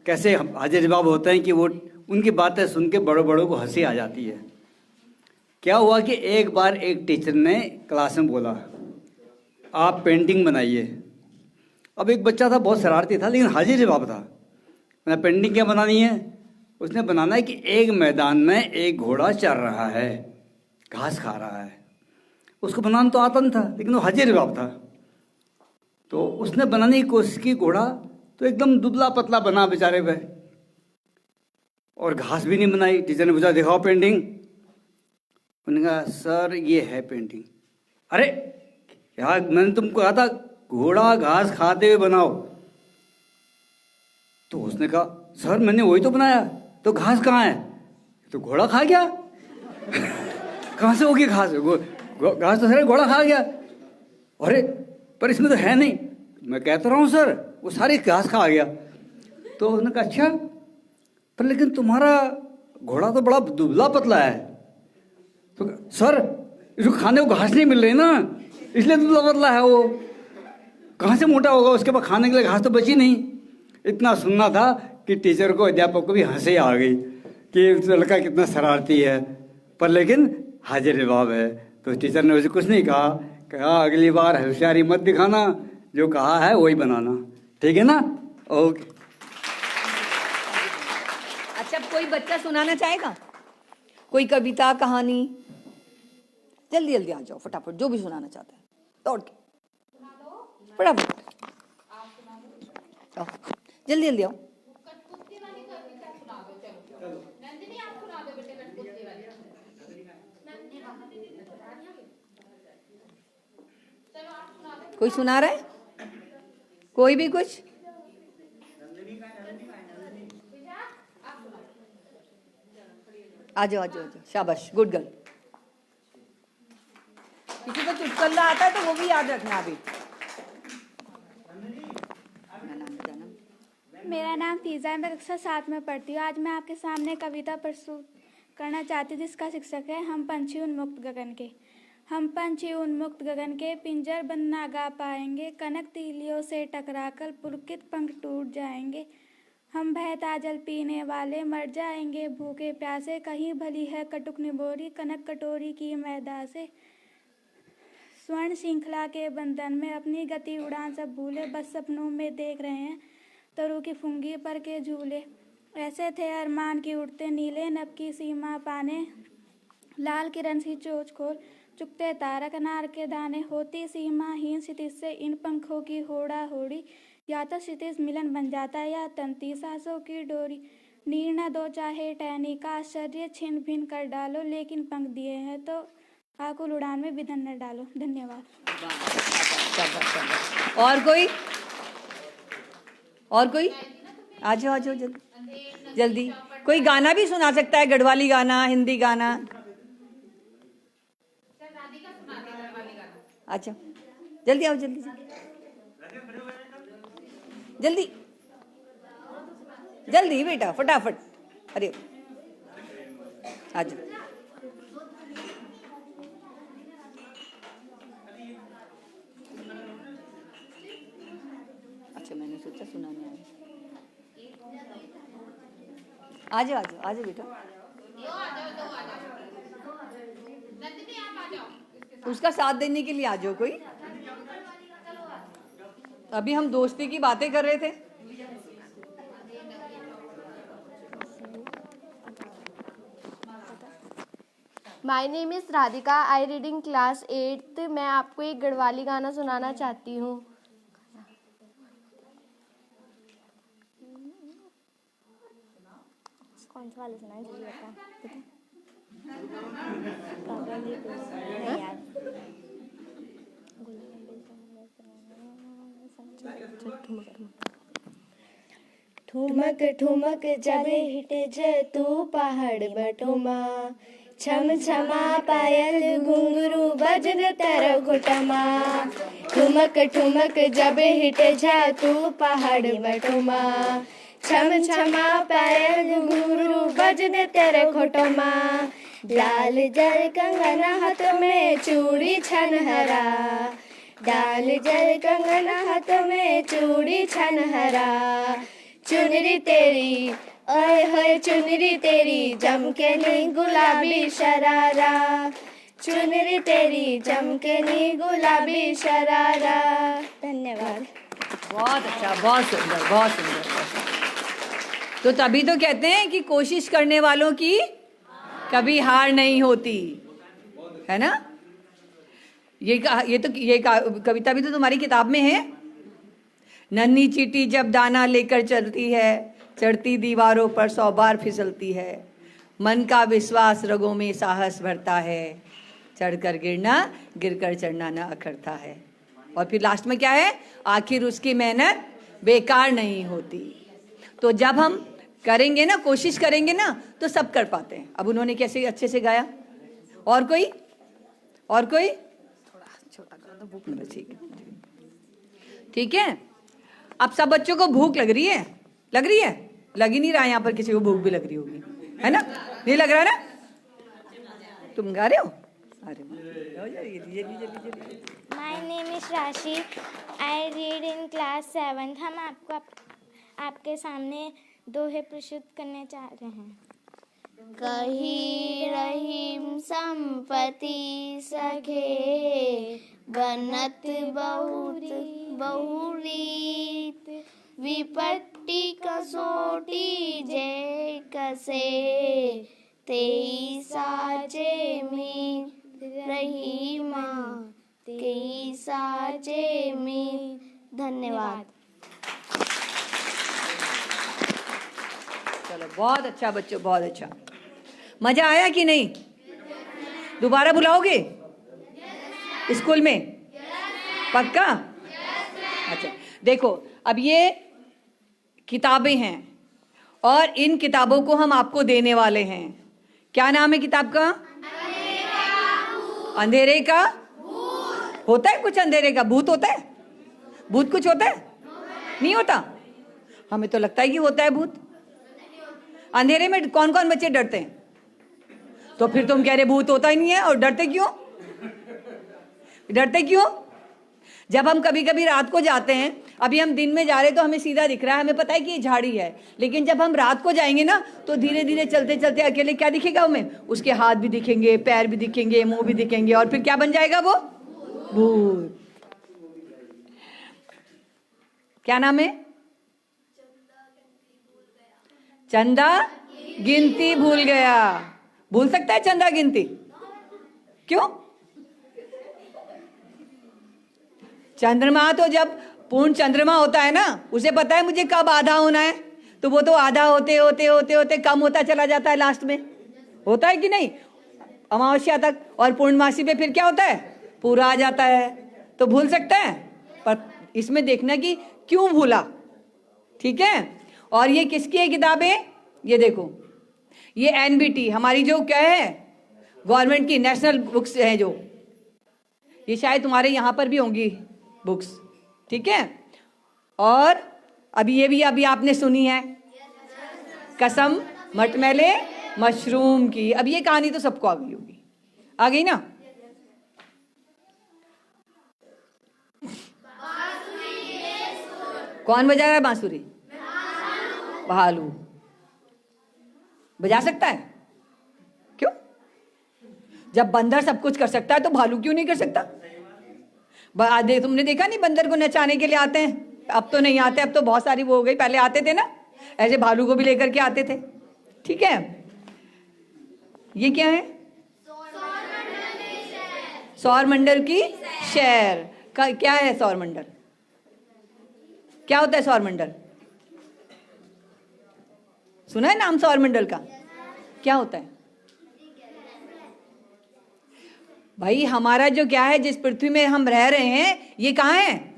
S4: कैसे हाजिर जवाब होते हैं कि वो उनकी बातें सुन के बड़ों बड़ों को हंसी आ जाती है। क्या हुआ कि एक बार एक टीचर ने क्लास में बोला, आप पेंटिंग बनाइए। अब एक बच्चा था, बहुत शरारती था, लेकिन हाजिर जवाब था। मैंने पेंटिंग क्या बनानी है? उसने बनाना है कि एक मैदान में एक घोड़ा चर रहा है, घास खा रहा है। उसको बनाना तो आता नहीं था, लेकिन वो हाजिर जवाब था। तो उसने बनाने की कोशिश की घोड़ा, तो एकदम दुबला पतला बना बेचारे पे, और घास भी नहीं बनाई। टीचर ने पूछा, दिखाओ पेंटिंग। उन्होंने कहा सर ये है पेंटिंग। अरे यार मैंने तुमको कहा था घोड़ा घास खाते हुए बनाओ। तो उसने कहा सर मैंने वही तो बनाया, तो घास कहाँ है? तो घोड़ा खा गया। कहाँ से होगी घास? घास तो सर घोड़ा खा गया। अरे पर इसमें तो है नहीं। मैं कहता रहा हूँ सर वो सारी घास खा गया। तो उसने कहा अच्छा पर लेकिन तुम्हारा घोड़ा तो बड़ा दुबला पतला है। तो सर इसको खाने को घास नहीं मिल रही ना, इसलिए दुबला पतला है वो। कहाँ से मोटा होगा? उसके पास खाने के लिए घास तो बची नहीं। इतना सुनना था कि टीचर को, अध्यापक को भी हंसी आ गई कि लड़का कितना शरारती है, पर लेकिन हाजिर जवाब है। तो टीचर ने उसे कुछ नहीं कहा अगली बार होशियारी मत दिखाना, जो कहा है वही बनाना, ठीक है ना? ओके।
S1: अच्छा कोई बच्चा सुनाना चाहेगा? कोई कविता कहानी? जल्दी जल्दी आ जाओ फटाफट, जो भी सुनाना चाहता है दौड़ के फटाफट आओ, जल्दी जल्दी आओ। कोई सुना रहा है? कोई भी कुछ? आ जाओ आ जाओ आ जाओ, शाबाश, गुड गर्ल। किसी को चुटकुला आता है तो वो भी याद रखना अभी।
S6: मेरा नाम फीज़ा है, मैं कक्षा 7 में पढ़ती हूँ। आज मैं आपके सामने कविता प्रस्तुत करना चाहती हूँ जिसका शीर्षक है हम पंछी उन्मुक्त गगन के। हम पंछी उन्मुक्त गगन के पिंजर बंद ना गा पाएंगे, कनक तीलियों से टकराकर पुलकित पंख टूट जाएंगे। हम बहता जल पीने वाले मर जाएंगे भूखे प्यासे, कहीं भली है कटुक निबोरी कनक कटोरी की मैदा से। स्वर्ण श्रृंखला के बंधन में अपनी गति उड़ान सब भूले, बस सपनों में देख रहे हैं तरु की फुंगी पर के झूले। ऐसे थे अरमान की उड़ते नीले नभ की सीमा पाने, लाल किरण सी चोच खोल चुकते तारक अनार के दाने। होती सीमाहीन क्षितिज से इन पंखों की होड़ा होड़ी, या तो क्षितिज मिलन बन जाता या तंती सांसों की डोरी। नीर न दो चाहे टहनी का आश्चर्य छिन्न भिन्न कर डालो, लेकिन पंख दिए हैं तो आकुल उड़ान में विधन न डालो। धन्यवाद।
S1: और कोई? और कोई? आ जाओ जल्दी जल्दी। कोई गाना भी सुना सकता है, गढ़वाली गाना, हिंदी गाना? अच्छा जल्दी आओ, जल्दी जल्दी जल्दी बेटा फटाफट। अरे आ जाओ। अच्छा मैंने सोचा सुनाने आए। आ जाओ आ जाओ आ जाओ बेटा। उसका साथ देने के लिए आ जाओ कोई। अभी हम दोस्ती की बातें कर रहे थे।
S3: My name is Radhika, I reading class 8। मैं आपको एक गढ़वाली गाना सुनाना चाहती हूँ। कौन सा वाला सुनाए जल्दी बता। ठुमक ठुमक जब हिटे जे तू पहाड़ बटुमा, छम छमा पायल घुंघरू बजर तर घुटमा। ठुमक ठुमक जब हिटे जा तू पहाड़ बटुमा, छम छमा पायल घुंघरू बजर तर घुटमा। डाल जल कंगन हाथ में चूड़ी छन हरा, डाल जल कंगन हाथ में चूड़ी छन हरा। चुनरी तेरी ओए होए चुनरी तेरी जमकेनी गुलाबी शरारा, चुनरी तेरी जमकेनी गुलाबी शरारा। धन्यवाद।
S1: बहुत अच्छा, बहुत सुंदर, बहुत सुंदर। तो तभी तो कहते हैं कि कोशिश करने वालों की कभी हार नहीं होती, है ना? ये कविता भी तो तुम्हारी किताब में है। नन्ही चींटी जब दाना लेकर चलती है, चढ़ती दीवारों पर 100 बार फिसलती है। मन का विश्वास रगों में साहस भरता है, चढ़कर गिरना गिरकर चढ़ना न अखरता है। और फिर लास्ट में क्या है, आखिर उसकी मेहनत बेकार नहीं होती। तो जब हम करेंगे ना, कोशिश करेंगे ना, तो सब कर पाते हैं। अब उन्होंने कैसे अच्छे से गाया। और कोई थोड़ा छोटा करो तो भूख लगे। ठीक है। अब सब बच्चों को भूख लग रही है, लग ही नहीं रहा। यहाँ पर किसी को भूख भी लग रही होगी, है ना? नहीं लग रहा है ना? तुम गा रहे हो? अरे
S7: माय नेम इज राशि, आई रीड इन क्लास 7। हम आपके सामने दोहे प्रस्तुत करने चाह रहे हैं। कही रहीम संपत्ति सघे, बनत बहुत बहुरीत, विपत्ति कसोटी जे कसे, तेई साचे में रहीमा, तेई साचे में। धन्यवाद।
S1: चलो, बहुत अच्छा बच्चों, बहुत अच्छा। मजा आया कि नहीं? दोबारा बुलाओगे स्कूल में? पक्का? अच्छा, देखो, अब ये किताबें हैं और इन किताबों को हम आपको देने वाले हैं। क्या नाम है किताब का? अंधेरे का भूत। होता है कुछ अंधेरे का भूत? होता है भूत? कुछ होता है? नहीं होता। हमें तो लगता है कि होता है भूत। अंधेरे में कौन कौन बच्चे डरते हैं? तो फिर तुम कह रहे भूत होता ही नहीं है। और डरते क्यों? डरते क्यों? जब हम कभी कभी रात को जाते हैं, अभी हम दिन में जा रहे तो हमें सीधा दिख रहा है, हमें पता है कि ये झाड़ी है, लेकिन जब हम रात को जाएंगे ना, तो धीरे धीरे चलते चलते अकेले क्या दिखेगा हमें? उसके हाथ भी दिखेंगे, पैर भी दिखेंगे, मुंह भी दिखेंगे, और फिर क्या बन जाएगा वो? भूत। क्या नाम है? चंदा गिनती भूल गया। भूल सकता है चंदा गिनती? क्यों? चंद्रमा तो जब पूर्ण चंद्रमा होता है ना, उसे पता है मुझे कब आधा होना है, तो वो तो आधा होते होते होते होते कम होता चला जाता है लास्ट में। होता है कि नहीं? अमावस्या तक। और पूर्णमासी पे फिर क्या होता है? पूरा आ जाता है। तो भूल सकता है, पर इसमें देखना कि क्यों भूला। ठीक है। और ये किसकी है किताबें? ये देखो, ये NBT हमारी जो क्या है, गवर्नमेंट की नेशनल बुक्स है जो, ये शायद तुम्हारे यहाँ पर भी होंगी बुक्स। ठीक है। और अभी ये भी अभी आपने सुनी है, कसम मटमैले मशरूम की। अब ये कहानी तो सबको आ गई होगी, आ गई ना? कौन बजा रहा है बांसुरी? भालू बजा सकता है? क्यों? जब बंदर सब कुछ कर सकता है तो भालू क्यों नहीं कर सकता? तुमने देखा नहीं, बंदर को नचाने के लिए आते हैं। अब तो नहीं आते, अब तो बहुत सारी वो हो गई, पहले आते थे ना, ऐसे भालू को भी लेकर के आते थे। ठीक है। ये क्या है? सौर मंडल की शहर का क्या है? सौर मंडल क्या होता है? सौर मंडल सुना है नाम सौर मंडल का? क्या होता है भाई? हमारा जो क्या है, जिस पृथ्वी में हम रह रहे हैं, ये कहाँ है?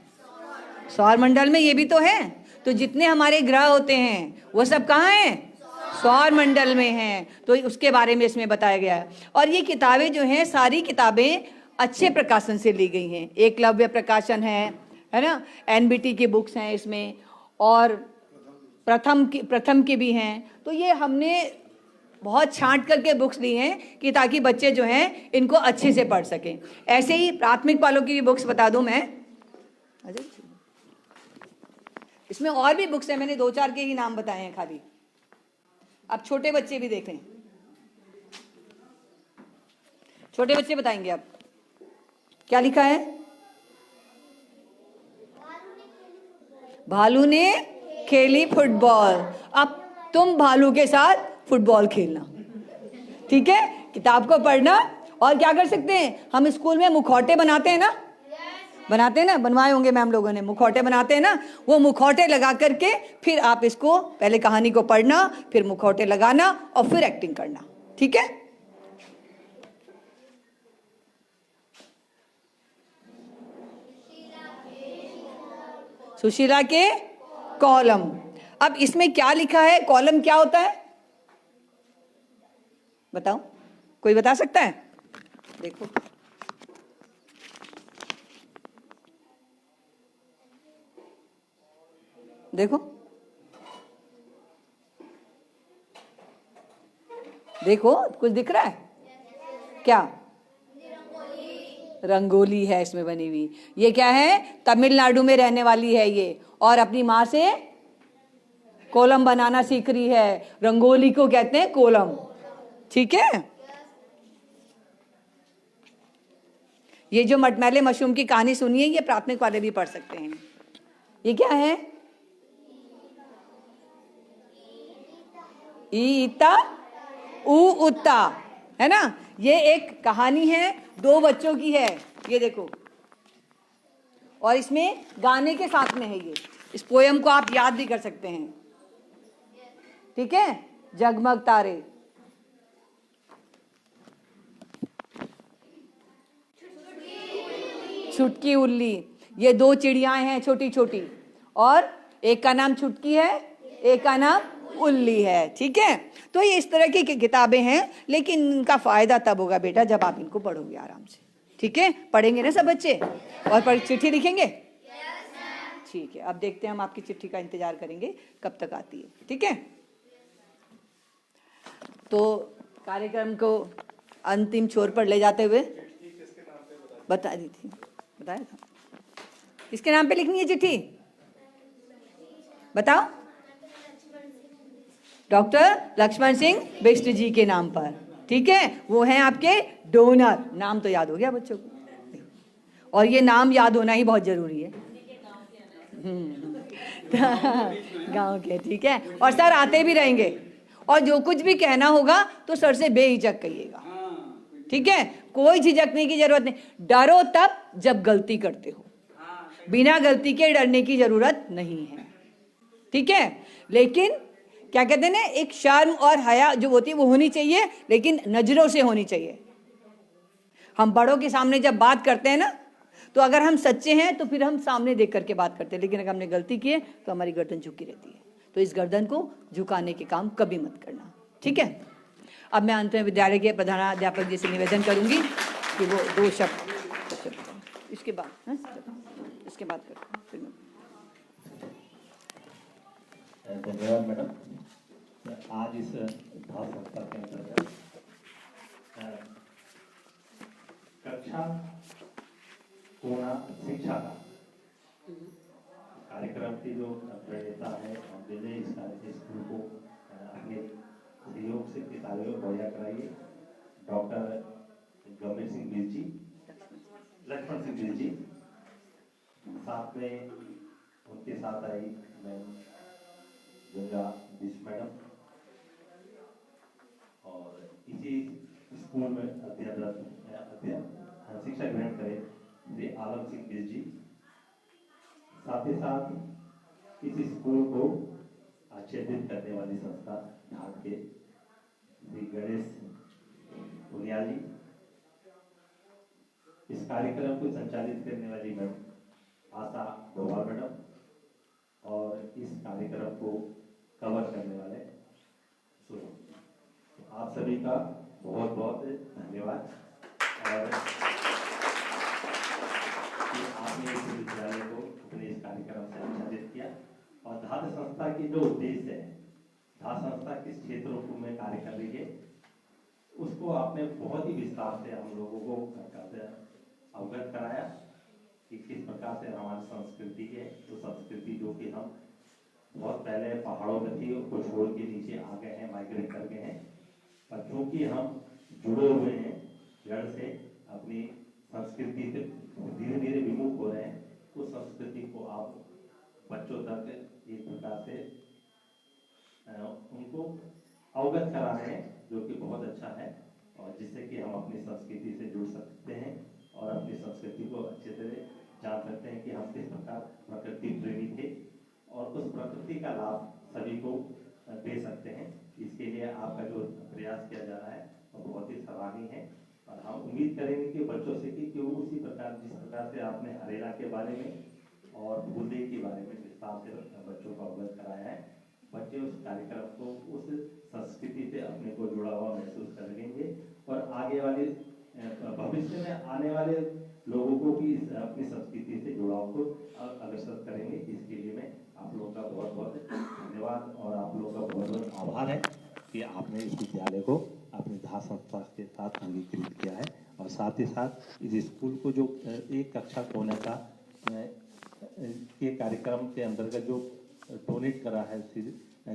S1: सौर मंडल में। ये भी तो है। तो जितने हमारे ग्रह होते हैं वो सब कहाँ हैं? सौर मंडल में हैं। तो उसके बारे में इसमें बताया गया है। और ये किताबें जो हैं, सारी किताबें अच्छे प्रकाशन से ली गई हैं। एकलव्य प्रकाशन है ना, NBT की बुक्स हैं इसमें, और प्रथम की भी हैं। तो ये हमने बहुत छांट करके बुक्स ली हैं कि ताकि बच्चे जो हैं इनको अच्छे से पढ़ सकें। ऐसे ही प्राथमिक वालों की भी बुक्स बता दूं मैं। इसमें और भी बुक्स हैं, मैंने 2-4 के ही नाम बताए हैं खाली। अब छोटे बच्चे भी देखें, छोटे बच्चे बताएंगे अब क्या लिखा है। भालू ने खेली फुटबॉल। अब तुम भालू के साथ फुटबॉल खेलना। ठीक है। किताब को पढ़ना। और क्या कर सकते हैं हम? स्कूल में मुखौटे बनाते हैं ना, बनाते हैं ना, बनवाए होंगे मैम लोगों ने, मुखौटे बनाते हैं ना, वो मुखौटे लगा करके फिर आप इसको, पहले कहानी को पढ़ना, फिर मुखौटे लगाना और फिर एक्टिंग करना। ठीक है? सुशीला के कॉलम। अब इसमें क्या लिखा है? कॉलम क्या होता है बताओ, कोई बता सकता है? देखो, देखो, देखो, कुछ दिख रहा है क्या? रंगोली है इसमें बनी हुई। ये क्या है? तमिलनाडु में रहने वाली है ये, और अपनी माँ से कोलम बनाना सीख रही है। रंगोली को कहते हैं कोलम, ठीक है? ये जो मटमैले मशरूम की कहानी सुनिए, ये प्राथमिक वाले भी पढ़ सकते हैं। ये क्या है? ईता ऊ उत्ता, है ना? ये एक कहानी है, 2 बच्चों की है, ये देखो, और इसमें गाने के साथ में है ये। इस पोयम को आप याद भी कर सकते हैं, ठीक है? जगमग तारे, छुटकी उल्ली, ये 2 चिड़ियाएं हैं छोटी छोटी, और एक का नाम छुटकी है, एक का नाम उल्ली है, ठीक है? तो ये इस तरह की किताबें हैं, लेकिन इनका फायदा तब होगा बेटा जब आप इनको पढ़ोगे आराम से, ठीक है? पढ़ेंगे ना सब बच्चे? और चिट्ठी लिखेंगे? ठीक है, अब देखते हैं, हम आपकी चिट्ठी का इंतजार करेंगे कब तक आती है, ठीक है? तो कार्यक्रम को अंतिम छोर पर ले जाते हुए बता दी थी, बताया था किसके नाम पे लिखनी है चिट्ठी? बताओ। डॉक्टर लक्ष्मण सिंह बिष्ट जी के नाम पर, ठीक है? वो हैं आपके डोनर। नाम तो याद हो गया बच्चों को, और ये नाम याद होना ही बहुत जरूरी है। गांव के, ठीक है? और सर आते भी रहेंगे, और जो कुछ भी कहना होगा तो सर से बेहिचक कहिएगा, ठीक है? कोई झिझकने की जरूरत नहीं। डरो तब जब गलती करते हो, बिना गलती के डरने की जरूरत नहीं है, ठीक है? लेकिन क्या कहते हैं ना, एक शर्म और हया जो होती है वो होनी चाहिए, लेकिन नजरों से होनी चाहिए। हम बड़ों के सामने जब बात करते हैं ना, तो अगर हम सच्चे हैं तो फिर हम सामने देख करके बात करते हैं, लेकिन अगर हमने गलती की है तो हमारी गर्दन झुकी रहती है। तो इस गर्दन को झुकाने के काम कभी मत करना, ठीक है? अब मैं अंत में विद्यालय के प्रधानाध्यापक जी से निवेदन करूंगी कि वो 2 शब्द इसके बाद इसके बाद करते हैं।
S8: धन्यवाद मैडम। आज इस भाव संस्था के अंतर्गत कक्षा कोना शिक्षा का कार्यक्रम की जो प्रणेता है विजय स्कूल को अपने सहयोग से किताबें मुहैया कराइए डॉक्टर गंभीर सिंह बिज जी, लक्ष्मण सिंह बिज जी, साथ में उनके साथ आई मैम गंगा बिज मैडम, और इसी स्कूल में अध्ययनरत शिक्षा ग्रहण करे श्री आलम सिंह बिज जी, साथ ही साथ इस स्कूल को आच्छादित करने वाली संस्था ढाट के श्री गणेश पुनिया जी, इस कार्यक्रम को संचालित करने वाली मैडम आशा डोभाल मैडम, और इस कार्यक्रम को कवर करने वाले आप सभी का बहुत बहुत धन्यवाद। और आपने इस विद्यालय को अपने इस कार्यक्रम से आच्छादित किया, और धात संस्था की जो उद्देश्य है, धात संस्था किस क्षेत्रों को में कार्य कर रही है, उसको आपने बहुत ही विस्तार से हम लोगों को अवगत कराया कि किस प्रकार से हमारी संस्कृति है, तो संस्कृति जो कि हम बहुत पहले पहाड़ों में थी उसको छोड़ के नीचे आ गए हैं, माइग्रेट कर गए हैं, पर चूंकि हम जुड़े हुए हैं जड़ से, अपनी संस्कृति से धीरे धीरे विमुख हो रहे हैं, उस संस्कृति को आप बच्चों तक एक प्रकार से उनको अवगत करा रहे हैं, जो कि बहुत अच्छा है, और जिससे कि हम अपनी संस्कृति से जुड़ सकते हैं और अपनी संस्कृति को अच्छे तरह जान सकते हैं कि हम किस प्रकार प्रकृति प्रेमी थे, और उस प्रकृति का लाभ सभी को दे सकते हैं। इसके लिए आपका जो प्रयास किया जा रहा है वो बहुत ही सराहनीय है। और हम उम्मीद करेंगे कि बच्चों से कि वो उसी प्रकार जिस प्रकार से आपने हरेला के बारे में और फूलदेई के बारे में विस्तार से बच्चों को अवगत कराया है, बच्चे उस कार्यक्रम को उस संस्कृति से अपने को जुड़ा हुआ महसूस करेंगे और आगे वाले भविष्य में आने वाले लोगों को भी अपनी संस्कृति से जुड़ाव को अग्रसर करेंगे। इसके लिए मैं आप लोगों का बहुत बहुत धन्यवाद और आप लोगों का बहुत बहुत आभार है कि आपने इस विद्यालय को अपनी धा संस्था के साथ अंगीकृत किया है और साथ ही साथ इस स्कूल को जो एक कक्षा खोने का ये कार्यक्रम के अंतर्गत जो डोनेट करा है श्री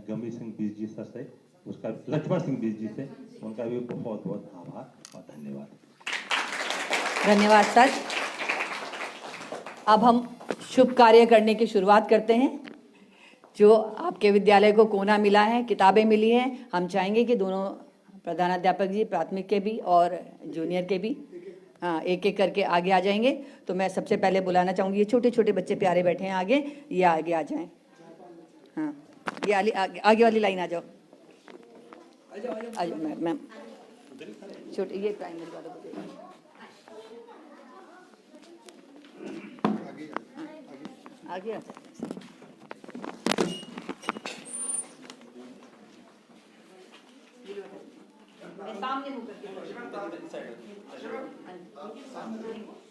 S8: गंभीर सिंह बीज जी सर से, उसका लक्ष्मण सिंह बीज जी से, उनका भी बहुत बहुत आभार और धन्यवाद।
S1: धन्यवाद सर। अब हम शुभ कार्य करने की शुरुआत करते हैं। जो आपके विद्यालय को कोना मिला है, किताबें मिली हैं, हम चाहेंगे कि दोनों प्रधानाध्यापक जी प्राथमिक के भी और जूनियर के भी हाँ एक एक करके आगे आ जाएंगे। तो मैं सबसे पहले बुलाना चाहूँगी, ये छोटे छोटे बच्चे प्यारे बैठे हैं आगे, ये आगे आ जाएं। हाँ ये आगे वाली लाइन आ जाओ, आ जाओ मैम। छोटे ये प्राइमरी वाले आगे आ जाए। सामने होकर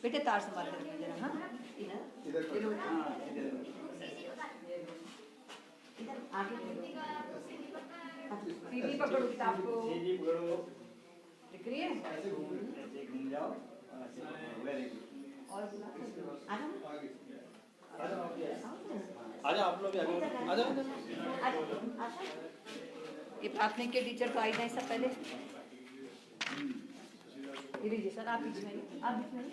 S1: बेटे तार संभाल कर जरा। हाँ इधर आगे सीधी पकड़ो किताब को, दिख रही है ऐसे घूम जाओ और आ जाओ आप लोग आ जाओ। ये प्राथमिक के टीचर तो आई नहीं सब पहले। ये लीजिए सर, आप बीच में, आप बीच में।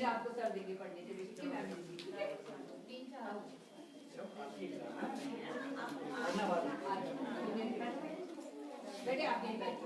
S1: आपको सर देंगे पढ़ने के लिए। बेटे आप यहीं बैठो।